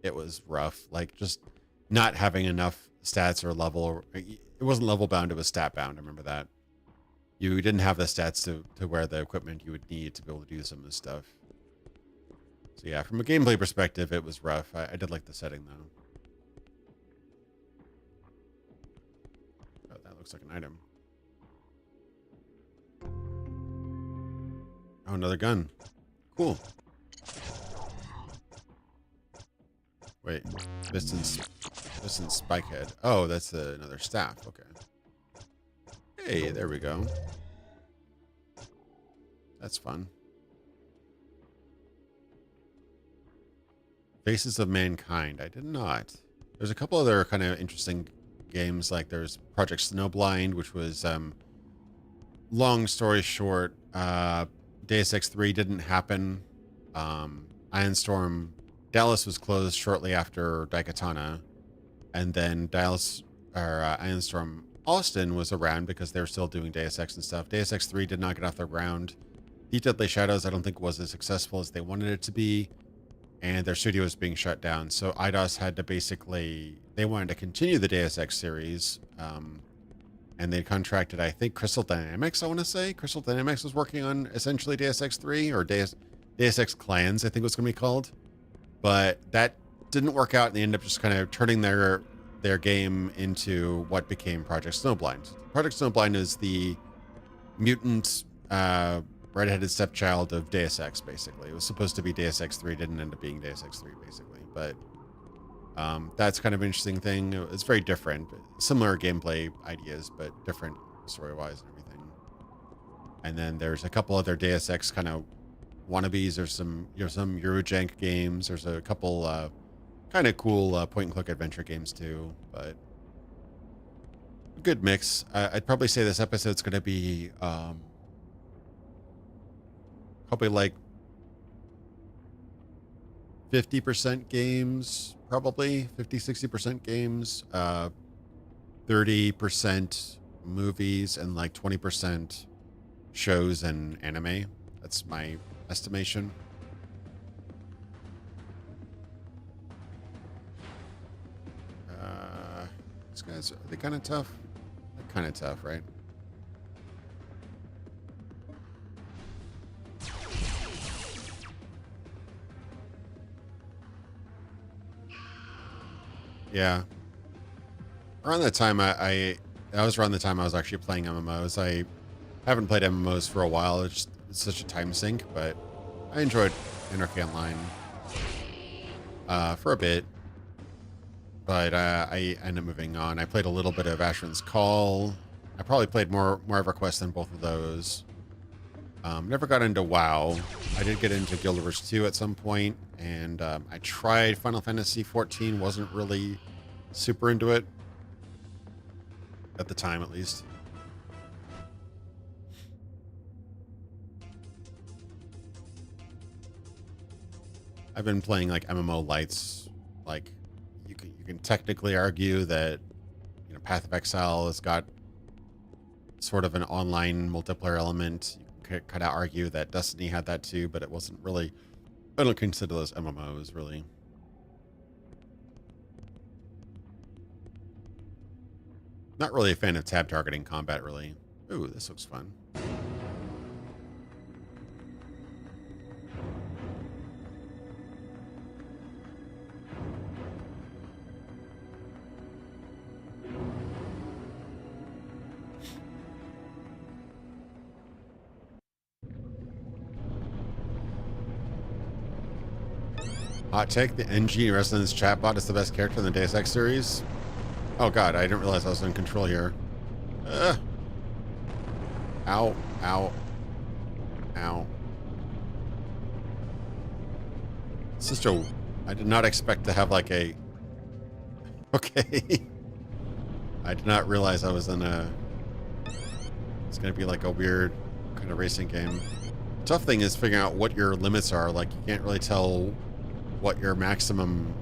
it was rough, like just not having enough stats or level. It wasn't level bound, it was stat bound. I remember that. You didn't have the stats to wear the equipment you would need to be able to do some of this stuff. So yeah, from a gameplay perspective, it was rough. I did like the setting though. Oh, that looks like an item. Oh, another gun. Cool. Wait, piston spike head. Oh, that's another staff. Okay. Hey, there we go. That's fun. Faces of Mankind. I did not. There's a couple other kind of interesting games. Like there's Project Snowblind, which was long story short, Deus Ex 3 didn't happen. Ironstorm Dallas was closed shortly after Daikatana, and then Ironstorm Austin was around because they were still doing Deus Ex and stuff. Deus Ex 3 did not get off the ground. Deep Deadly Shadows I don't think was as successful as they wanted it to be. and their studio was being shut down. So IDOS had to they wanted to continue the Deus Ex series, and they contracted, I think, Crystal Dynamics. I want to say Crystal Dynamics was working on essentially Deus Ex 3 or Deus Ex Clans, I think it was going to be called, but that didn't work out, and they ended up just kind of turning their game into what became Project Snowblind. Project Snowblind is the mutant redheaded stepchild of Deus Ex, basically. It was supposed to be Deus Ex 3, didn't end up being Deus Ex 3, basically. But that's kind of an interesting thing. It's very different. Similar gameplay ideas, but different story-wise and everything. And then there's a couple other Deus Ex kind of wannabes. There's some Eurojank games. There's a couple kind of cool point-and-click adventure games, too. But a good mix. I'd probably say this episode's going to be probably like 50% games, probably 50-60% games, 30% movies, and like 20% shows and anime. That's my estimation. These guys, are they kind of tough? They're kind of tough, right? Yeah. Around that time, that was around the time I was actually playing MMOs. I haven't played MMOs for a while. It's such a time sink, but I enjoyed Anarchy Online for a bit. But I ended up moving on. I played a little bit of Asheron's Call. I probably played more EverQuest than both of those. Never got into WoW. I did get into Guild Wars 2 at some point, and I tried Final Fantasy 14. Wasn't really super into it at the time, at least. I've been playing like MMO lights. Like you can technically argue that, you know, Path of Exile has got sort of an online multiplayer element. You can kind of argue that Destiny had that too, but it wasn't really. I don't consider those MMOs really. Not really a fan of tab targeting combat, really. Ooh, this looks fun. Hot take, the NG Resonance chatbot is the best character in the Deus Ex series. Oh god, I didn't realize I was in control here. Ow, ow, ow. Sister, I did not expect to have like a... Okay. I did not realize I was in a... It's gonna be like a weird kind of racing game. The tough thing is figuring out what your limits are. Like, you can't really tell what your maximum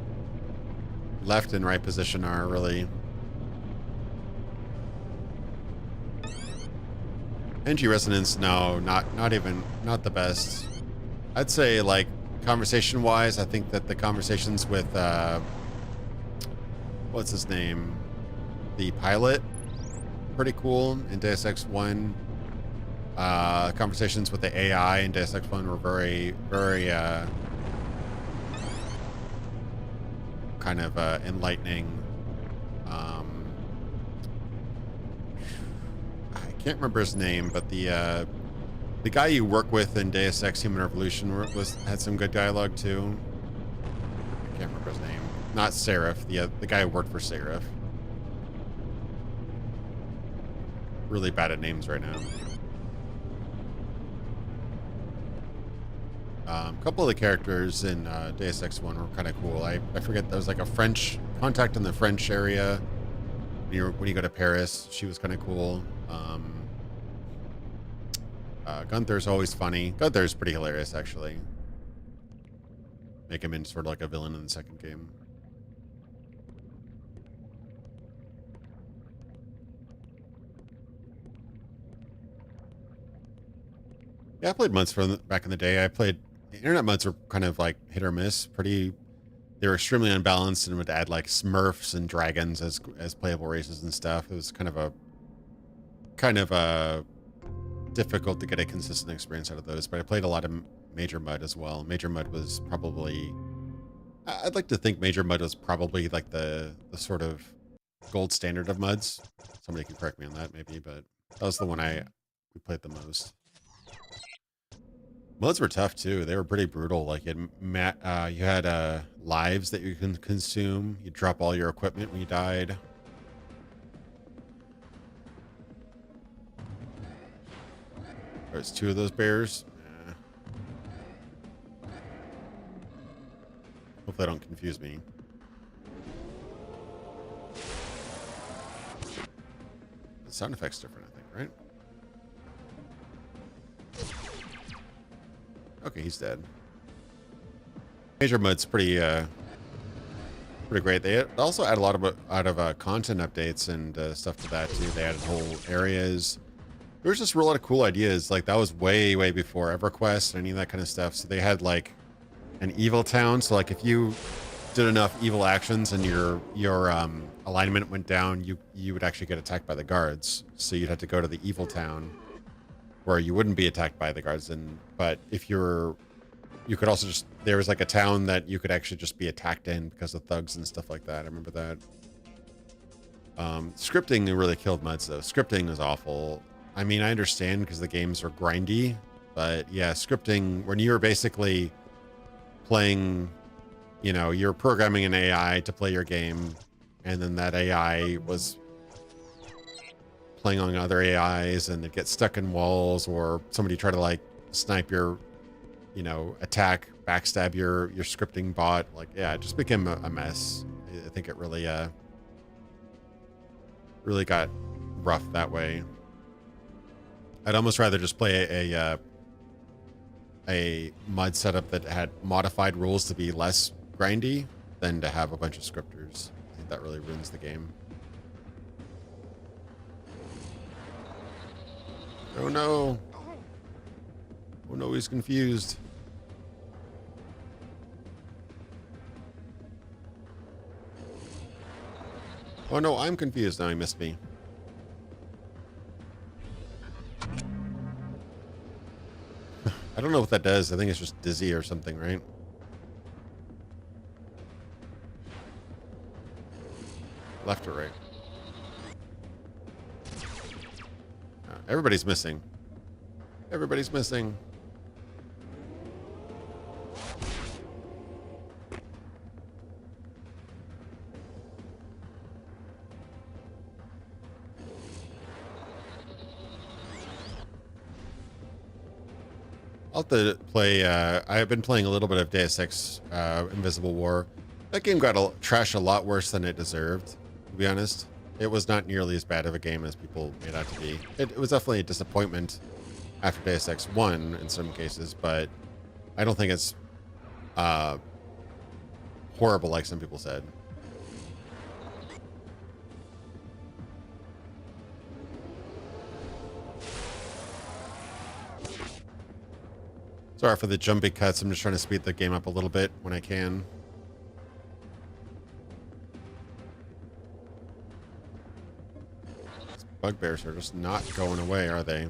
left and right position are, really. NG Resonance, no, not the best. I'd say, like, conversation wise, I think that the conversations with what's his name, the pilot, pretty cool in Deus Ex 1. Conversations with the AI in Deus Ex 1 were very kind of enlightening. I can't remember his name, but the guy you work with in Deus Ex Human Revolution had some good dialogue too. I can't remember his name. Not Seraph, the guy who worked for Seraph. Really bad at names right now. A couple of the characters in Deus Ex 1 were kind of cool. I forget, there was like a French contact in the French area when you go to Paris. She was kind of cool. Gunther's always funny. Gunther's pretty hilarious, actually. Make him into sort of like a villain in the second game. Yeah, I played months back in the day. I played internet mods are kind of like hit or miss. They were extremely unbalanced and would add like Smurfs and dragons as playable races and stuff. It was kind of a difficult to get a consistent experience out of those. But I played a lot of Major Mud as well. Major Mud was probably, I'd like to think Major Mud was probably like the sort of gold standard of muds. Somebody can correct me on that maybe, but that was the one we played the most. Mods were tough too. They were pretty brutal. Like you had lives that you can consume. You drop all your equipment when you died. There's 2 of those bears. Hopefully they don't confuse me. The sound effect's different, I think, right? Okay, he's dead. Major Mud's pretty great. They also add a lot of content updates and stuff to that too. They added whole areas. There was just a lot of cool ideas. Like that was way before EverQuest and any of that kind of stuff. So they had like an evil town. So like if you did enough evil actions and your alignment went down, you would actually get attacked by the guards. So you'd have to go to the evil town where you wouldn't be attacked by the guards. But if you could also just, there was like a town that you could actually just be attacked in because of thugs and stuff like that. I remember that. Scripting really killed muds though. Scripting is awful. I mean, I understand because the games are grindy, but yeah, scripting, when you're basically playing, you're programming an AI to play your game, and then that AI was playing on other AIs and it gets stuck in walls, or somebody try to like snipe your, attack, backstab your scripting bot. Like, yeah, it just became a mess. I think it really got rough that way. I'd almost rather just play a mud setup that had modified rules to be less grindy than to have a bunch of scripters. I think that really ruins the game. Oh no. Oh no, he's confused. Oh no, I'm confused. Now he missed me. I don't know what that does. I think it's just dizzy or something, right? Left or right? Everybody's missing. Everybody's missing. I'll have to play, I've been playing a little bit of Deus Ex Invisible War. That game got trashed a lot worse than it deserved, to be honest. It was not nearly as bad of a game as people made out to be. It was definitely a disappointment after Deus Ex 1 in some cases, but I don't think it's horrible like some people said. Sorry for the jumpy cuts. I'm just trying to speed the game up a little bit when I can. These bugbears are just not going away, are they?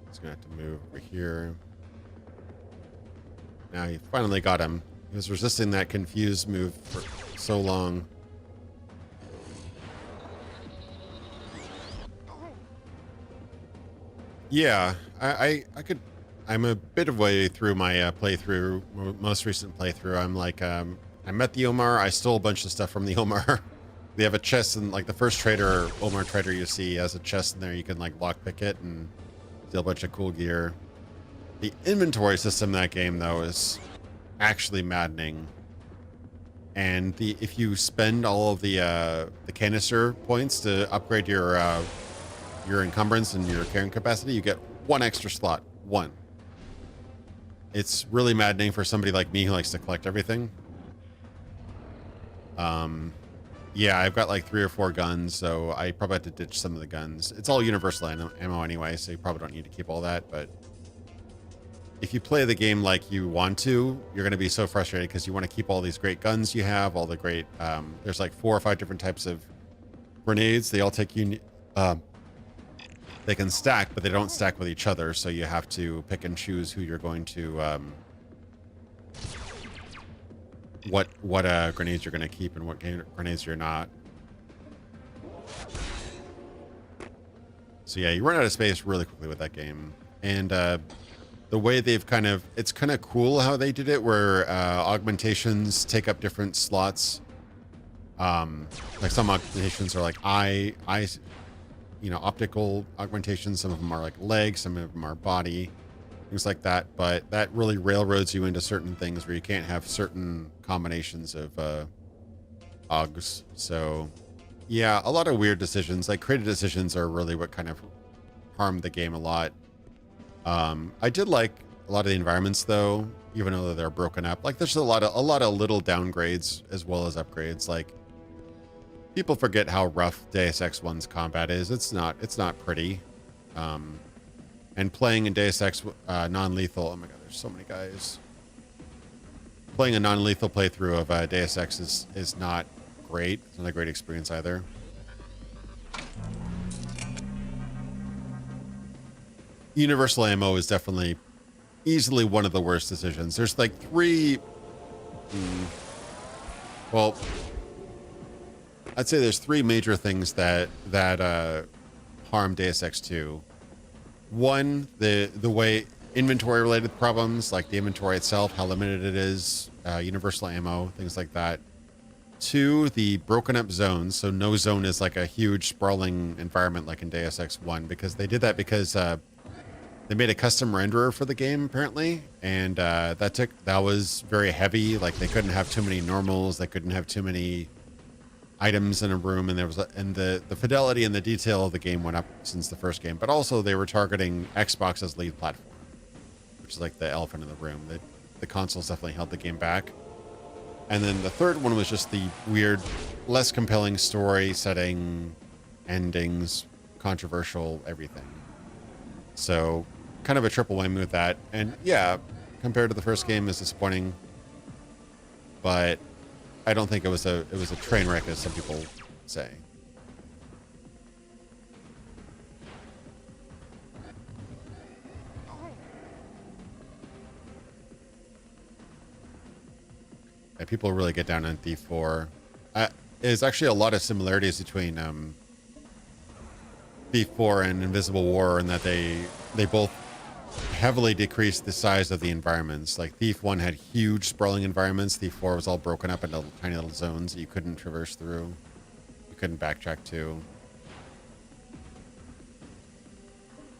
He's gonna have to move over here. Now you finally got him. He was resisting that confused move for so long. Yeah, I'm a bit of way through my playthrough, most recent playthrough. I'm like, I met the Omar. I stole a bunch of stuff from the Omar. They have a chest, and like the first trader, Omar trader you see has a chest in there. You can like lockpick it and steal a bunch of cool gear. The inventory system in that game though is actually maddening. And if you spend all of the canister points to upgrade your encumbrance and your carrying capacity, you get one extra slot. One. It's really maddening for somebody like me who likes to collect everything. yeah, I've got like 3 or 4 guns, so I probably have to ditch some of the guns. It's all universal ammo anyway, so you probably don't need to keep all that, but if you play the game like you want to, you're going to be so frustrated because you want to keep all these great guns you have, all the great, there's like 4 or 5 different types of grenades. They all take they can stack, but they don't stack with each other. So you have to pick and choose who you're going to, what grenades you're going to keep and what grenades you're not. So yeah, you run out of space really quickly with that game. And, the way they've it's kind of cool how they did it, where augmentations take up different slots. Like some augmentations are like optical augmentations. Some of them are like legs, some of them are body, things like that. But that really railroads you into certain things where you can't have certain combinations of augs. So yeah, a lot of weird decisions. Like creative decisions are really what kind of harmed the game a lot. I did like a lot of the environments though, even though they're broken up. Like there's a lot of little downgrades as well as upgrades. Like people forget how rough Deus Ex 1's combat is. It's not pretty. And playing in Deus Ex non-lethal, oh my god, there's so many guys. Playing a non-lethal playthrough of Deus Ex is not great. It's not a great experience either. Universal ammo is definitely easily one of the worst decisions. There's like 3 well, I'd say there's 3 major things that harm Deus Ex 2. One, the way inventory related problems, like the inventory itself, how limited it is, universal ammo, things like that. 2, the broken up zones. So no zone is like a huge sprawling environment like in Deus Ex 1, because they did that because they made a custom renderer for the game apparently, and that was very heavy. Like they couldn't have too many normals, they couldn't have too many items in a room, and the fidelity and the detail of the game went up since the first game. But also they were targeting Xbox as lead platform, which is like the elephant in the room. The consoles definitely held the game back. And then the third one was just the weird, less compelling story setting, endings, controversial everything. So kind of a triple whammy with that. And yeah, compared to the first game, is disappointing, but I don't think it was a train wreck as some people say. Yeah, people really get down on Thief 4. There's actually a lot of similarities between Thief 4 and Invisible War in that they both heavily decreased the size of the environments. Like Thief 1 had huge sprawling environments. Thief 4 was all broken up into tiny little zones that you couldn't traverse through. You couldn't backtrack to.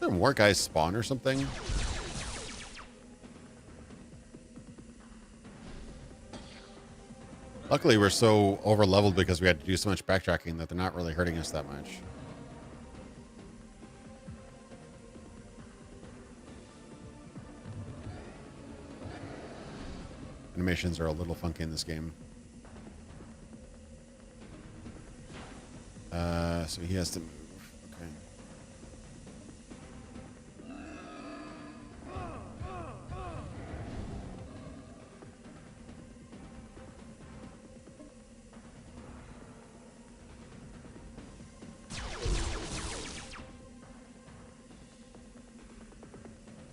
Are there more guys spawn or something? Luckily, we're so over leveled because we had to do so much backtracking that they're not really hurting us that much. Animations are a little funky in this game. So he has to move. Okay.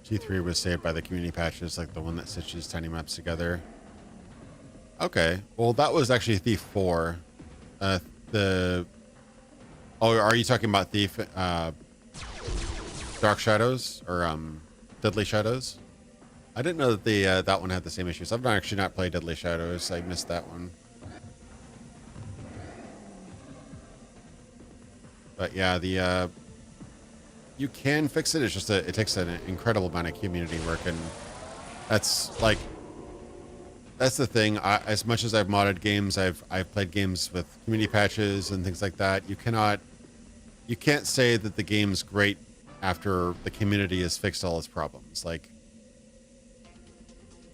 T3 was saved by the community patches, like the one that stitches tiny maps together. Okay, well that was actually Thief 4. Oh, are you talking about Thief Dark Shadows or Deadly Shadows? I didn't know that that one had the same issues. I've actually not played Deadly Shadows. I missed that one. But yeah, you can fix it. It's just it takes an incredible amount of community work, and that's the thing. As much as I've modded games, I've played games with community patches and things like that. You can't say that the game's great after the community has fixed all its problems. Like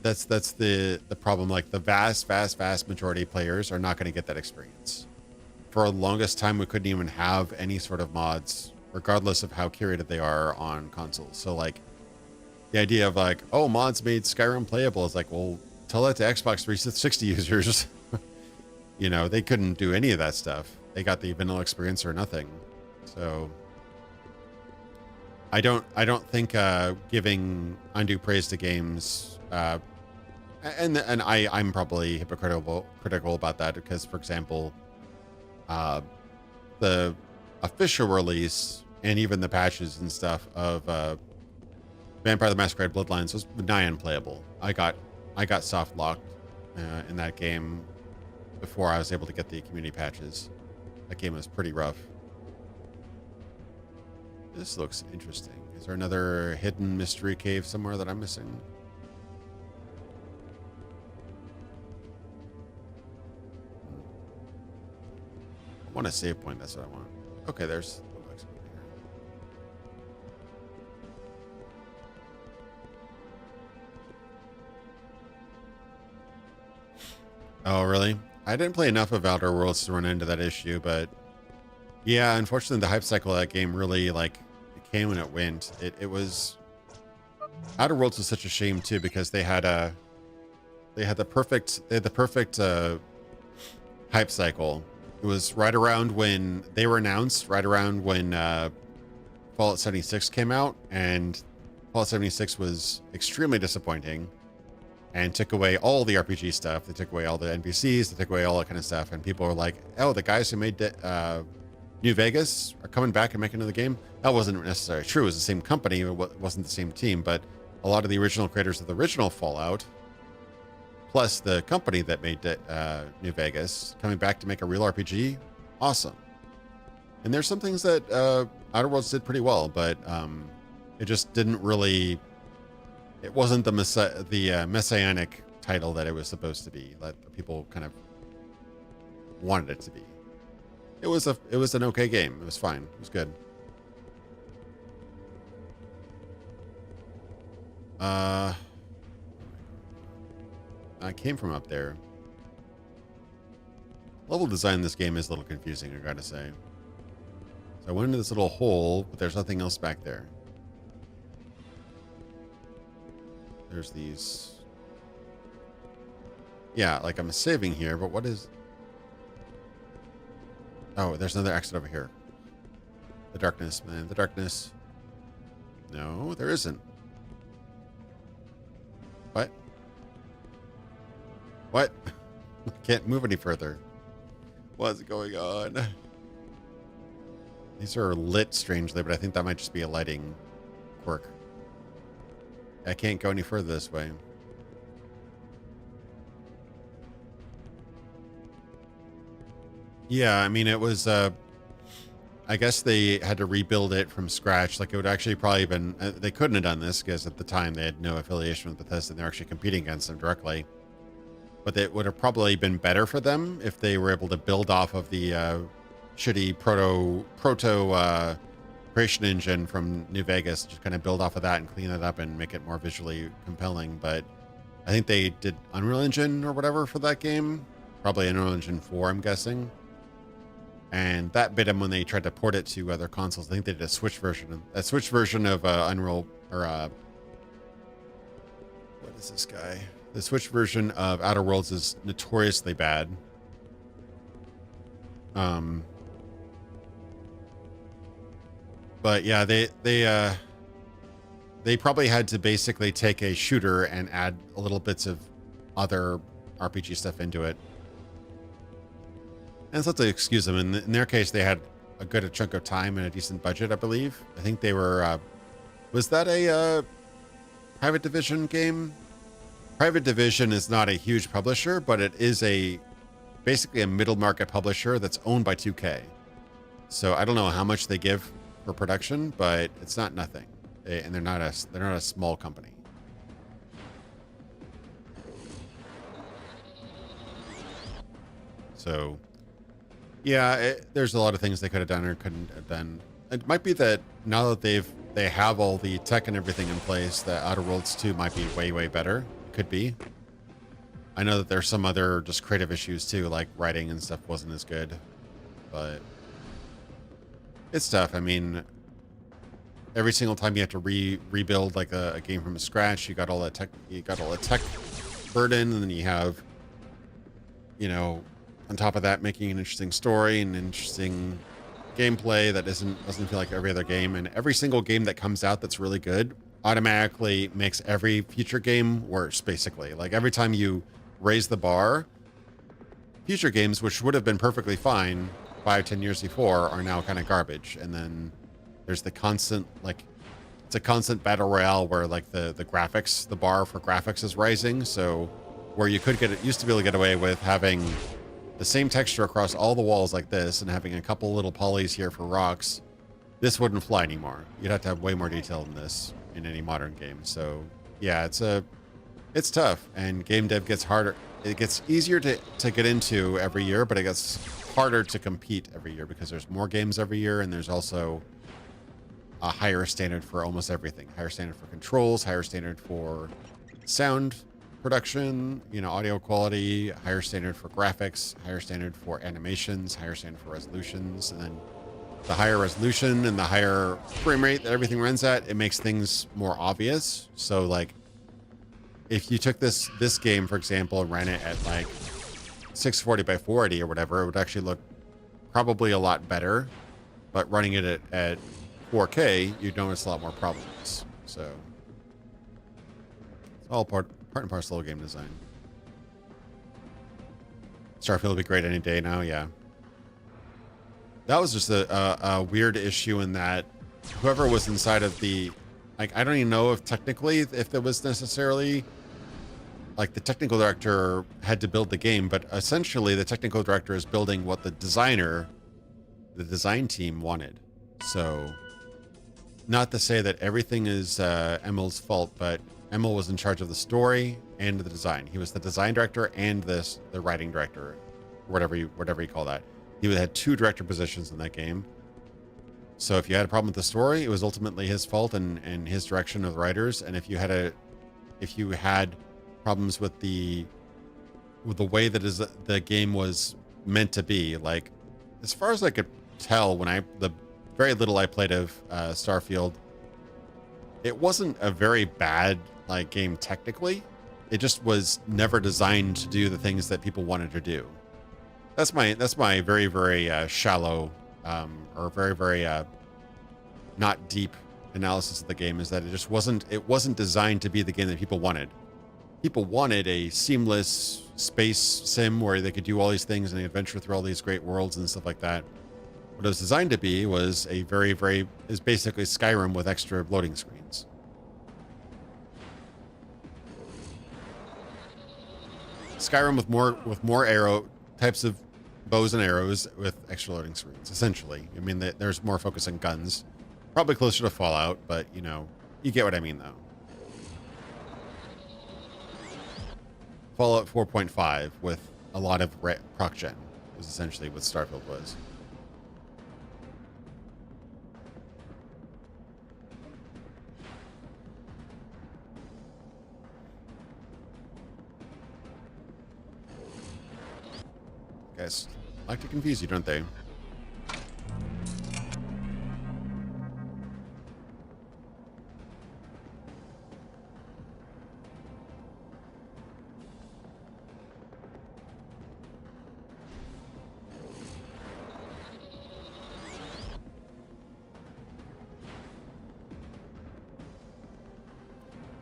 that's the problem. Like the vast majority of players are not going to get that experience for the longest time, we couldn't even have any sort of mods, regardless of how curated they are on consoles. So like the idea of like, oh, mods made Skyrim playable is like, well, tell that to Xbox 360 users. You know, they couldn't do any of that stuff. They got the vanilla experience or nothing. So I don't think giving undue praise to games, and I'm probably critical about that because, for example, the official release and even the patches and stuff of Vampire the Masquerade Bloodlines was nigh unplayable. I got soft locked in that game before I was able to get the community patches. That game was pretty rough. This looks interesting. Is there another hidden mystery cave somewhere that I'm missing? I want a save point. That's what I want. Okay, there's the next one here. Oh, really? I didn't play enough of Outer Worlds to run into that issue, but yeah, unfortunately, the hype cycle of that game really, like, it came and it went. It was... Outer Worlds was such a shame, too, because they had the perfect hype cycle. It was right around when they were announced, right around when Fallout 76 came out, and Fallout 76 was extremely disappointing and took away all the RPG stuff. They took away all the NPCs, they took away all that kind of stuff, and people were like, oh, the guys who made New Vegas are coming back and making another game. That wasn't necessarily true. It was the same company, it wasn't the same team, but a lot of the original creators of the original Fallout, plus the company that made New Vegas, coming back to make a real RPG, awesome. And there's some things that Outer Worlds did pretty well, but it just didn't really... It wasn't the messianic title that it was supposed to be, that people kind of wanted it to be. It was an okay game. It was fine. It was good. I came from up there. Level design in this game is a little confusing, I gotta say. So I went into this little hole, but there's nothing else back there. There's these... Yeah, like I'm saving here, but what is... Oh, there's another exit over here. The darkness, man. The darkness. No, there isn't. What? What? I can't move any further. What's going on? These are lit strangely, but I think that might just be a lighting quirk. I can't go any further this way. Yeah, I mean, it was, I guess they had to rebuild it from scratch. Like, it would actually probably been, they couldn't have done this because at the time they had no affiliation with Bethesda and they're actually competing against them directly. But it would have probably been better for them if they were able to build off of the shitty proto creation engine from New Vegas, just kind of build off of that and clean it up and make it more visually compelling. But I think they did Unreal Engine or whatever for that game. Probably Unreal Engine 4, I'm guessing. And that bit them when they tried to port it to other consoles. I think they did a Switch version of Unreal, or what is this guy? The Switch version of Outer Worlds is notoriously bad. But yeah, they probably had to basically take a shooter and add a little bits of other RPG stuff into it. And it's not to excuse them. In their case, they had a good chunk of time and a decent budget, I believe. I think they were... was that a Private Division game? Private Division is not a huge publisher, but it is basically a middle market publisher that's owned by 2K. So I don't know how much they give for production, but it's not nothing. And they're not a small company. So... Yeah, there's a lot of things they could have done or couldn't have done. It might be that now that they have all the tech and everything in place, that Outer Worlds 2 might be way, way better. Could be. I know that there's some other just creative issues too, like writing and stuff wasn't as good. but it's tough. I mean, every single time you have to rebuild like a game from scratch, you got all that tech burden, and then you have, you know, on top of that, making an interesting story and interesting gameplay that doesn't feel like every other game. And every single game that comes out that's really good automatically makes every future game worse, basically. Like every time you raise the bar, future games, which would have been perfectly fine 5-10 years before, are now kind of garbage. And then there's the constant, like, it's a constant battle royale where like the graphics, the bar for graphics is rising. So where you could used to be able to get away with having the same texture across all the walls like this and having a couple little polys here for rocks, this wouldn't fly anymore. You'd have to have way more detail than this in any modern game. So yeah, it's tough, and game dev gets harder. It gets easier to get into every year, but it gets harder to compete every year because there's more games every year, and there's also a higher standard for almost everything. Higher standard for controls, higher standard for sound production, you know, audio quality, higher standard for graphics, higher standard for animations, higher standard for resolutions. And then the higher resolution and the higher frame rate that everything runs at, it makes things more obvious. So like if you took this game, for example, and ran it at like 640 by 480 or whatever, it would actually look probably a lot better. But running it at 4K, you'd notice a lot more problems. So it's all part and parcel of game design. Starfield will be great any day now, yeah. That was just a weird issue in that whoever was inside of the, like, I don't even know if technically if there was necessarily, like, the technical director had to build the game, but essentially the technical director is building what the design team wanted. So not to say that everything is Emil's fault, but Emil was in charge of the story and the design. He was the design director and the writing director, whatever you call that. He had 2 director positions in that game. So if you had a problem with the story, it was ultimately his fault and his direction of the writers. And if you had problems with the way that the game was meant to be, like, as far as I could tell, the very little I played of Starfield, it wasn't a very bad like game technically. It just was never designed to do the things that people wanted to do. That's my very, very shallow or very, very not deep analysis of the game, is that it wasn't designed to be the game that people wanted. People wanted a seamless space sim where they could do all these things and adventure through all these great worlds and stuff like that. What it was designed to be was is basically Skyrim with extra loading screens. Skyrim with more arrow types of bows and arrows with extra loading screens, essentially. I mean, there's more focus on guns, probably closer to Fallout, but you know, you get what I mean, though. Fallout 4.5 with a lot of proc gen was essentially what Starfield was. Guys like to confuse you, don't they?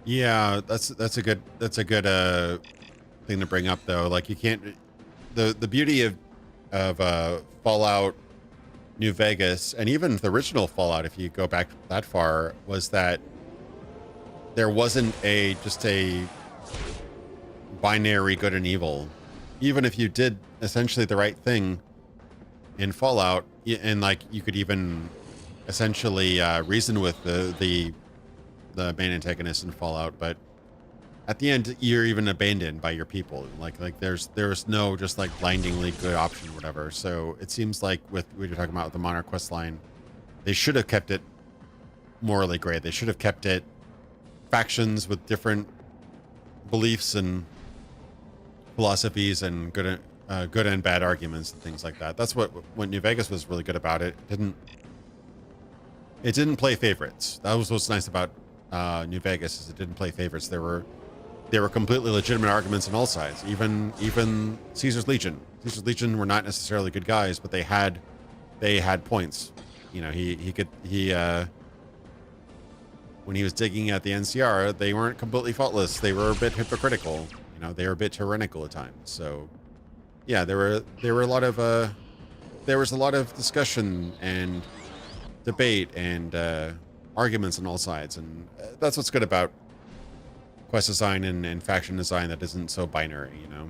Yeah, that's a good thing to bring up, though. Like, you can't. The beauty of Fallout New Vegas, and even the original Fallout, if you go back that far, was that there wasn't just a binary good and evil. Even if you did essentially the right thing in Fallout, and like you could even essentially reason with the main antagonist in Fallout, but at the end you're even abandoned by your people. Like there's no just like blindingly good option or whatever. So it seems like with what you're talking about with the Monarch quest line, they should have kept it morally gray. They should have kept it factions with different beliefs and philosophies and good good and bad arguments and things like that. That's what New Vegas was really good about. It didn't play favorites. That was what's nice about New Vegas, is it didn't play favorites. There were completely legitimate arguments on all sides. Even Caesar's Legion. Caesar's Legion were not necessarily good guys, but they had points. You know, when he was digging at the NCR, they weren't completely faultless. They were a bit hypocritical. You know, they were a bit tyrannical at times. So, yeah, there were a lot of there was a lot of discussion and debate and arguments on all sides, and that's what's good about quest design and faction design that isn't so binary, you know.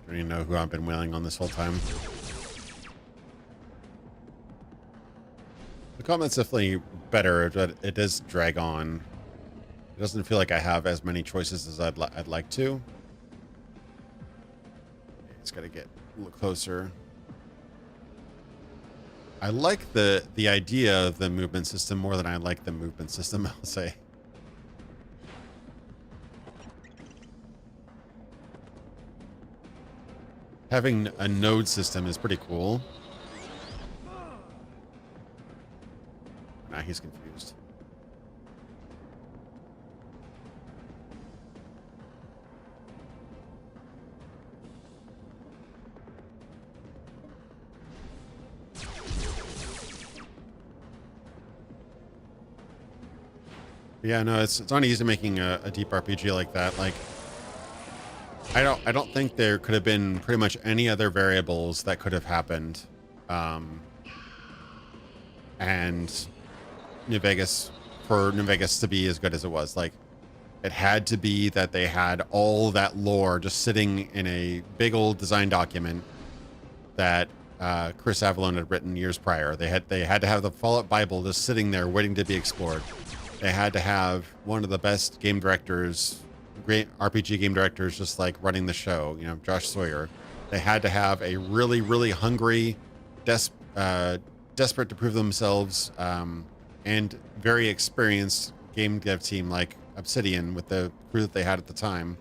I don't even know who I've been wailing on this whole time. The comment's definitely better, but it does drag on. It doesn't feel like I have as many choices as I'd like to. It's got to get a little closer. I like the idea of the movement system more than I like the movement system, I'll say. Having a node system is pretty cool. Nah, he's confused. Yeah, no, it's not easy making a deep RPG like that. Like, I don't think there could have been pretty much any other variables that could have happened. And New Vegas, for New Vegas to be as good as it was, like, it had to be that they had all that lore just sitting in a big old design document that Chris Avallone had written years prior. They had to have the Fallout Bible just sitting there waiting to be explored. They had to have one of the best game directors, great RPG game directors, just like running the show, you know, Josh Sawyer. They had to have a really, really hungry, desperate to prove themselves, and very experienced game dev team like Obsidian with the crew that they had at the time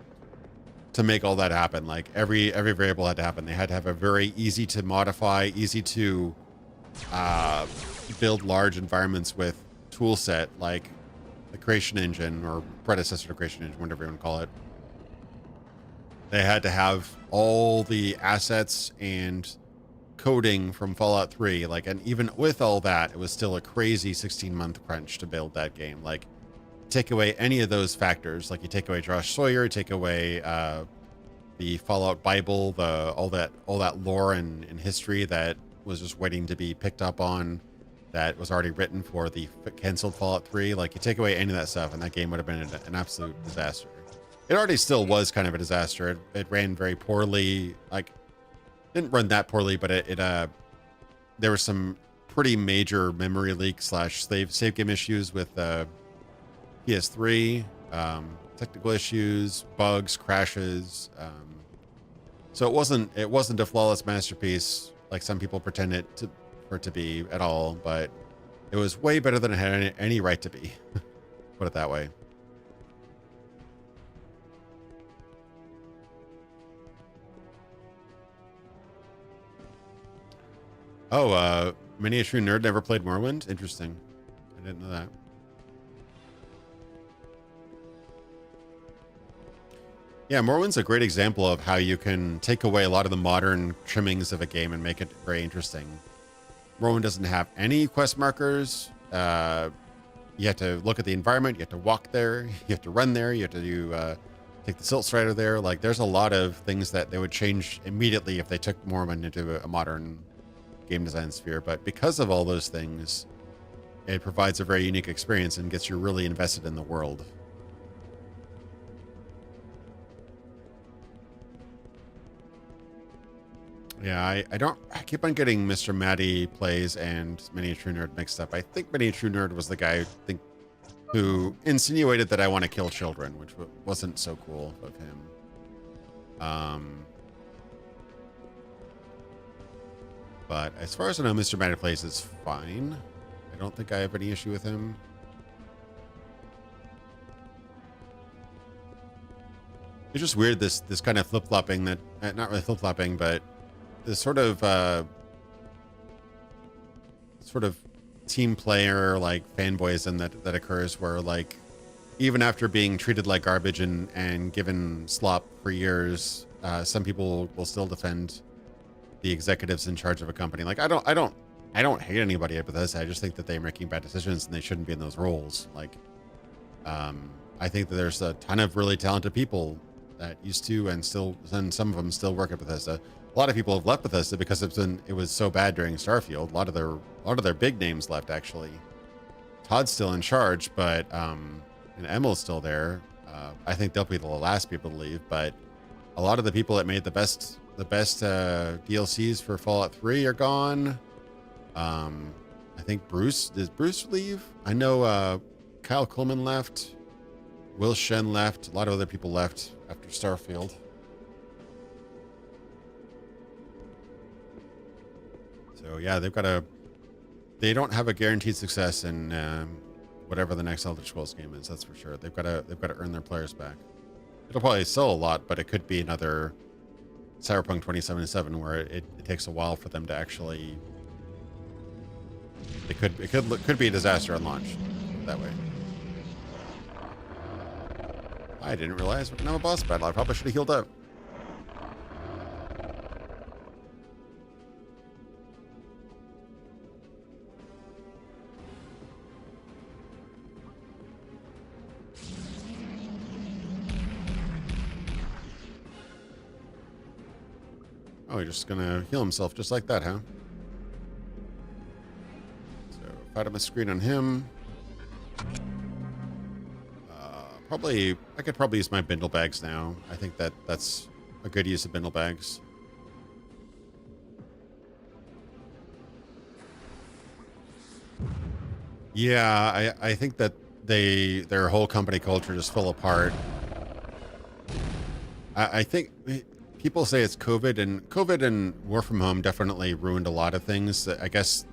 to make all that happen. Like every variable had to happen. They had to have a very easy to modify, easy to build large environments with tool set like the Creation Engine, or predecessor to Creation Engine, whatever you want to call it. They had to have all the assets and coding from Fallout 3, like, and even with all that, it was still a crazy 16-month crunch to build that game. Like, take away any of those factors, like you take away Josh Sawyer, take away the Fallout Bible, all that lore and history that was just waiting to be picked up on, that was already written for the canceled Fallout 3. Like, you take away any of that stuff and that game would have been an absolute disaster. It already still was kind of a disaster. It ran very poorly. Like, didn't run that poorly, but there were some pretty major memory leak / save game issues with PS3, technical issues, bugs, crashes. So it wasn't a flawless masterpiece like some people pretend for it to be at all, but it was way better than it had any right to be. Put it that way. Oh, Miniature Nerd never played Morrowind? Interesting. I didn't know that. Yeah, Morrowind's a great example of how you can take away a lot of the modern trimmings of a game and make it very interesting. Morrowind doesn't have any quest markers. You have to look at the environment. You have to walk there. You have to run there. You have to take the Silt Strider there. Like, there's a lot of things that they would change immediately if they took Morrowind into a modern game design sphere. But because of all those things, it provides a very unique experience and gets you really invested in the world. Yeah, I keep on getting Mr. Matty Plays and Miniature Nerd mixed up. I think Miniature Nerd was the guy who insinuated that I want to kill children, which wasn't so cool of him. But as far as I know, Mr. Matterplace is fine. I don't think I have any issue with him. It's just weird, this kind of flip-flopping that, not really flip-flopping, but this sort of team player, like, fanboyism that occurs where, like, even after being treated like garbage and given slop for years, some people will still defend the executives in charge of a company. Like, I don't hate anybody at Bethesda. I just think that they're making bad decisions and they shouldn't be in those roles. Like, I think that there's a ton of really talented people that used to and some of them still work at Bethesda. A lot of people have left Bethesda because it was so bad during Starfield. A lot of their big names left, actually. Todd's still in charge, but and Emil's still there. I think they'll be the last people to leave, but a lot of the people that made the best DLCs for Fallout 3 are gone. I think does Bruce leave? I know Kyle Coleman left. Will Shen left. A lot of other people left after Starfield. So yeah, they don't have a guaranteed success in whatever the next Elder Scrolls game is. That's for sure. They've got to earn their players back. It'll probably sell a lot, but it could be another Cyberpunk 2077 where it takes a while for them to actually. It could be a disaster on launch that way. I didn't realize we're gonna have a boss battle. I probably should have healed up. Oh, he's just gonna heal himself just like that, huh? So, fight up my screen on him. I could probably use my bindle bags now. I think that's a good use of bindle bags. Yeah, I think that their whole company culture just fell apart. I think people say it's COVID and work from home definitely ruined a lot of things. I guess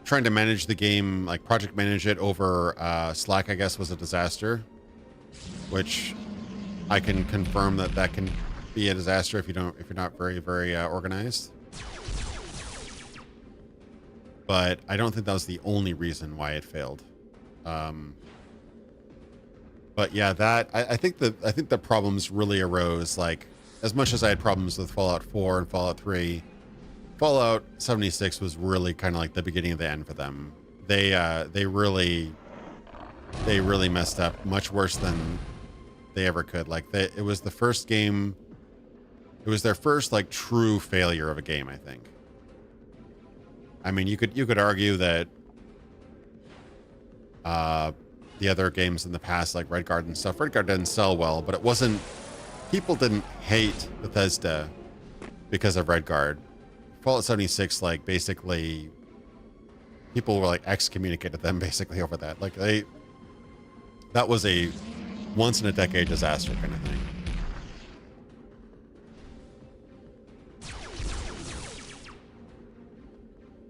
trying to manage the game, like project manage it over Slack, I guess, was a disaster. Which I can confirm that can be a disaster if you're not very, very organized. But I don't think that was the only reason why it failed. But yeah, I think the problems really arose, like, as much as I had problems with Fallout 4 and Fallout 3, Fallout 76 was really kind of like the beginning of the end for them. They really messed up much worse than they ever could. Like, it was the first game. It was their first, like, true failure of a game, I think. I mean, you could argue that the other games in the past, like Redguard and stuff, Redguard didn't sell well, but it wasn't. People didn't hate Bethesda because of Redguard. Fallout 76, like, basically, people were like excommunicated them basically over that. Like, that was a once in a decade disaster kind of thing.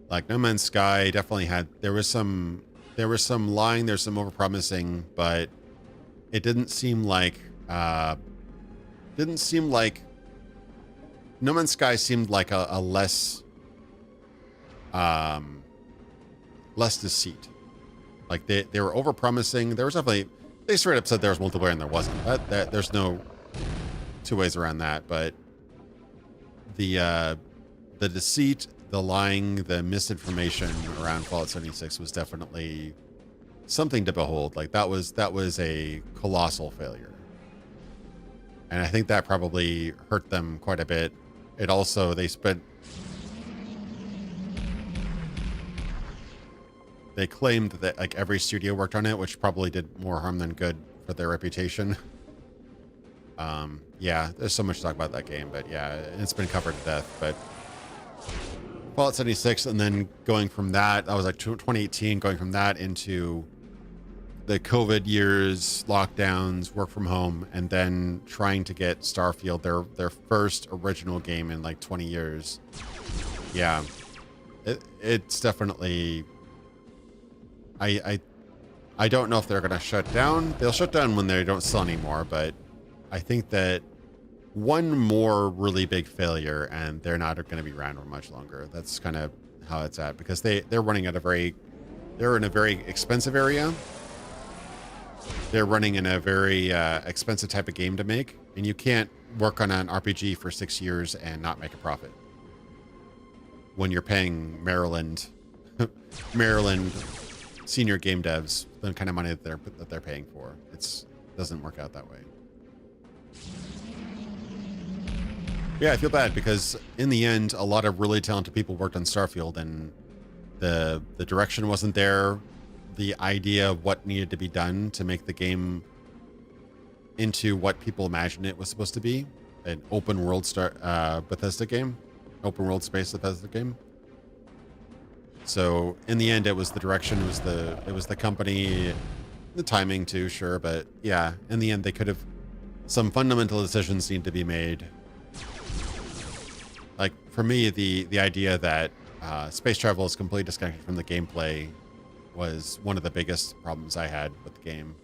Like, No Man's Sky definitely had, there was some lying, there's some overpromising, but it didn't seem like No Man's Sky seemed like a less deceit. Like, they were overpromising. There was definitely, they straight up said there was multiplayer and there wasn't. There's no two ways around that. But the deceit, the lying, the misinformation around Fallout 76 was definitely something to behold. Like, that was a colossal failure. And I think that probably hurt them quite a bit. It also, they claimed that, like, every studio worked on it, which probably did more harm than good for their reputation. Yeah, there's so much to talk about that game, but yeah, it's been covered to death. But Fallout 76, and then going from that was like 2018, going from that into the COVID years, lockdowns, work from home, and then trying to get Starfield, their first original game in like 20 years. Yeah, it's definitely. I don't know if they're gonna shut down. They'll shut down when they don't sell anymore, but I think that one more really big failure and they're not going to be around for much longer. That's kind of how it's at, because they're running at they're in a very expensive area. They're running in a very expensive type of game to make, and you can't work on an RPG for 6 years and not make a profit when you're paying Maryland senior game devs the kind of money that they're paying for. It doesn't work out that way. Yeah, I feel bad because in the end, a lot of really talented people worked on Starfield, and the direction wasn't there. The idea of what needed to be done to make the game into what people imagined it was supposed to be, an open world Bethesda game, open world space Bethesda game. So in the end, it was the direction, it was the company, the timing too, sure, but yeah, in the end, they could have some fundamental decisions need to be made. Like for me, the idea that space travel is completely disconnected from the gameplay was one of the biggest problems I had with the game.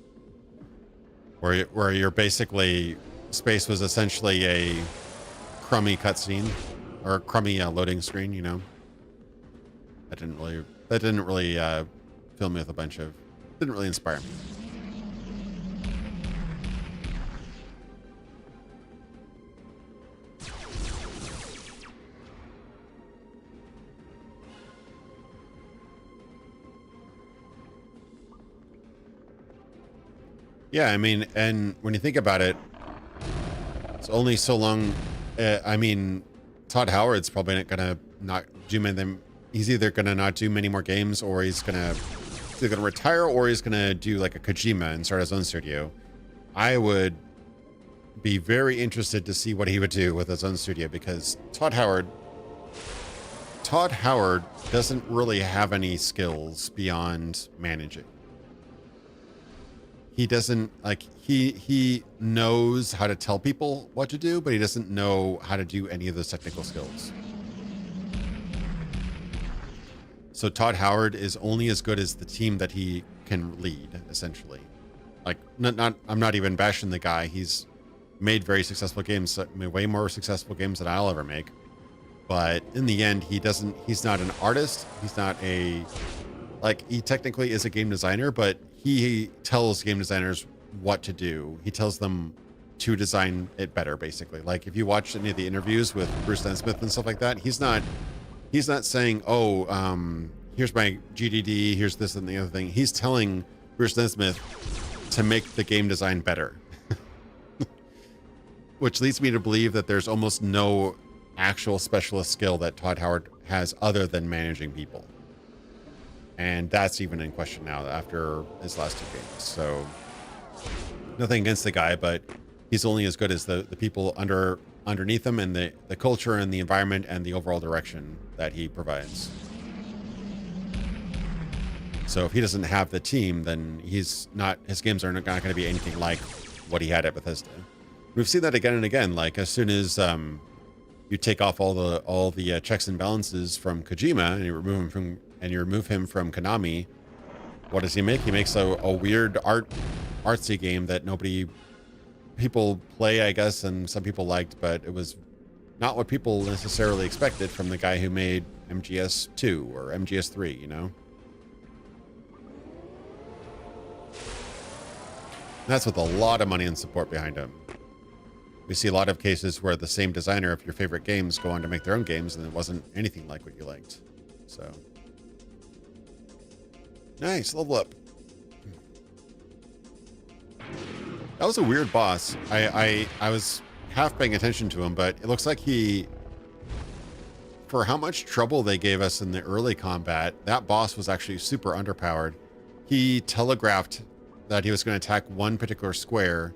Where you're basically, space was essentially a crummy cutscene or a crummy loading screen, you know. That didn't really fill me with didn't really inspire me. Yeah, I mean, and when you think about it, it's only so long. I mean, Todd Howard's probably not gonna not do many of them. He's either gonna not do many more games, or he's gonna retire, or he's gonna do like a Kojima and start his own studio. I would be very interested to see what he would do with his own studio, because Todd Howard doesn't really have any skills beyond managing. He doesn't, like, he knows how to tell people what to do, but he doesn't know how to do any of those technical skills. So Todd Howard is only as good as the team that he can lead, essentially. Like, I'm not even bashing the guy. He's made very successful games, way more successful games than I'll ever make. But in the end, he's not an artist. He's not he technically is a game designer, but he tells game designers what to do. He tells them to design it better, basically. Like, if you watch any of the interviews with Bruce Smith and stuff like that, he's not saying, here's my GDD, here's this and the other thing. He's telling Bruce Smith to make the game design better. Which leads me to believe that there's almost no actual specialist skill that Todd Howard has other than managing people. And that's even in question now after his last 2 games. So nothing against the guy, but he's only as good as the people underneath him, and the culture and the environment and the overall direction that he provides. So if he doesn't have the team, then his games are not going to be anything like what he had at Bethesda. We've seen that again and again. Like, as soon as you take off all the checks and balances from Kojima and you remove him from Konami, what does he make? He makes a weird artsy game that people play, I guess, and some people liked, but it was not what people necessarily expected from the guy who made MGS2 or MGS3, you know? That's with a lot of money and support behind him. We see a lot of cases where the same designer of your favorite games go on to make their own games, and it wasn't anything like what you liked. So, nice, level up. That was a weird boss. I was half paying attention to him, but it looks like for how much trouble they gave us in the early combat, that boss was actually super underpowered. He telegraphed that he was going to attack one particular square,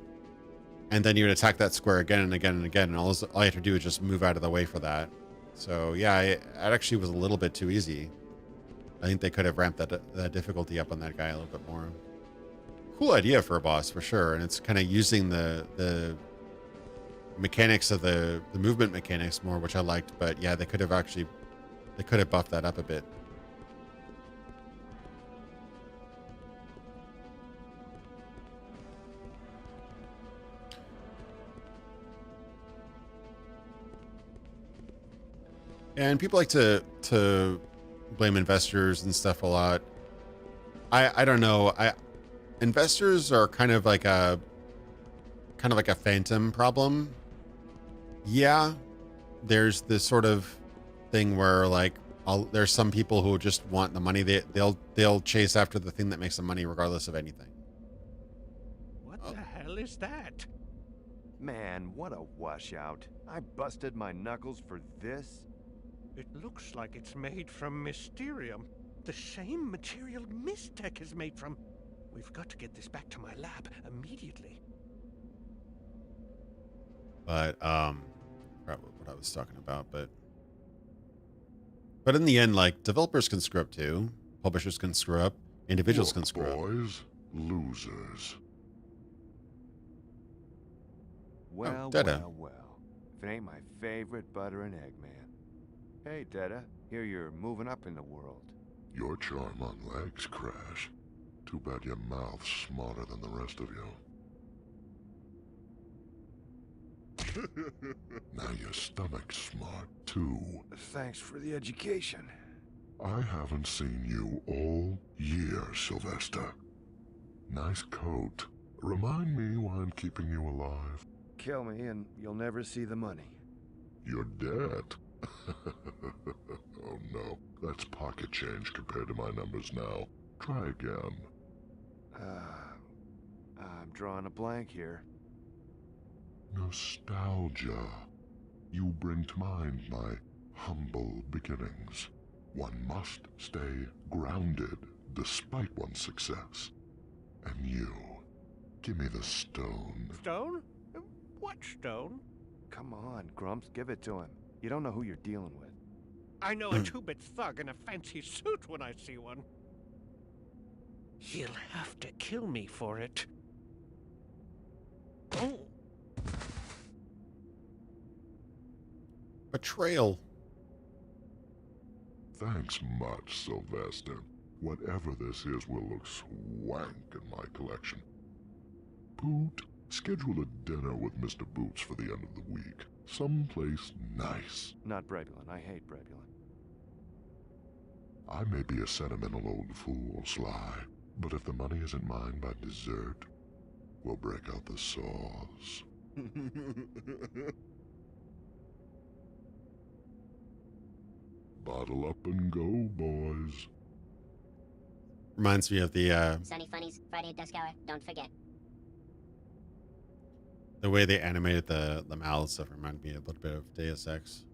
and then you would attack that square again and again and again, and all you have to do is just move out of the way for that. So yeah, it actually was a little bit too easy. I think they could have ramped that difficulty up on that guy a little bit more. cool idea for a boss for sure, and it's kind of using the mechanics of the movement mechanics more, which I liked. But yeah, they could have buffed that up a bit. And people like to blame investors and stuff a lot. I don't know. Investors are kind of like a phantom problem. Yeah, there's this sort of thing where like there's some people who just want the money. They'll chase after the thing that makes them money regardless of anything. What the hell is that? Man, what a washout. I busted my knuckles for this? It looks like it's made from Mysterium. The same material Mystech is made from. We've got to get this back to my lab immediately. But forgot what I was talking about, but in the end, like, developers can screw up too, publishers can screw up, individuals can screw up. Boys, losers. Well, Dada. well. If it ain't my favorite butter and egg man. Hey, Dada. Hear you're moving up in the world. Your charm on legs, Crash. Too bad your mouth's smarter than the rest of you. Now your stomach's smart, too. Thanks for the education. I haven't seen you all year, Sylvester. Nice coat. Remind me why I'm keeping you alive. Kill me and you'll never see the money. You're dead. Oh no, that's pocket change compared to my numbers now. Try again. I'm drawing a blank here. Nostalgia. You bring to mind my humble beginnings. One must stay grounded despite one's success. And you, give me the stone. Stone? What stone? Come on, Grumps, give it to him. You don't know who you're dealing with. I know a two-bit thug in a fancy suit when I see one. He'll have to kill me for it. Oh. Betrayal. Thanks much, Sylvester. Whatever this is will look swank in my collection. Boot, schedule a dinner with Mr. Boots for the end of the week. Someplace nice. Not Brebulin. I hate Brebulin. I may be a sentimental old fool, Sly, but if the money isn't mine by dessert, we'll break out the saws. Bottle up and go, boys. Reminds me of the Sunny Funnies, Friday at Dusk Hour, don't forget. the way they animated the mouths stuff reminded me a little bit of Deus Ex.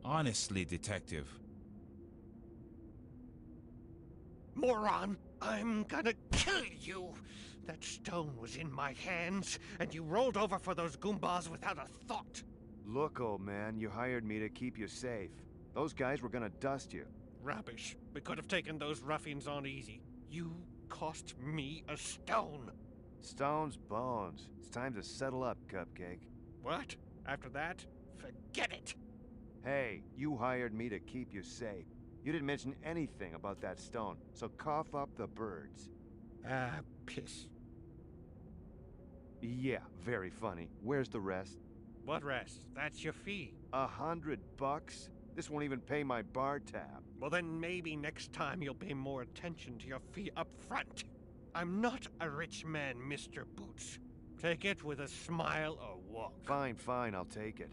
Honestly, Detective, Moron! I'm gonna kill you! That stone was in my hands, and you rolled over for those Goombas without a thought. Look, old man, you hired me to keep you safe. Those guys were gonna dust you. Rubbish. We could have taken those ruffians on easy. You cost me a stone. Stone's bones. It's time to settle up, Cupcake. What? After that? Forget it! Hey, you hired me to keep you safe. You didn't mention anything about that stone, so cough up the birds. Ah, piss. Yeah, very funny. Where's the rest? What rest? That's your fee. $100? This won't even pay my bar tab. Well, then maybe next time you'll pay more attention to your fee up front. I'm not a rich man, Mr. Boots. Take it with a smile or walk. Fine, fine, I'll take it.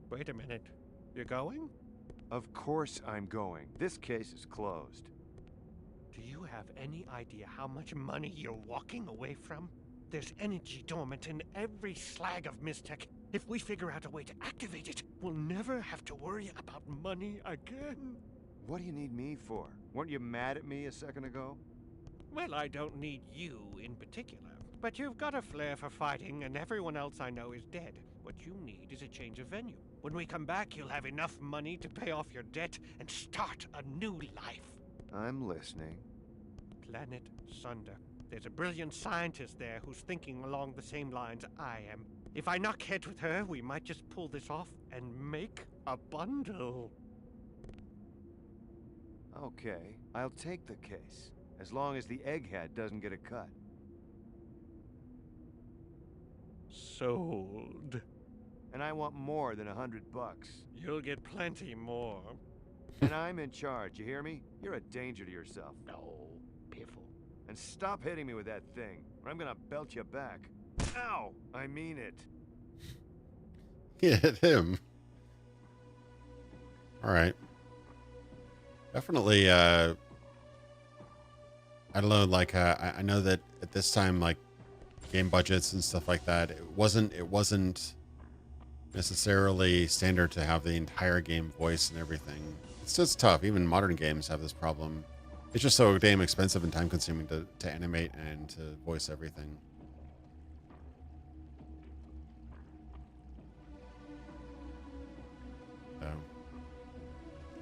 Wait a minute. You're going? Of course I'm going. This case is closed. Do you have any idea how much money you're walking away from? There's energy dormant in every slag of Mystech. If we figure out a way to activate it, we'll never have to worry about money again. What do you need me for? Weren't you mad at me a second ago? Well, I don't need you in particular. But you've got a flair for fighting, and everyone else I know is dead. What you need is a change of venue. When we come back, you'll have enough money to pay off your debt and start a new life. I'm listening. Planet Sunder. There's a brilliant scientist there who's thinking along the same lines I am. If I knock heads with her, we might just pull this off and make a bundle. Okay, I'll take the case, as long as the egghead doesn't get a cut. Sold. And I want more than $100. You'll get plenty more. And I'm in charge, you hear me? You're a danger to yourself. No, piffle. And stop hitting me with that thing, or I'm gonna belt you back. Ow! I mean it. He hit him. All right. Definitely, I don't know, like, I know that at this time, like, game budgets and stuff like that, it wasn't necessarily standard to have the entire game voice and everything. It's just tough. Even modern games have this problem. It's just so damn expensive and time consuming to animate and to voice everything. So,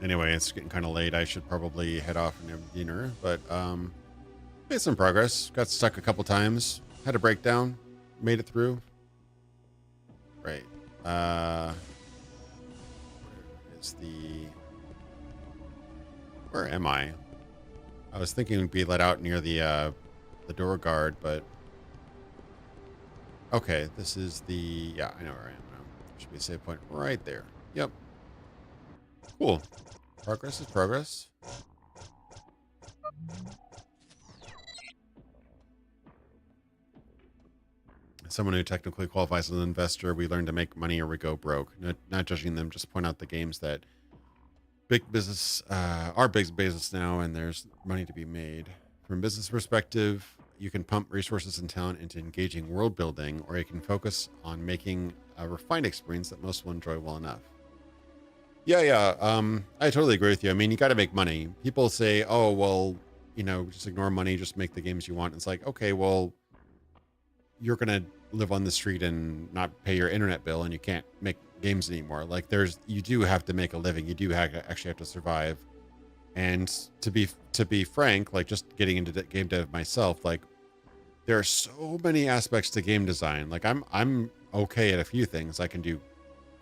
anyway, it's getting kind of late. I should probably head off and have dinner, but made some progress. Got stuck a couple times. Had a breakdown. Made it through. Right. Where is the... Where am I? I was thinking we'd be let out near the door guard, but... Okay, this is the... Yeah, I know where I am now. Should be a save point right there. Yep. Cool. Progress is progress. As someone who technically qualifies as an investor, we learn to make money or we go broke. Not judging them, just point out the games that big business are big business now, and there's money to be made. From a business perspective, you can pump resources and talent into engaging world building, or you can focus on making a refined experience that most will enjoy well enough. Yeah. I totally agree with you. I mean, you got to make money. People say, oh, well, you know, just ignore money, just make the games you want. It's like, okay, well, you're going to live on the street and not pay your internet bill, and you can't make games anymore. Like, you do have to make a living. You do actually have to survive. And to be frank, like, just getting into game dev myself, like, there are so many aspects to game design. Like, I'm okay at a few things. I can do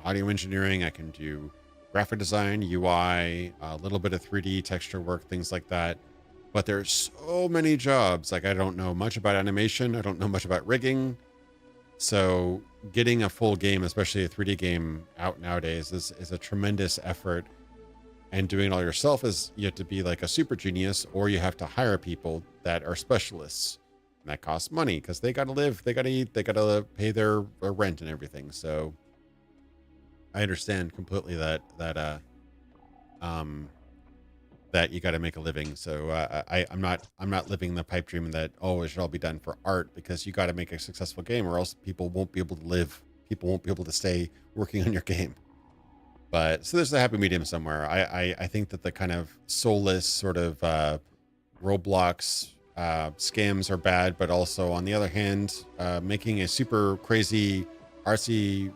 audio engineering. I can do graphic design, UI, a little bit of 3D texture work, things like that. But there's so many jobs. Like, I don't know much about animation. I don't know much about rigging. So getting a full game, especially a 3D game, out nowadays is a tremendous effort. And doing it all yourself is, you have to be like a super genius, or you have to hire people that are specialists. And that costs money because they got to live, they got to eat, they got to pay their rent and everything. So I understand completely that you got to make a living. So I'm not living the pipe dream that, oh, it should all be done for art, because you got to make a successful game, or else people won't be able to live. People won't be able to stay working on your game. But so there's a happy medium somewhere. I think that the kind of soulless sort of Roblox scams are bad, but also on the other hand, making a super crazy artsy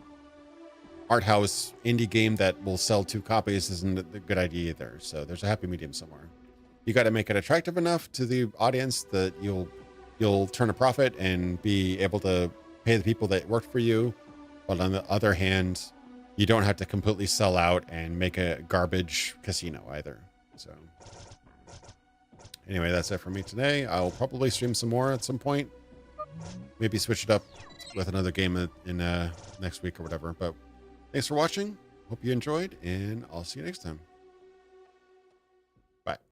art house indie game that will sell 2 copies isn't a good idea either. So there's a happy medium somewhere. You got to make it attractive enough to the audience that you'll turn a profit and be able to pay the people that worked for you. But on the other hand, you don't have to completely sell out and make a garbage casino either. So anyway, that's it for me today. I'll probably stream some more at some point. Maybe switch it up with another game in next week or whatever. But thanks for watching. Hope you enjoyed, and I'll see you next time.